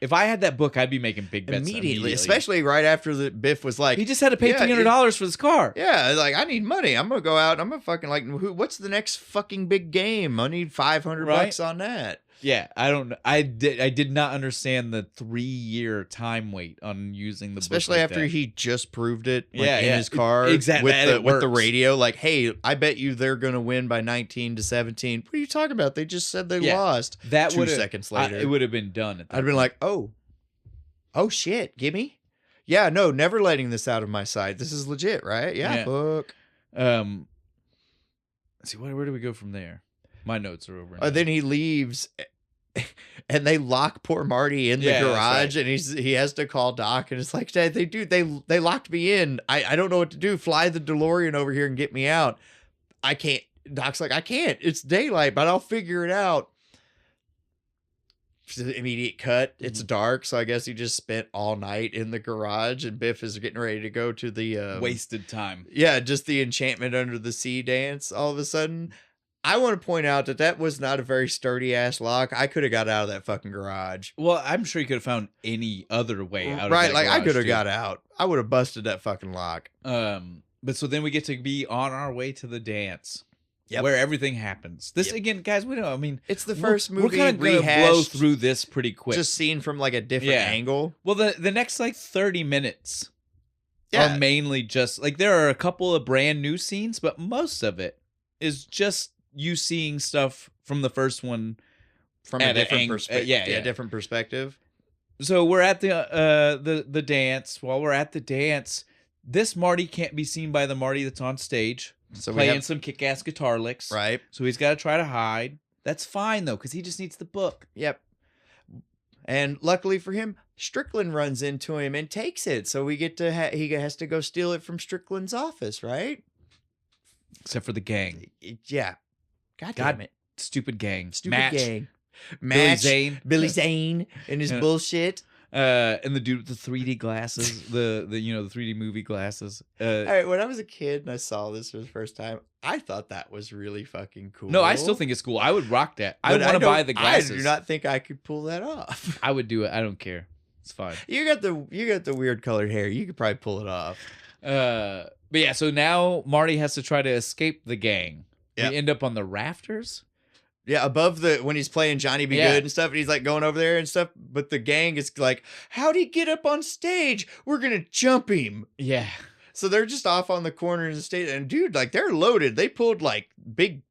If I had that book, I'd be making big bets immediately. Especially right after the Biff was like, he just had to pay $300 for this car. Yeah, like I need money. I'm gonna go out. I'm gonna fucking like, what's the next fucking big game? I need $500 on that. Yeah, I don't. I did not understand the 3-year time wait on using the especially book like after that. he just proved it. Like, in his car, exactly with the radio. Like, hey, I bet you they're gonna win by 19-17. What are you talking about? They just said they lost. That 2 seconds later, it would have been done. I'd been like, oh shit, gimme. Yeah, no, never letting this out of my sight. This is legit, right? Yeah, fuck. Let's see, where do we go from there? My notes are over. Then he leaves, and they lock poor Marty in the garage, and he has to call Doc, and it's like, Dad, they locked me in. I don't know what to do. Fly the DeLorean over here and get me out. I can't. Doc's like, I can't. It's daylight, but I'll figure it out. Immediate cut. It's dark, so I guess he just spent all night in the garage, and Biff is getting ready to go to the wasted time. Yeah, just the enchantment under the sea dance. All of a sudden, I want to point out that was not a very sturdy ass lock. I could have got out of that fucking garage. Well, I'm sure you could have found any other way out. Right, of that like I garage, could have too. got out. I would have busted that fucking lock. But so then we get to be on our way to the dance. Yep. Where everything happens. This again, guys. We know. I mean, it's the first movie. We're kind of gonna blow through this pretty quick. Just seen from like a different angle. Well, the next like 30 minutes are mainly just like there are a couple of brand new scenes, but most of it is just you seeing stuff from the first one from a different perspective. A different perspective. So we're at the dance. While we're at the dance, this Marty can't be seen by the Marty that's on stage. So playing some kick-ass guitar licks. Right. So he's got to try to hide. That's fine, though, because he just needs the book. Yep. And luckily for him, Strickland runs into him and takes it. So we get to he has to go steal it from Strickland's office, right? Except for the gang. Yeah. God damn it. Stupid gang. Stupid gang. Billy Zane and his bullshit. And the dude with the 3D glasses, the 3D movie glasses. All right, when I was a kid and I saw this for the first time, I thought that was really fucking cool. No, I still think it's cool. I would rock that. I would want to buy the glasses. I do not think I could pull that off. I would do it. I don't care. It's fine. You got the weird colored hair. You could probably pull it off. But yeah, so now Marty has to try to escape the gang. Yep. We end up on the rafters. Yeah, above when he's playing Johnny Be Good and stuff, and he's like going over there and stuff. But the gang is like, how'd he get up on stage? We're gonna jump him. Yeah. So they're just off on the corner of the stage, and dude, like they're loaded. They pulled like big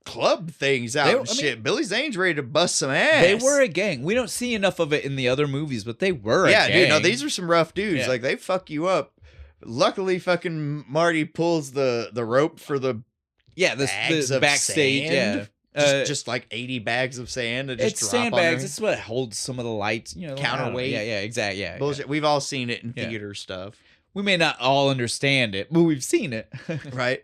club things out and shit. Billy Zane's ready to bust some ass. They were a gang. We don't see enough of it in the other movies, but they were a gang. Yeah, dude, no, these are some rough dudes. Yeah. Like they fuck you up. Luckily, fucking Marty pulls the rope for the the backstage. Sand. Just like 80 bags of sand that just it's drop sandbags. on It's what holds some of the lights. Counterweight. Yeah, exactly. Yeah, bullshit. We've all seen it in theater stuff. We may not all understand it, but we've seen it. Right.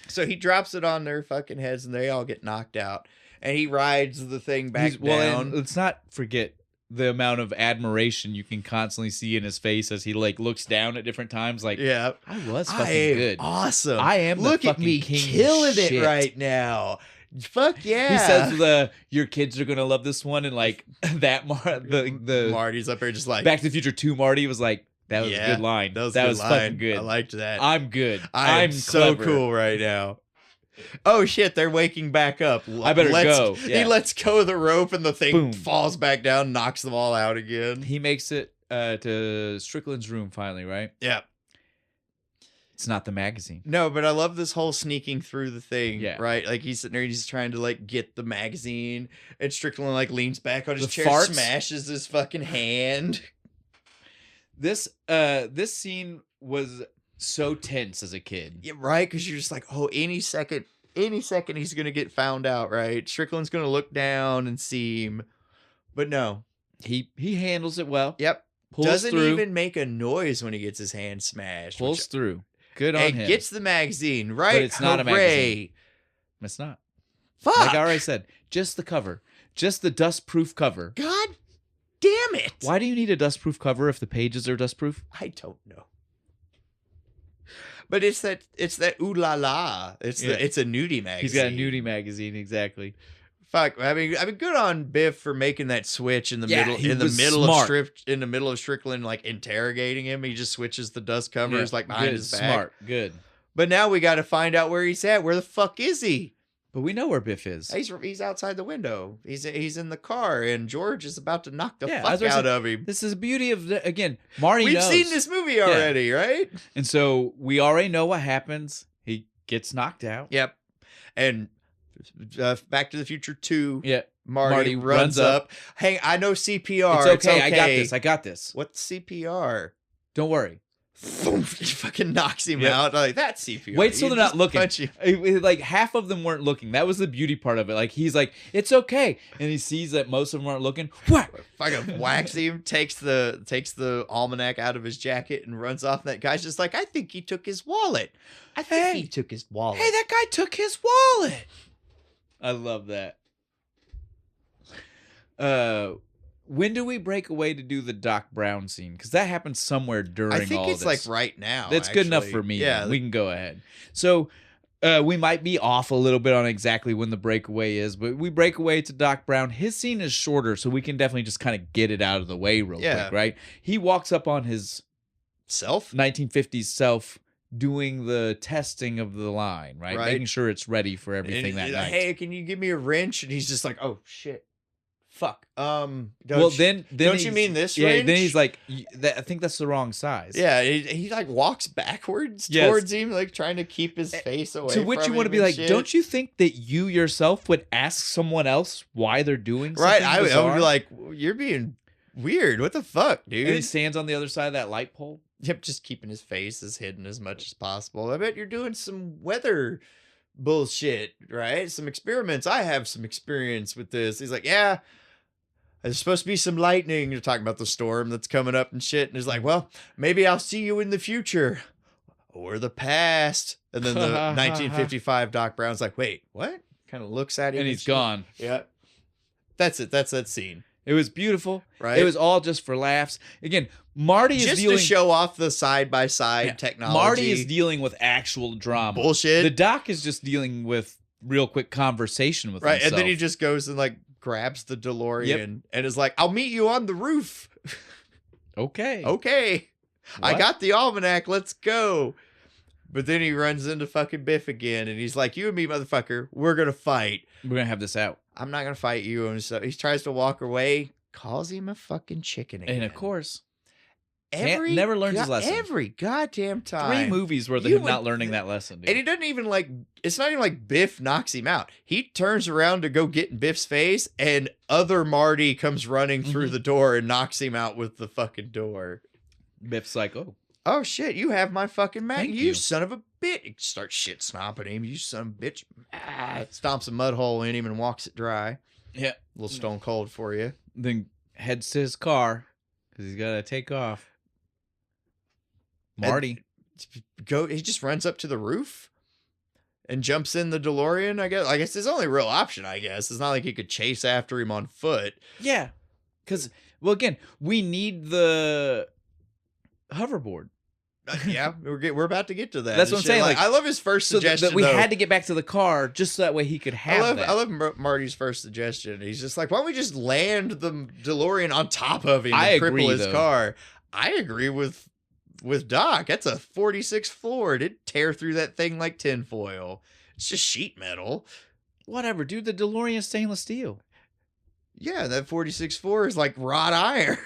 So he drops it on their fucking heads, and they all get knocked out. And he rides the thing back down. And let's not forget the amount of admiration you can constantly see in his face as he like looks down at different times. Like, yeah, I was fucking good. Awesome. I am. Look the at me king killing it right now. Fuck yeah. He says your kids are gonna love this one, and like that the Marty's up there just like Back to the Future 2 Marty was like, that was a good line. That was fucking good. I liked that. I'm good. I'm so clever. cool right now. Oh shit, they're waking back up. I better go. Yeah. He lets go of the rope and the thing Boom. falls back down, knocks them all out again. He makes it to Strickland's room finally, right? Yeah. It's not the magazine. No, but I love this whole sneaking through the thing, Yeah. right? Like he's sitting there, he's trying to like get the magazine, and Strickland like leans back on his The chair, farts? smashes his fucking hand. This scene was so tense as a kid. Yeah, right? Because you're just like, oh, any second he's gonna get found out, right? Strickland's gonna look down and see him, but no. He handles it well. Yep. Pulls Doesn't through. even make a noise when he gets his hand smashed. Pulls through. Good on and him. gets the magazine, right? But it's not a Hooray. magazine. It's not. Fuck. Like I already said, just the cover. Just the dust-proof cover. God damn it. Why do you need a dust-proof cover if the pages are dust-proof? I don't know. But it's that ooh la la. It's a nudie magazine. He's got a nudie magazine, exactly. Fuck. I mean, good on Biff for making that switch in the middle in the middle of Strickland like interrogating him. He just switches the dust covers like behind his back. Smart, good. But now we got to find out where he's at. Where the fuck is he? But we know where Biff is. He's outside the window. He's in the car, and George is about to knock the Yeah, fuck out of him. This is the beauty of again. Marty We've knows. seen this movie already, right? And so we already know what happens. He gets knocked out. Yep. And Back to the Future 2. Yeah. Marty runs up. Hey, I know CPR. It's okay. I got this. What's CPR? Don't worry. Boom, he fucking knocks him out. Like, that's CPR. Wait till they're not looking. Punch Like half of them weren't looking. That was the beauty part of it. Like he's like, it's okay, and he sees that most of them aren't looking. Whack! Fucking whacks him. Takes the almanac out of his jacket and runs off. And that guy's just like, I think he took his wallet. I think he took his wallet. Hey, that guy took his wallet. I love that. When do we break away to do the Doc Brown scene? Because that happens somewhere during all I think this. it's like right now. That's good enough for me. Yeah, we can go ahead. So we might be off a little bit on exactly when the breakaway is, but we break away to Doc Brown. His scene is shorter, so we can definitely just kind of get it out of the way real quick, right? He walks up on his 1950s self doing the testing of the line, right? Making sure it's ready for everything that night. Hey, can you give me a wrench? And he's just like, oh shit. Fuck. Then don't you mean this yeah, range? Then he's like, I think that's the wrong size. Yeah, he like walks backwards towards him, like trying to keep his face away. To which you want to be like, don't you think that you yourself would ask someone else why they're doing something? Right, I would be like, you're being weird. What the fuck, dude? And he stands on the other side of that light pole. Yep, just keeping his face as hidden as much as possible. I bet you're doing some weather bullshit, right? Some experiments. I have some experience with this. He's like, yeah. There's supposed to be some lightning. You're talking about the storm that's coming up and shit. And he's like, well, maybe I'll see you in the future or the past. And then the 1955 Doc Brown's like, wait, what? Kind of looks at him. And he's gone. Yeah. That's it. That's that scene. It was beautiful. Right. It was all just for laughs. Again, Marty is dealing... Just to show off the side-by-side technology. Marty is dealing with actual drama. Bullshit. The Doc is just dealing with real quick conversation with himself. And then he just goes and like grabs the DeLorean and is like, I'll meet you on the roof. Okay. Okay. What? I got the almanac. Let's go. But then he runs into fucking Biff again and he's like, you and me, motherfucker, we're going to fight. We're going to have this out. I'm not going to fight you. And so he tries to walk away, calls him a fucking chicken again. And of course, never learns his lesson. Every goddamn time. 3 movies where they're not learning that lesson. Dude. And he doesn't even like, it's not even like Biff knocks him out. He turns around to go get in Biff's face and other Marty comes running through the door and knocks him out with the fucking door. Biff's like, oh shit, you have my fucking mag. Thank you you. son of a bitch. He starts shit stomping him. You son of a bitch. Stomps a mud hole in him and walks it dry. Yeah. A little stone cold for you. Then heads to his car because he's got to take off. Marty. He just runs up to the roof and jumps in the DeLorean, I guess. I guess his only real option, I guess. It's not like he could chase after him on foot. Yeah. Because, well, again, we need the hoverboard. Yeah, we're about to get to that. That's what I'm saying. Like, I love his first suggestion. We had to get back to the car just so that way he could have that. I love Marty's first suggestion. He's just like, why don't we just land the DeLorean on top of him and cripple his car? I agree with Doc. That's a 46 Ford. It'd tear through that thing like tinfoil. It's just sheet metal. Whatever, dude. The DeLorean is stainless steel. Yeah, that 46 Ford is like wrought iron.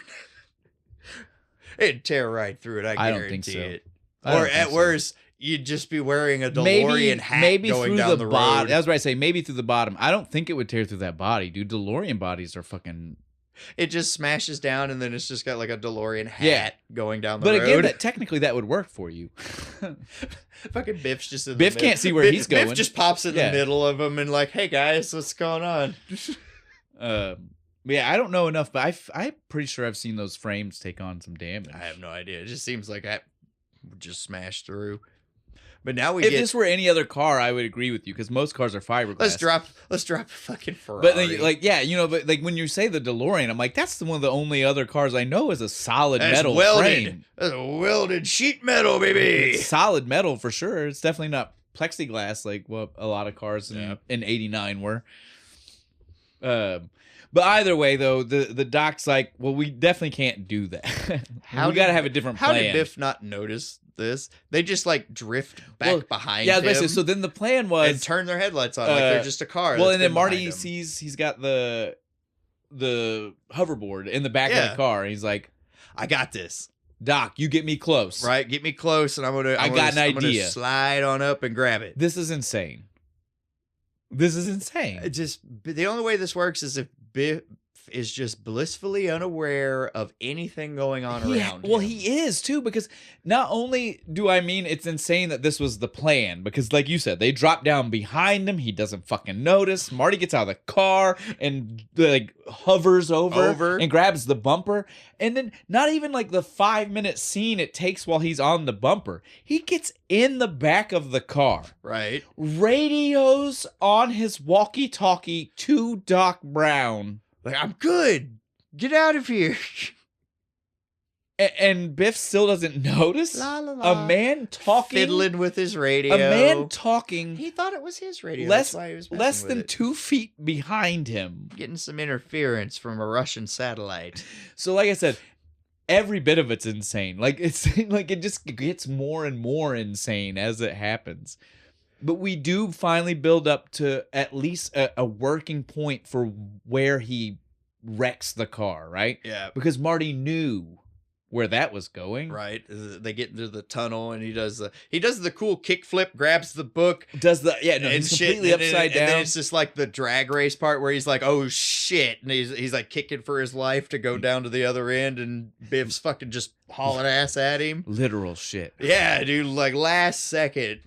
It'd tear right through it. I guarantee don't think so. It. Or at worst, you'd just be wearing a DeLorean hat going down the road. I was right to say maybe through the bottom. I don't think it would tear through that body, dude. DeLorean bodies are fucking. It just smashes down, and then it's just got like a DeLorean hat going down the road. But again, technically that would work for you. Fucking Biff's just in Biff the middle. Can't see where he's going. Biff just pops in the middle of them and like, hey guys, what's going on? Yeah, I don't know enough, but I'm pretty sure I've seen those frames take on some damage. I have no idea. It just seems like I would just smash through. But now if this were any other car, I would agree with you because most cars are fiberglass. Let's drop a fucking Ferrari. But then, but like when you say the DeLorean, I'm like, that's one of the only other cars I know is a solid metal frame. That's a welded sheet metal, baby. It's solid metal for sure. It's definitely not plexiglass like what a lot of cars in '89 were. But either way, though, the doc's like, well, we definitely can't do that. We got to have a different plan. How did Biff not notice this? They just like drift back behind him. Basically. So then the plan was and turn their headlights on like they're just a car. Well, and then Marty sees he's got the hoverboard in the back of the car. And he's like, I got this. Doc, you get me close. Right, get me close, and I'm gonna slide on up and grab it. This is insane. The only way this works is if Biff is just blissfully unaware of anything going on around him. Well, he is too, because not only do I mean it's insane that this was the plan, because like you said, they drop down behind him, he doesn't fucking notice. Marty gets out of the car and like hovers over and grabs the bumper. And then not even like the 5-minute scene it takes while he's on the bumper. He gets in the back of the car. Right. Radios on his walkie-talkie to Doc Brown. Like, I'm good. Get out of here. And Biff still doesn't notice a man talking. Fiddling with his radio. A man talking. He thought it was his radio. Less, That's why he was less than 2 feet behind him. Getting some interference from a Russian satellite. So like I said, every bit of it's insane. Like it's like it just gets more and more insane as it happens. But we do finally build up to at least a working point for where he wrecks the car, right? Yeah. Because Marty knew where that was going. Right. They get into the tunnel and he does the cool kickflip, grabs the book. He's completely upside down. And then it's just like the drag race part where he's like, oh shit. And he's like kicking for his life to go down to the other end and Biff's fucking just hauling ass at him. Literal shit. Yeah, dude. Like last second,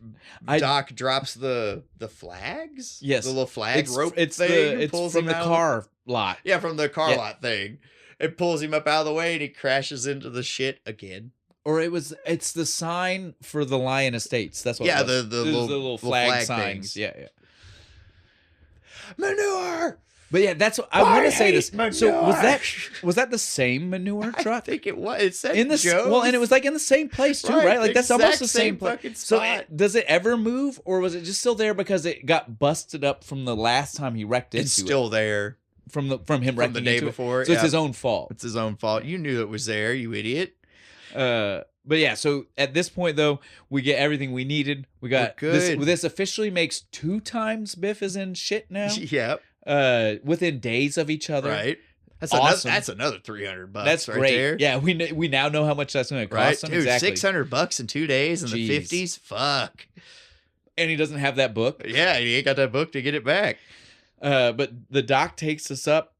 Doc drops the flags. Yes. The little flag rope thing. It's from the car lot. Yeah, from the car lot thing. It pulls him up out of the way and he crashes into the shit again. Or it's the sign for the Lion Estates. That's what it was. the little flag signs. Things. Yeah. Manure. But yeah, that's what I want to say this. Manure. So was that the same manure truck? I think it was. It said in the Joe's. and it was like in the same place too, right? Like that's almost the same place. So does it ever move, or was it just still there because it got busted up from the last time he wrecked into it? It's still there. From him wrecking the day before. So it's his own fault. It's his own fault. You knew it was there, you idiot. But yeah, so at this point though, we get everything we needed. We got this officially makes 2 times Biff is in shit now. Yep. Within days of each other. Right. That's awesome. That's another $300. That's right great. There. Yeah, we now know how much that's going to cost him. Dude, exactly. $600 in 2 days in the 50s. Fuck. And he doesn't have that book. Yeah, he ain't got that book to get it back. But the doc takes us up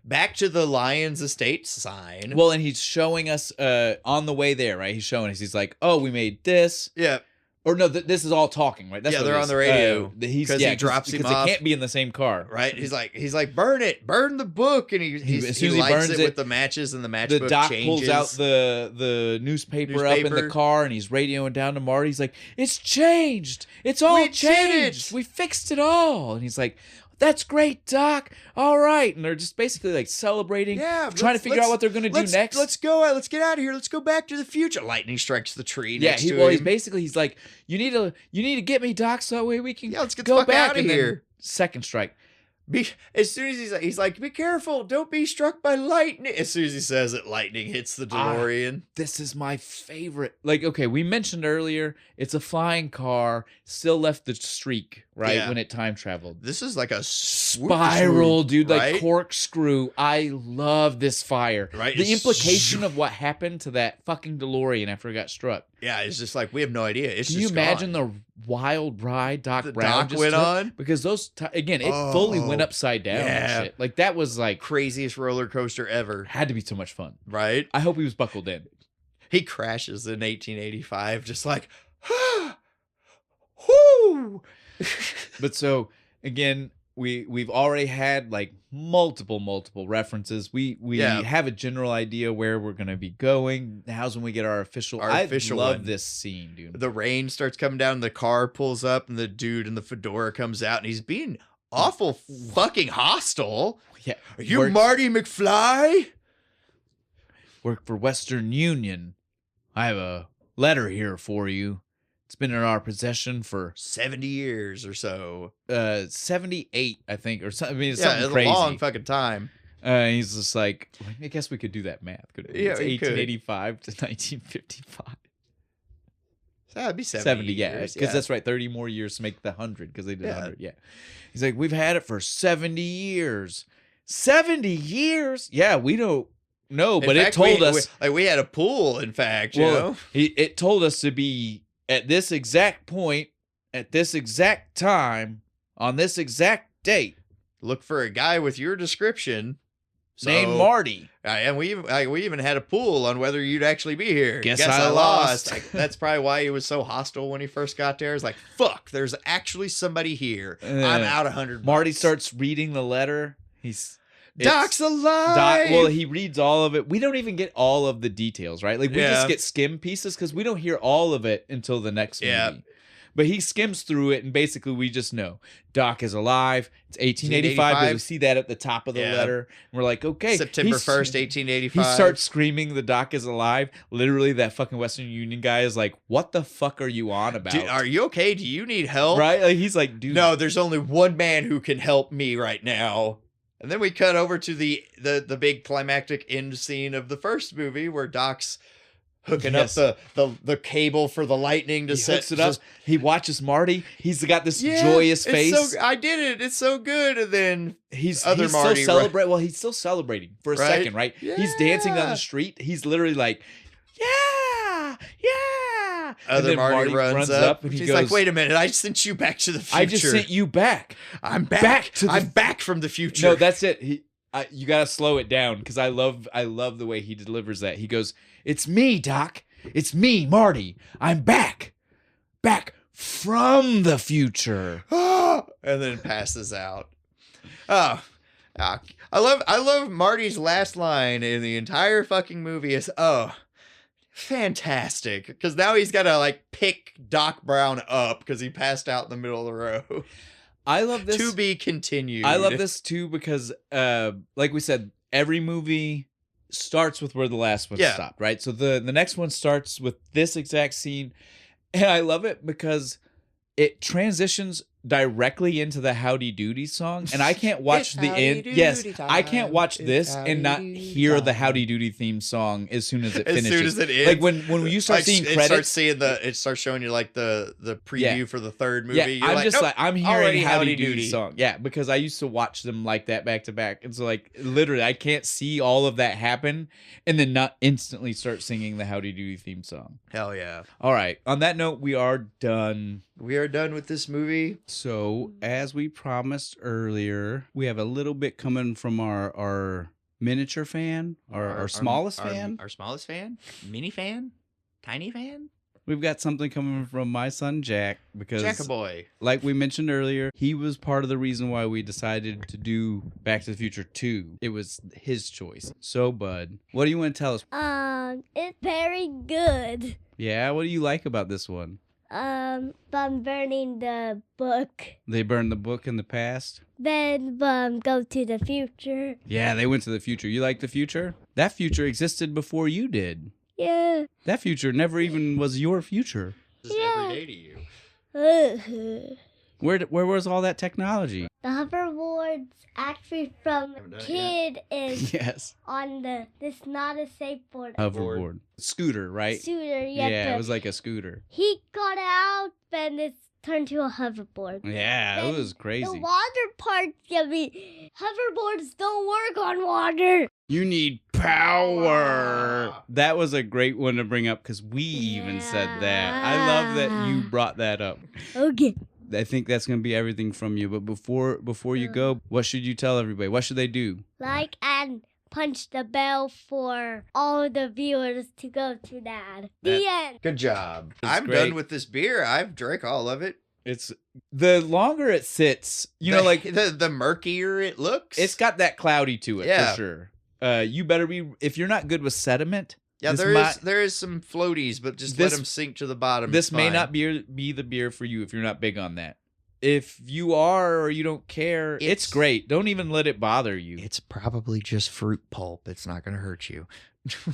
back to the Lion's Estate sign. Well, and he's showing us on the way there, right? He's showing us. He's like, "Oh, we made this." Yeah. Or no, this is all talking, right? That's they're on the radio. He drops him off. Because it can't be in the same car, right? He's like, burn the book, and he lights it with the matches, and the matchbook the doc changes. pulls out the newspaper up in the car, and he's radioing down to Marty. He's like, "It's changed. It's all changed. We fixed it all." And he's like, that's great, Doc. All right. And they're just basically like celebrating, trying to figure out what they're going to do next. Let's go. Let's get out of here. Let's go back to the future. Lightning strikes the tree next to him. He's like, you need to get me, Doc, so that way we can let's get go the fuck back out of here. Second strike. As soon as he's like, be careful, don't be struck by lightning. As soon as he says it, lightning hits the DeLorean. This is my favorite. Like, okay, we mentioned earlier, it's a flying car, still left the streak, right, when it time traveled. This is like a spiral, dude, right? like corkscrew. I love this fire. Right? The implication of what happened to that fucking DeLorean after it got struck. Yeah, it's just like, we have no idea. It's Can just you imagine the wild ride Doc Brown just went on? Because those, again, it fully went upside down and shit. Like, that was like... craziest roller coaster ever. Had to be so much fun. Right? I hope he was buckled in. He crashes in 1885, just like, whoo! But so, again... We've already had like multiple references. We have a general idea where we're gonna be going. Now's when we get our official. I love this scene, dude. The rain starts coming down, the car pulls up, and the dude in the fedora comes out, and he's being awful fucking hostile. Yeah, are you Marty McFly? Work for Western Union. I have a letter here for you. It's been in our possession for 70 years or so. 78, I think, or something. I mean, it's something a crazy. long fucking time. He's just like, I guess we could do that math. Couldn't we? Yeah, it's 1885 to 1955. So that'd be 70 years. Because that's right, 30 more years to make the 100, because they did 100. Yeah. He's like, we've had it for 70 years. 70 years? Yeah, we don't know, but it told us. We had a pool, in fact. You know? It told us to be at this exact point, at this exact time, on this exact date. Look for a guy with your description. Named Marty. And we even had a pool on whether you'd actually be here. Guess I lost. That's probably why he was so hostile when he first got there. It's like, fuck, there's actually somebody here. I'm out $100. Marty starts reading the letter. Doc's alive. Well, he reads all of it. We don't even get all of the details, right? Like, we just get skim pieces because we don't hear all of it until the next movie. But he skims through it, and basically we just know Doc is alive. It's 1885 because we see that at the top of the letter. And we're like, okay. September 1st, 1885. He starts screaming the Doc is alive. Literally, that fucking Western Union guy is like, what the fuck are you on about? Dude, are you okay? Do you need help? Right? Like, he's like, dude. No, there's only one man who can help me right now. And then we cut over to the big climactic end scene of the first movie where Doc's hooking up the cable for the lightning to set it up. He watches Marty. He's got this joyous face. I did it. It's so good. And then he's Marty still celebrating. Well, he's still celebrating for a second, right? Yeah. He's dancing down the street. He's literally like, yeah. Other Marty runs up and he's like, wait a minute, I sent you back to the future. I just sent you back. I'm back. I'm back from the future. No, that's it. You gotta slow it down because I love the way he delivers that. He goes, "It's me, Doc. It's me, Marty. I'm back from the future." And then passes out. I love Marty's last line in the entire fucking movie is, fantastic, because now he's got to like pick Doc Brown up because he passed out in the middle of the road. I love this. To be continued. I love this too because, like we said, every movie starts with where the last one stopped, right? So the next one starts with this exact scene, and I love it because it transitions directly into the Howdy Doody song, and I can't watch the end. Yes, I can't watch this and not hear the Howdy Doody theme song as soon as it finishes. As soon as it ends, like when you start seeing credits, it starts showing you like the preview for the third movie. Yeah, You're I'm hearing Howdy Doody song. Yeah, because I used to watch them like that back to back, and so like literally I can't see all of that happen and then not instantly start singing the Howdy Doody theme song. Hell yeah! All right, on that note, we are done. We are done with this movie. So, as we promised earlier, we have a little bit coming from our miniature fan, our smallest fan. Our smallest fan? Mini fan? Tiny fan? We've got something coming from my son, Jack, because Jack-a-boy, like we mentioned earlier, he was part of the reason why we decided to do Back to the Future 2. It was his choice. So, Bud, what do you want to tell us? It's very good. Yeah, what do you like about this one? Burning the book. They burned the book in the past. Then go to the future. Yeah, they went to the future. You like the future? That future existed before you did. Yeah. That future never even was your future. This is every day to you. Where was all that technology? The hoverboard's actually from Haven't done it kid is Yes. on this not a safe board. Hoverboard. Scooter, right? Scooter, Yeah, it was like a scooter. He got out, then it's turned to a hoverboard. Yeah, Then it was The crazy. water part's gonna be hoverboards don't work on water. You need power. That was a great one to bring up because we even said that. I love that you brought that up. Okay. I think that's going to be everything from you. But before you go, what should you tell everybody? What should they do? Like and punch the bell for all the viewers to go to that. The end. Good job. It's I'm great. done with this beer. I've drank all of it. It's the longer it sits, like the murkier it looks. it's got that cloudy to it Yeah. for sure. You better be if you're not good with sediment. Yeah, this there is some floaties, but just let them sink to the bottom. This It's may fine. not be the beer for you if you're not big on that. If you are or you don't care, it's great. Don't even let it bother you. It's probably just fruit pulp. It's not going to hurt you.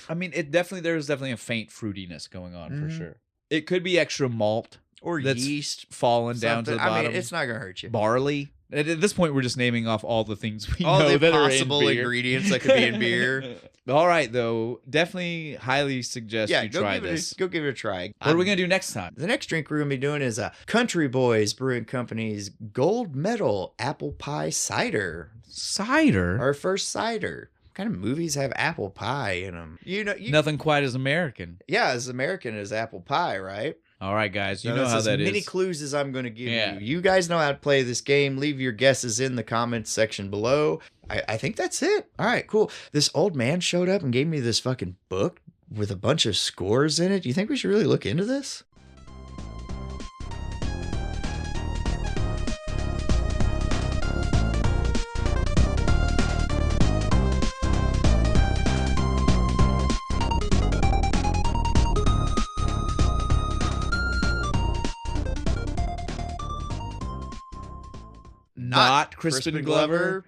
I mean, there's definitely a faint fruitiness going on for Mhm. sure. It could be extra malt Or that's yeast. falling down to the something. bottom. I mean, it's not going to hurt you. Barley. At this point, we're just naming off all the things we All know the that possible are in beer. ingredients that could be in beer. All right, though, definitely highly suggest Yeah, you go try give this. go give it a try. What are we gonna do next time? The next drink we're gonna be doing is Country Boys Brewing Company's Gold Medal Apple Pie Cider. Cider. Our first cider. What kind of movies have apple pie in them? Nothing quite as American. Yeah, as American as apple pie, right? All right, guys, you So know that's how as that many is. clues as I'm going to give Yeah. you. You guys know how to play this game. Leave your guesses in the comments section below. I think that's it. All right, cool. This old man showed up and gave me this fucking book with a bunch of scores in it. Do you think we should really look into this? Not Crispin Glover.